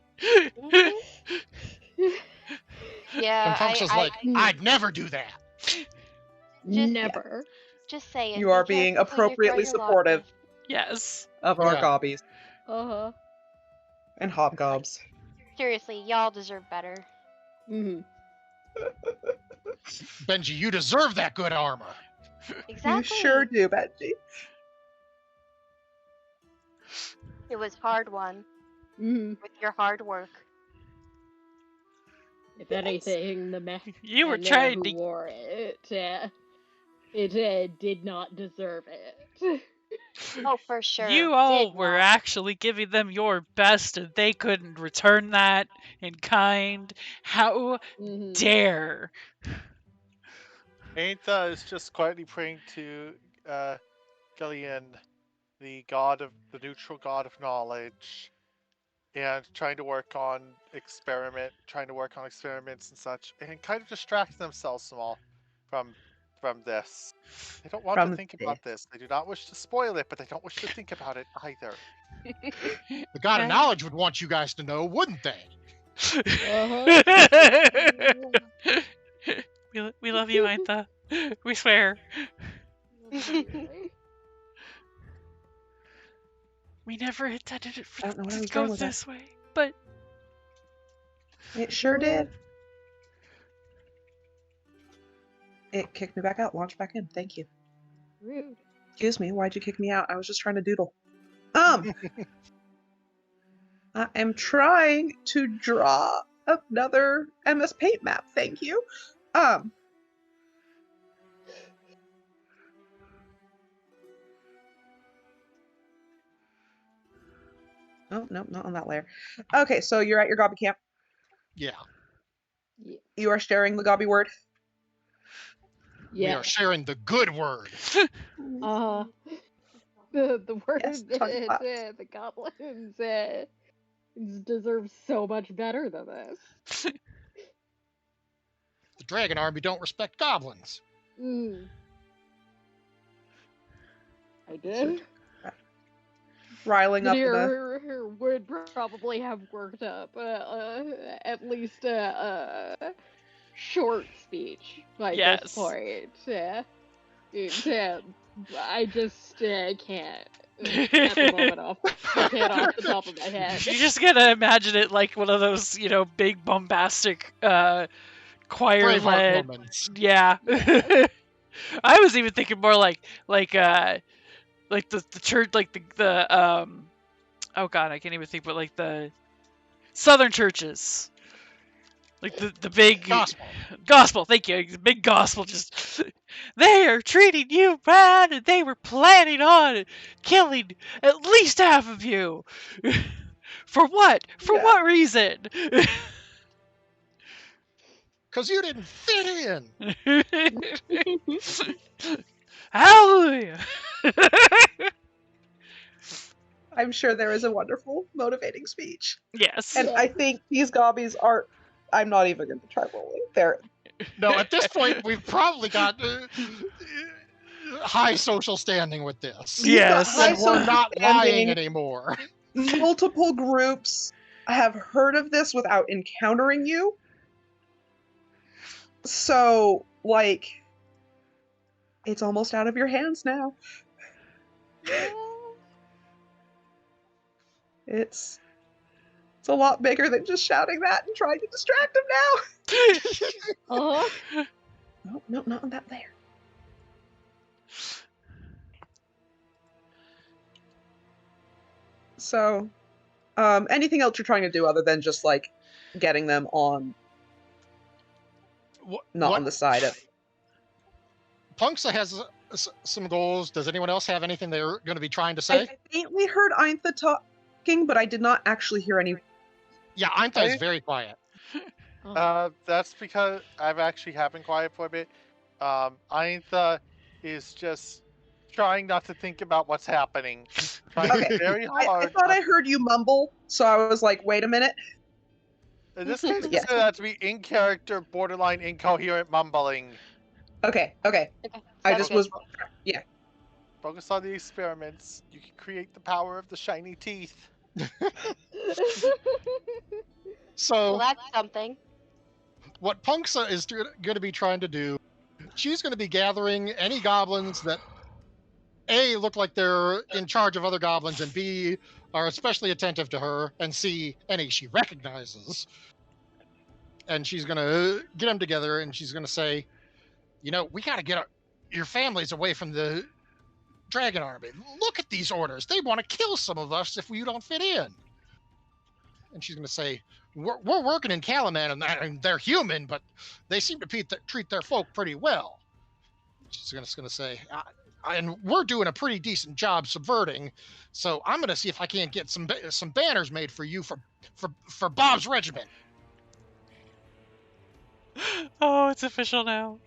Yeah, And Punksa's like, I'd never do that. Never. Just saying. You are be being careful who you appropriately throw your lot supportive with. Yes. of our Yeah. gobbies Uh-huh. and hobgobs. Seriously, y'all deserve better. Mm-hmm. Benji, you deserve that good armor. Exactly. You sure do, Benji. It was hard won Mm-hmm. with your hard work. If anything, the man You were who trying to. wore it, did not deserve it. Oh, for sure. You all Did were not. actually giving them your best, and they couldn't return that in kind. How Mhm. dare? Aintha is just quietly praying to Gillian, the neutral god of knowledge, and trying to work on experiments and such, and kind of distracting themselves from this. They don't want to From think this. about this. They do not wish to spoil it, but they don't wish to think about it either. The god of Okay. knowledge would want you guys to know, wouldn't they? We love you, Aintha. We swear. We never intended it I don't know what I to was go going with that. this way, but It sure did. It kicked me back out, launched back in. Thank you. Rude. Excuse me, why'd you kick me out? I was just trying to doodle. I am trying to draw another MS Paint map, thank you. Oh, no, not on that layer. Okay, so you're at your Gobby camp. Yeah. You are sharing the Gobby word. We are sharing the good word. The word Yes, that talk about- the goblins deserve so much better than this. The dragon army don't respect goblins. I did. Riling up the... Her would probably have worked up at least a short speech by Yes. this point. I just can't. At the moment off the top of my head. you just gotta imagine it like one of those, big bombastic choir Braveheart led. moments. Yeah. I was even thinking more like the church, like the oh god, I can't even think, but like the southern churches, like the big gospel. Thank you, the big gospel. Just they are treating you bad, and they were planning on killing at least half of you. For what? For what reason? Because you didn't fit in. Hallelujah. I'm sure there is a wonderful, motivating speech. Yes. And I think these Gobbies are... I'm not even going to try rolling. They're... No, at this point, we've probably got high social standing with this. Yes. High And we're not social lying standing. anymore. Multiple groups have heard of this without encountering you. So, like, it's almost out of your hands now. It's a lot bigger than just shouting that and trying to distract him now. No, not on that layer. So, anything else you're trying to do other than just like getting them on, not on the side of? Punksa has some goals. Does anyone else have anything they're going to be trying to I say? faintly heard Eintha talking, but I did not actually hear any. Yeah, Eintha is very quiet. That's because I've actually have been quiet for a bit. Aintha is just trying not to think about what's happening. Trying very hard. I thought I heard you mumble, so I was like, wait a minute. In this case, Yes. consider that to be in character, borderline incoherent mumbling. Okay. I That's just good. was. Yeah. Focus on the experiments. You can create the power of the shiny teeth. So, Well, that's something. what Punksa is going to be trying to do, she's going to be gathering any goblins that A, look like they're in charge of other goblins, and B, are especially attentive to her, and C, any she recognizes. And she's going to get them together, and she's going to say, we got to get your families away from the dragon army. Look at these orders. They want to kill some of us if we don't fit in. And she's going to say, we're working in Kalaman, and they're human, but they seem to treat their folk pretty well. She's going to say, and we're doing a pretty decent job subverting, so I'm going to see if I can't get some banners made for you for Bob's regiment. Oh, it's official now.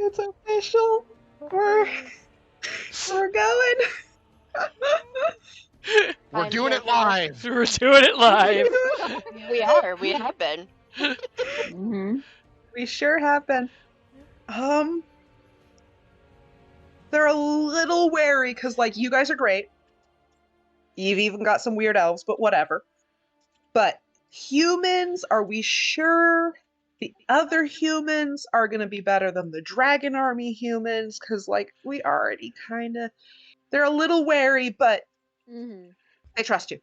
It's official. We're going. We're I'm doing here it for the- live. We're doing it live. We are. We have been. Mm-hmm. We sure have been. They're a little wary because, like, you guys are great. You've even got some weird elves, but whatever. But humans, are we sure the other humans are going to be better than the Dragon Army humans? Because, like, we already kind of. They're a little wary, but Mm-hmm. they trust you.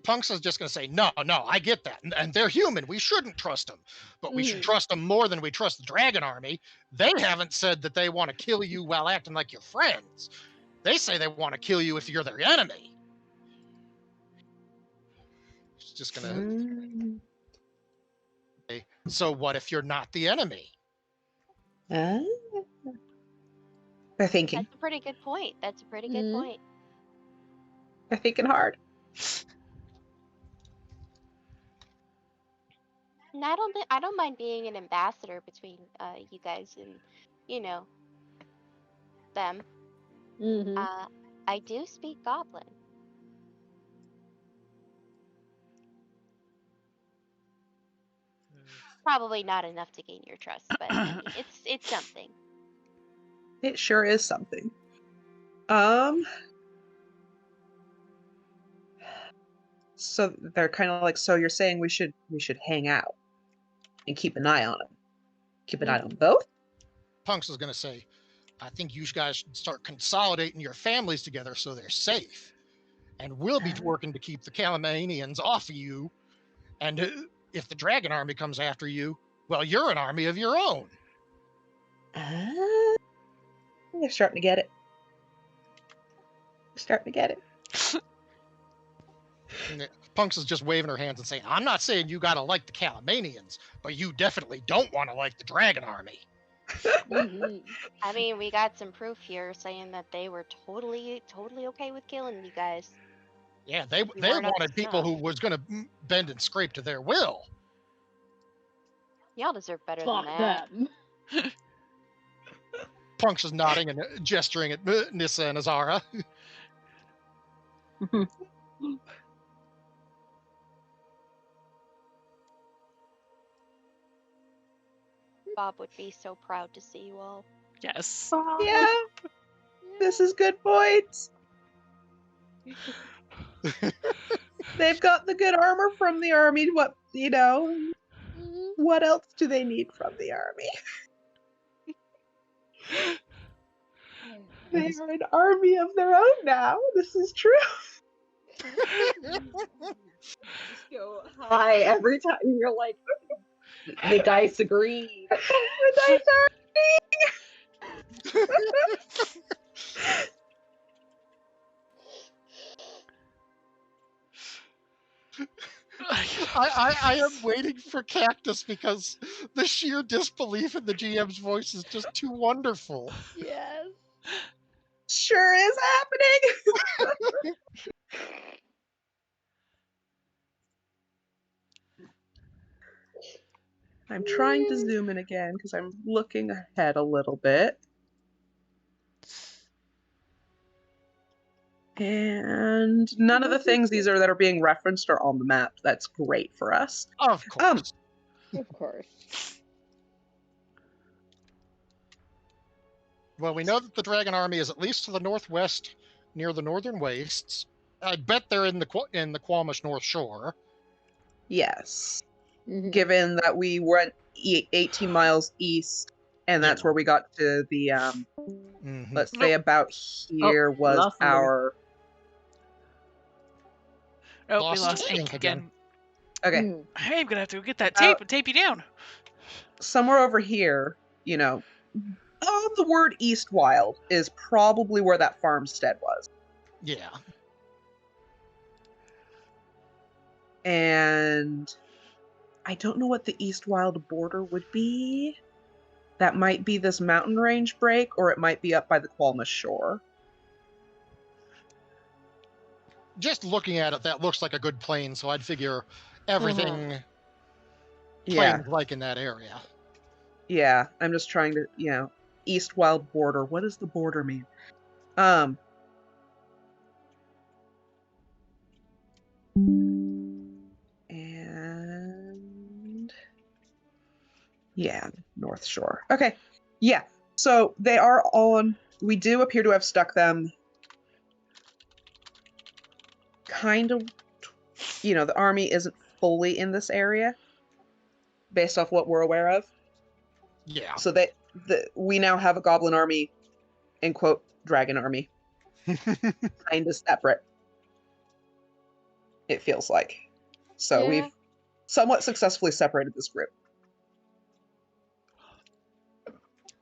Punks is just going to say, no, I get that. And they're human. We shouldn't trust them. But we should Mhm. trust them more than we trust the Dragon Army. They haven't said that they want to kill you while acting like your friends. They say they want to kill you if you're their enemy. It's just going to Mm. say, so what if you're not the enemy? Ah. They're thinking. That's a pretty good point. That's a pretty good Mhm. point. They're thinking hard. And I don't mind being an ambassador between you guys and, you know, them. Mm-hmm. I do speak Goblin. Probably not enough to gain your trust, but I mean, it's something. It sure is something. So they're kind of like, so you're saying we should hang out and keep an eye on them. Keep an eye on both? Punks is going to say, I think you guys should start consolidating your families together so they're safe. And we'll be working to keep the Calamanians off of you. And if the Dragon Army comes after you, well, you're an army of your own. They're starting to get it. They're starting to get it. And Punks is just waving her hands and saying, I'm not saying you got to like the Calamanians, but you definitely don't want to like the Dragon Army. Mm-hmm. I mean, we got some proof here saying that they were totally okay with killing you guys. Yeah, they weren't up wanted to people who snuff. was going to bend and scrape to their will. Y'all deserve better Fuck than that. them. Punks is nodding and gesturing at Nissa and Azara. Bob would be so proud to see you all. Yes. Yeah. This is good points. They've got the good armor from the army. What, Mhm. what else do they need from the army? They are an army of their own now. This is true. Just go high every time you're like, the dice agree. The dice are I am waiting for Cactus because the sheer disbelief in the GM's voice is just too wonderful. Yes. sure is happening. I'm trying to zoom in again because I'm looking ahead a little bit. And none of the things these are that are being referenced are on the map. That's great for us. Of course. Of course. Well, we know that the Dragon Army is at least to the northwest, near the northern wastes. I bet they're in the Qualmish North Shore. Yes. Mhm. Given that we went 18 miles east, and that's Yeah. where we got to the, Mhm. let's say about here was lost somebody. our... Oh, we Lost lost ink ink again. again. Okay, Mm. Hey, I'm gonna have to go get that tape and tape you down. somewhere over here, on the word Eastwild is probably where that farmstead was. Yeah. And I don't know what the Eastwild border would be. That might be this mountain range break, or it might be up by the Qualmish shore. Just looking at it, that looks like a good plain, so I'd figure everything Yeah, plains like in that area. yeah. I'm just trying to, east wild border. What does the border mean? And yeah, North Shore. Okay. Yeah. So they are on. We do appear to have stuck them kind of, the army isn't fully in this area based off what we're aware of. Yeah. So we now have a goblin army, in quote, dragon army. Kind of separate, it feels like. So Yeah. we've somewhat successfully separated this group.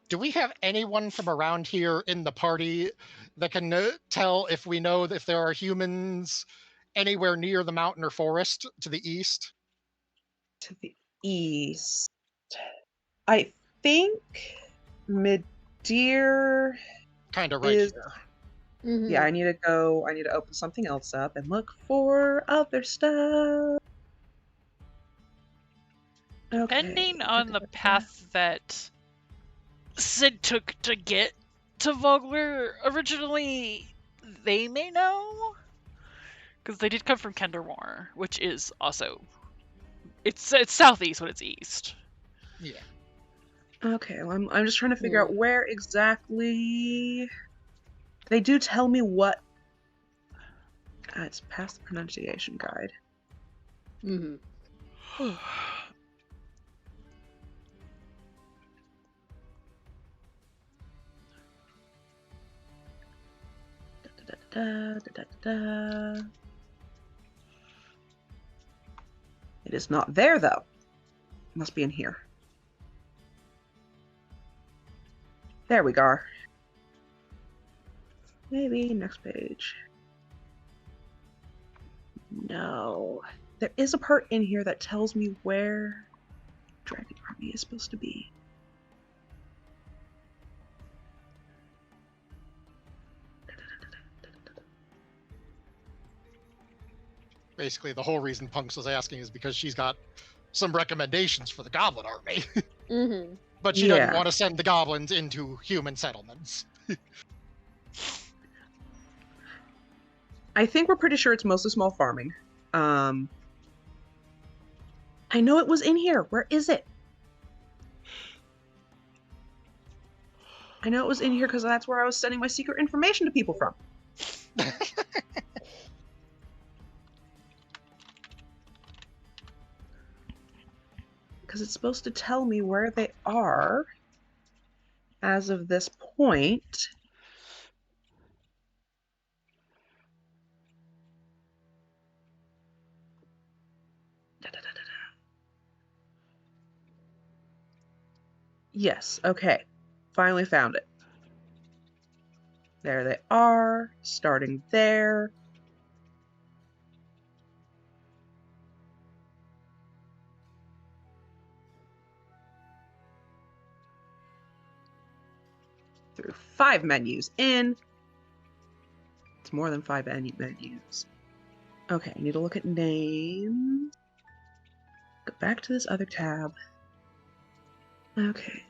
Do we have anyone from around here in the party that can tell if we know if there are humans anywhere near the mountain or forest to the east? To the east. I think Midir Kind of right is. here. Mhm. Yeah, I need to open something else up and look for other stuff. Okay. Depending on the path that Sid took to get to Vogler originally, they may know. Because they did come from Kendermore, which is also... It's southeast when it's east. Yeah. Okay, well, I'm just trying to figure out where exactly. They do tell me what. It's past the pronunciation guide. Mhm. It is not there though. It must be in here. There we go. Maybe next page. No. There is a part in here that tells me where Dragon Army is supposed to be. Basically, the whole reason Punks was asking is because she's got some recommendations for the goblin army. Mhm. But she doesn't want to send the goblins into human settlements. I think we're pretty sure it's mostly small farming. I know it was in here. Where is it? I know it was in here because that's where I was sending my secret information to people from. Because it's supposed to tell me where they are as of this point. Yes, okay. Finally found it. There they are, starting there. Through 5 menus in. It's more than 5 menus. Okay, I need to look at names. Go back to this other tab. Okay.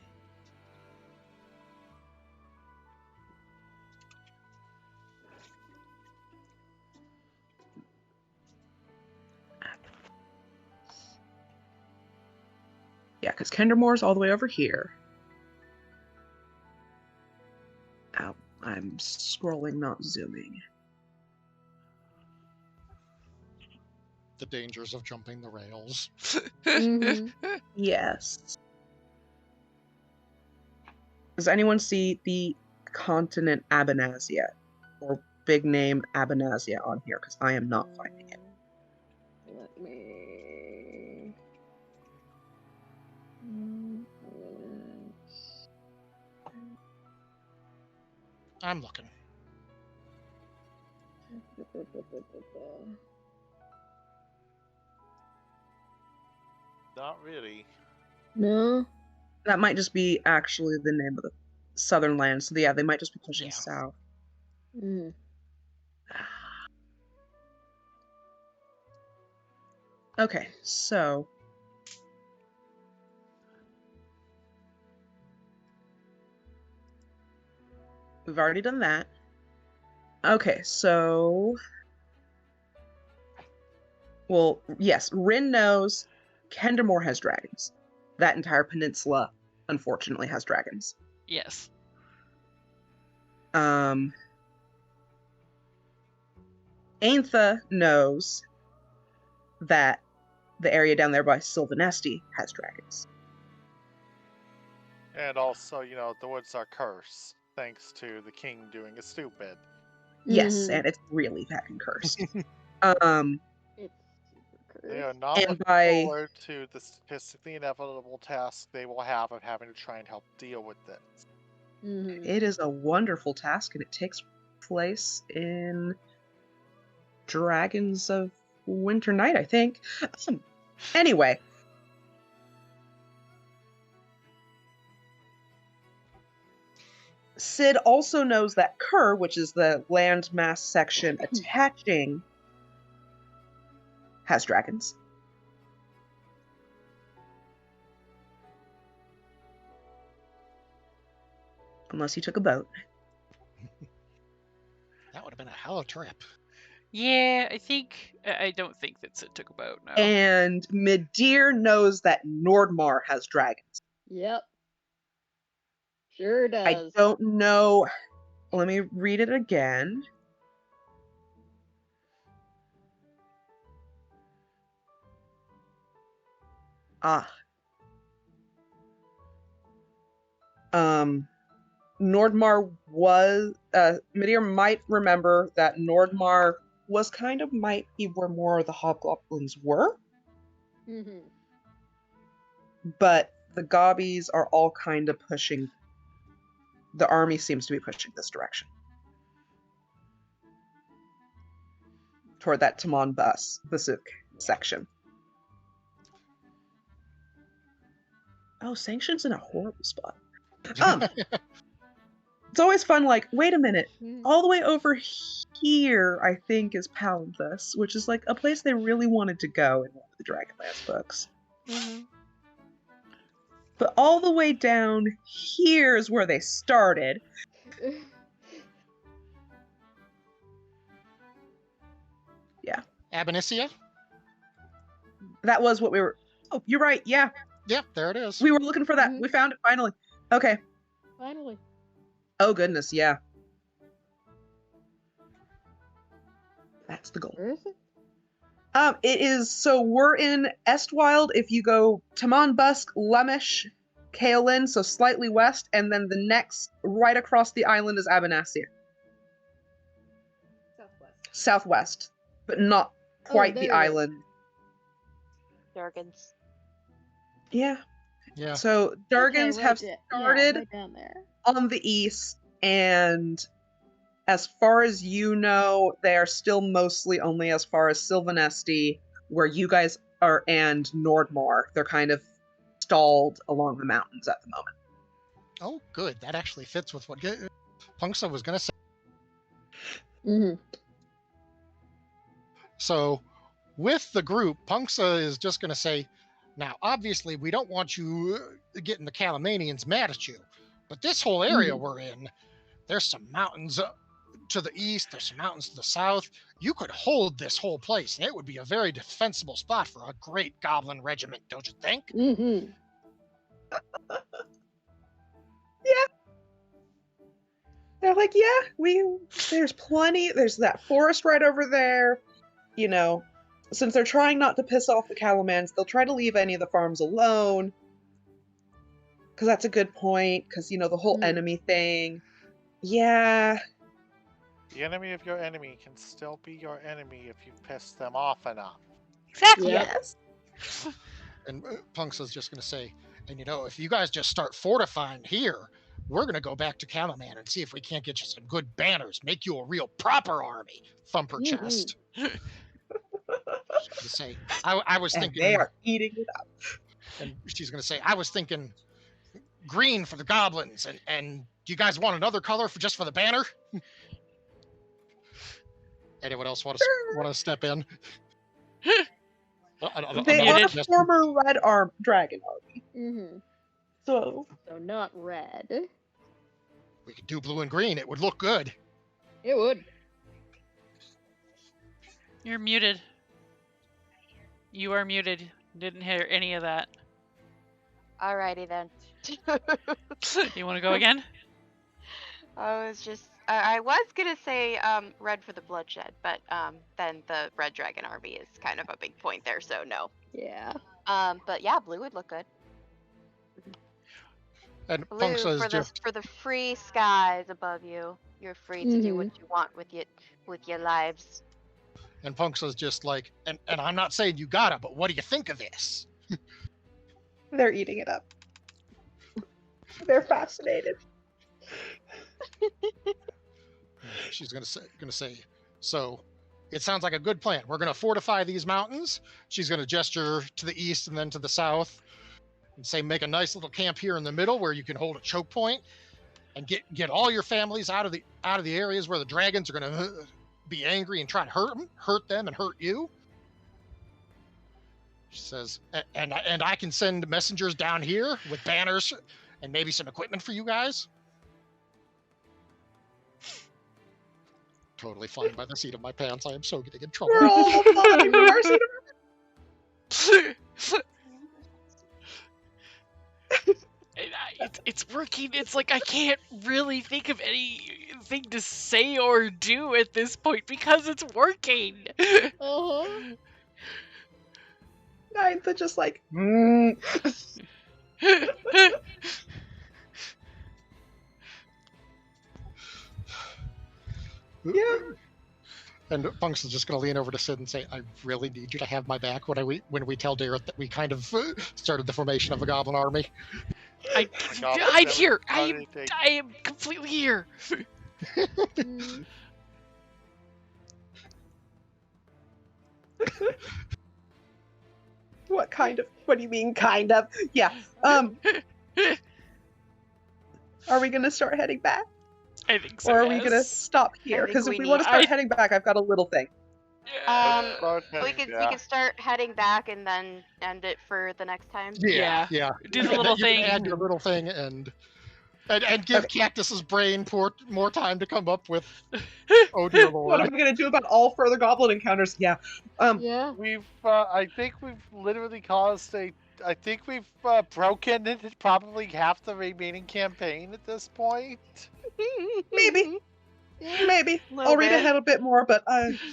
Yeah, because Kendermore's all the way over here. Ow, I'm scrolling, not zooming. The dangers of jumping the rails. Mhm. Yes. Does anyone see the continent Abanazia? Or big name Abanazia on here? Because I am not finding it. Let me. I'm looking. Not really. No. That might just be actually the name of the southern land. So yeah, they might just be pushing south. Mhm. Okay, so We've already done that. Okay, so... Well, yes, Rin knows Kendamore has dragons. That entire peninsula, unfortunately, has dragons. Yes. Aintha knows that the area down there by Sylvanesti has dragons. And also, the woods are cursed, thanks to the king doing a stupid. Yes, and it's really fucking cursed. It's super They cursed. are not And looking by- forward to the statistically inevitable task they will have of having to try and help deal with this. It is a wonderful task, and it takes place in Dragons of Winter Night, I think. Anyway. Sid also knows that Kerr, which is the landmass section attaching, has dragons. Unless he took a boat. That would have been a hell of a trip. Yeah, I don't think that Sid took a boat, no. And Midir knows that Nordmar has dragons. Yep. Sure does. I don't know. Let me read it again. Nordmar was Midir might remember that Nordmar was kind of might be where more of the hobgoblins were, but the gobbies are all kind of pushing. The army seems to be pushing this direction toward that Taman Basuk section. Oh, Sanction's in a horrible spot. It's always fun, like, wait a minute, all the way over here, I think, is Palanthus, which is, like, a place they really wanted to go in one of the Dragonlance books. But all the way down here is where they started. Yeah. Aba-DnD-onia? That was what we were... Oh, you're right, yeah. Yep, there it is. We were looking for that. We found it, finally. Okay. Finally. Oh, goodness, yeah. That's the goal. Where is it? It is, so we're in Estwild. If you go Taman Busk, Lemish, Kaolin, so slightly west, and then the next, right across the island is Aba-DnD-onia. Southwest, but not quite the there it is. island. Durgans. Yeah. Yeah. So Durgans Okay, have right started right down there. on the east, and as far as you know, they are still mostly only as far as Sylvanesti, where you guys are, and Nordmar. They're kind of stalled along the mountains at the moment. Oh, good. That actually fits with what Punksa was going to say. So, with the group, Punksa is just going to say, now, obviously, we don't want you getting the Calamanians mad at you, but this whole area we're in, there's some mountains to the east, there's some mountains to the south. You could hold this whole place, and it would be a very defensible spot for a great goblin regiment, don't you think? Yeah. They're like, yeah, there's plenty, there's that forest right over there. You know, since they're trying not to piss off the Calamans, they'll try to leave any of the farms alone. Because that's a good point, because, the whole enemy thing. Yeah. The enemy of your enemy can still be your enemy if you piss them off enough. Exactly. Yes. And Punksa's just going to say, and if you guys just start fortifying here, we're going to go back to Calaman and see if we can't get you some good banners, make you a real proper army. Thump her chest. To say, I was thinking they are eating it up. And she's going to say, I was thinking green for the goblins, and do you guys want another color just for the banner? Anyone else want to step in? They are a former red dragon army. Mm-hmm. So not red. We could do blue and green. It would look good. It would. You're muted. You are muted. Didn't hear any of that. Alrighty then. You want to go again? I was gonna say red for the bloodshed, but then the red dragon army is kind of a big point there, so no. Yeah. But yeah, blue would look good. And Blue Punk says for just the free skies above you. You're free to do what you want with your lives. and Punk says just like, and I'm not saying you gotta, but what do you think of this? They're eating it up. They're fascinated. She's gonna say, so it sounds like a good plan. We're gonna fortify these mountains. She's gonna gesture to the east and then to the south, and say, make a nice little camp here in the middle where you can hold a choke point, and get all your families out of the areas where the dragons are gonna be angry and try to hurt them and hurt you. She says, and I can send messengers down here with banners and maybe some equipment for you guys. Totally flying by the seat of my pants. I am so getting in trouble. We're all flying from our seat. It's working. It's like I can't really think of anything to say or do at this point because it's working. Uh-huh. Ninth are just like, yeah. And Punks is just going to lean over to Sid and say, I really need you to have my back when we tell Dareth that we kind of started the formation of a goblin army. I'm here. I am completely here. What kind of? What do you mean, kind of? Yeah. Are we gonna start heading back, I think so. or are we gonna stop here? Because if we want to start heading back, I've got a little thing. We could start heading back and then end it for the next time. Yeah. Do the little thing. Add your little thing and give Cactus's brain more time to come up with. Oh dear lord! What are we gonna do about all further goblin encounters? Yeah. Yeah. We've, I think we've literally caused I think we've broken into probably half the remaining campaign at this point. Maybe. Maybe. I'll read ahead a bit more, but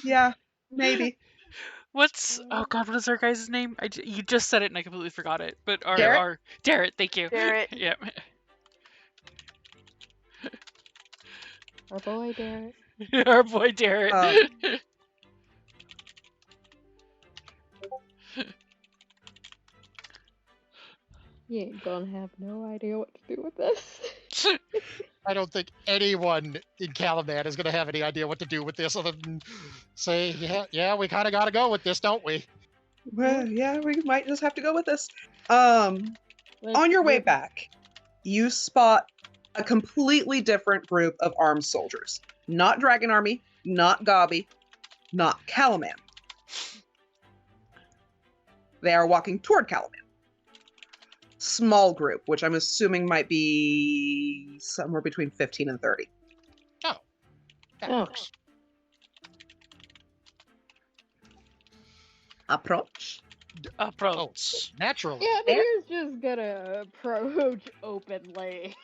yeah, maybe. Oh god, what is our guy's name? You just said it and I completely forgot it. But Dareth, thank you. Dareth. Yep. Our boy Derek. Our boy Dareth. You ain't gonna have no idea what to do with this. I don't think anyone in Caladan is going to have any idea what to do with this other than say, yeah, we kind of got to go with this, don't we? Well, yeah, we might just have to go with this. On your way back, you spot a completely different group of armed soldiers. Not Dragon Army, not Gabi, not Calaman. They are walking toward Calaman. Small group, which I'm assuming might be somewhere between 15 and 30. Oh, that works. Approach. Approach. Naturally. Yeah, Meteor's just gonna approach openly.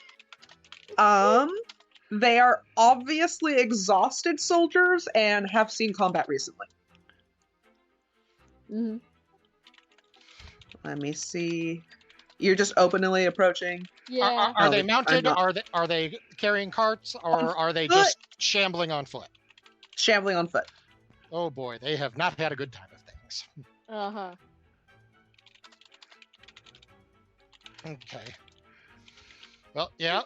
They are obviously exhausted soldiers and have seen combat recently. Mm-hmm. Let me see. You're just openly approaching. Yeah. Are they mounted? Are they carrying carts, or are they just shambling on foot? Shambling on foot. Oh boy, they have not had a good time of things. Uh-huh. Okay. Well, yeah.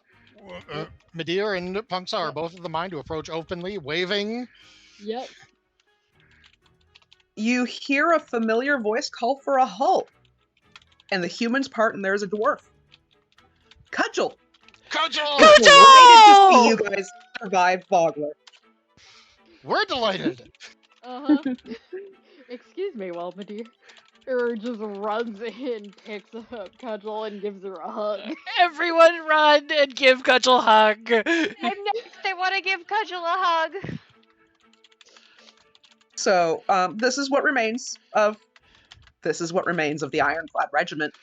Medea and Punksa are both of the mind to approach openly, waving. Yep. You hear a familiar voice call for a halt. And the human's part, and there's a dwarf. Cudgel! Cudgel! Delighted to see you guys survive Vogler. We're delighted. Uh-huh. Excuse me, Meteor. just runs in, picks up Cudgel, and gives her a hug. Everyone run and give Cudgel a hug. I'm next. I want to give Cudgel a hug. So, this is what remains of the Ironclad Regiment.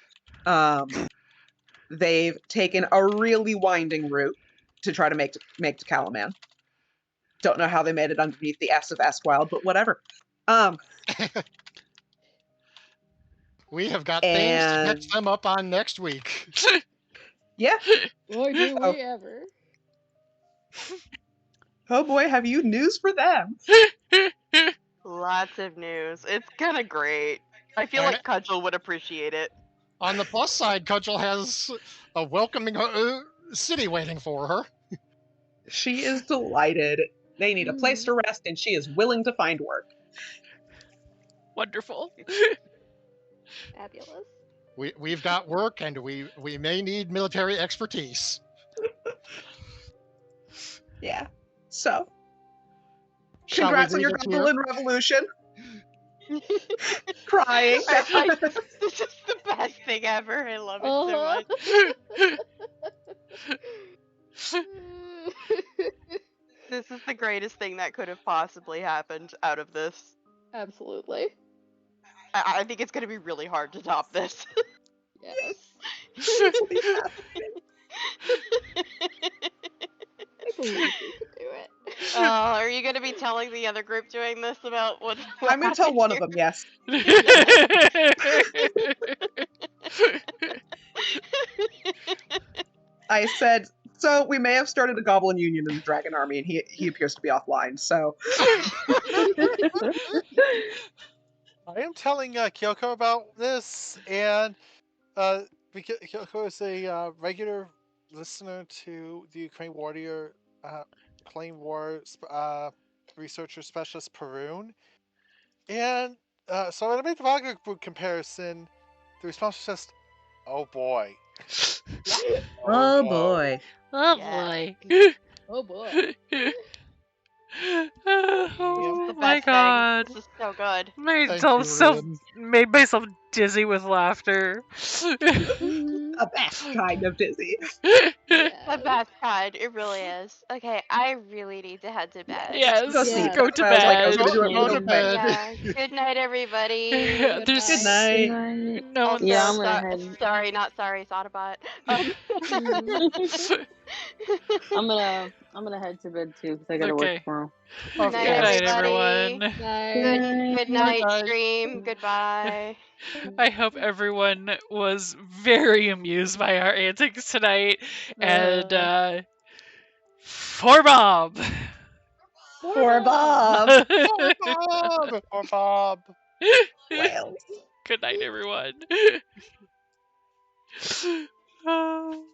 They've taken a really winding route to try to make to Calaman. Don't know how they made it underneath the S of Esquild, but whatever. We have got things to catch them up on next week. Yeah. Boy, do Oh. we ever. Oh boy, have you news for them? Lots of news. It's kind of great. I feel And- like Cudgel would appreciate it. On the plus side, Cudgel has a welcoming city waiting for her. She is delighted. They need a place to rest, and she is willing to find work. Wonderful. Fabulous. We've got work, and we may need military expertise. Yeah. So, Shall we congrats on leave your it here? Goblin Revolution. Crying. This is the best thing ever. I love it so much. This is the greatest thing that could have possibly happened out of this. Absolutely. I think it's going to be really hard to top this. Yes. I believe we can do it. Are you going to be telling the other group doing this about what I'm going to tell one of them, yes. I said, so we may have started a Goblin Union in the Dragon Army, and he appears to be offline, so... I am telling Kyoko about this, and because Kyoko is a regular listener to the Ukraine Warrior Claim War researcher specialist Perun, and so when I made the Wagner book comparison, the response was just, "Oh boy." Oh no. boy. Oh Yeah. boy. Oh boy. Oh The my best thing. god. This is so good. Thank Made myself dizzy with laughter. The best kind of dizzy. The best kind. It really is. Okay, I really need to head to bed. Yes, Go sleep. go to I was like, I was bed. gonna do it Go real to quick. bed. Yeah. Good night, everybody. There's Good night. no Also, one's Yeah, I'm gonna head. sorry, not sorry, Sodabot. I'm gonna head to bed too because I gotta Okay. work tomorrow. Good night, Good night, everybody. everyone. Good night, Bye. stream. Goodbye. I hope everyone was very amused by our antics tonight. And for Bob. Poor Bob. Bob! Or Bob. Well. Good night, everyone. Oh.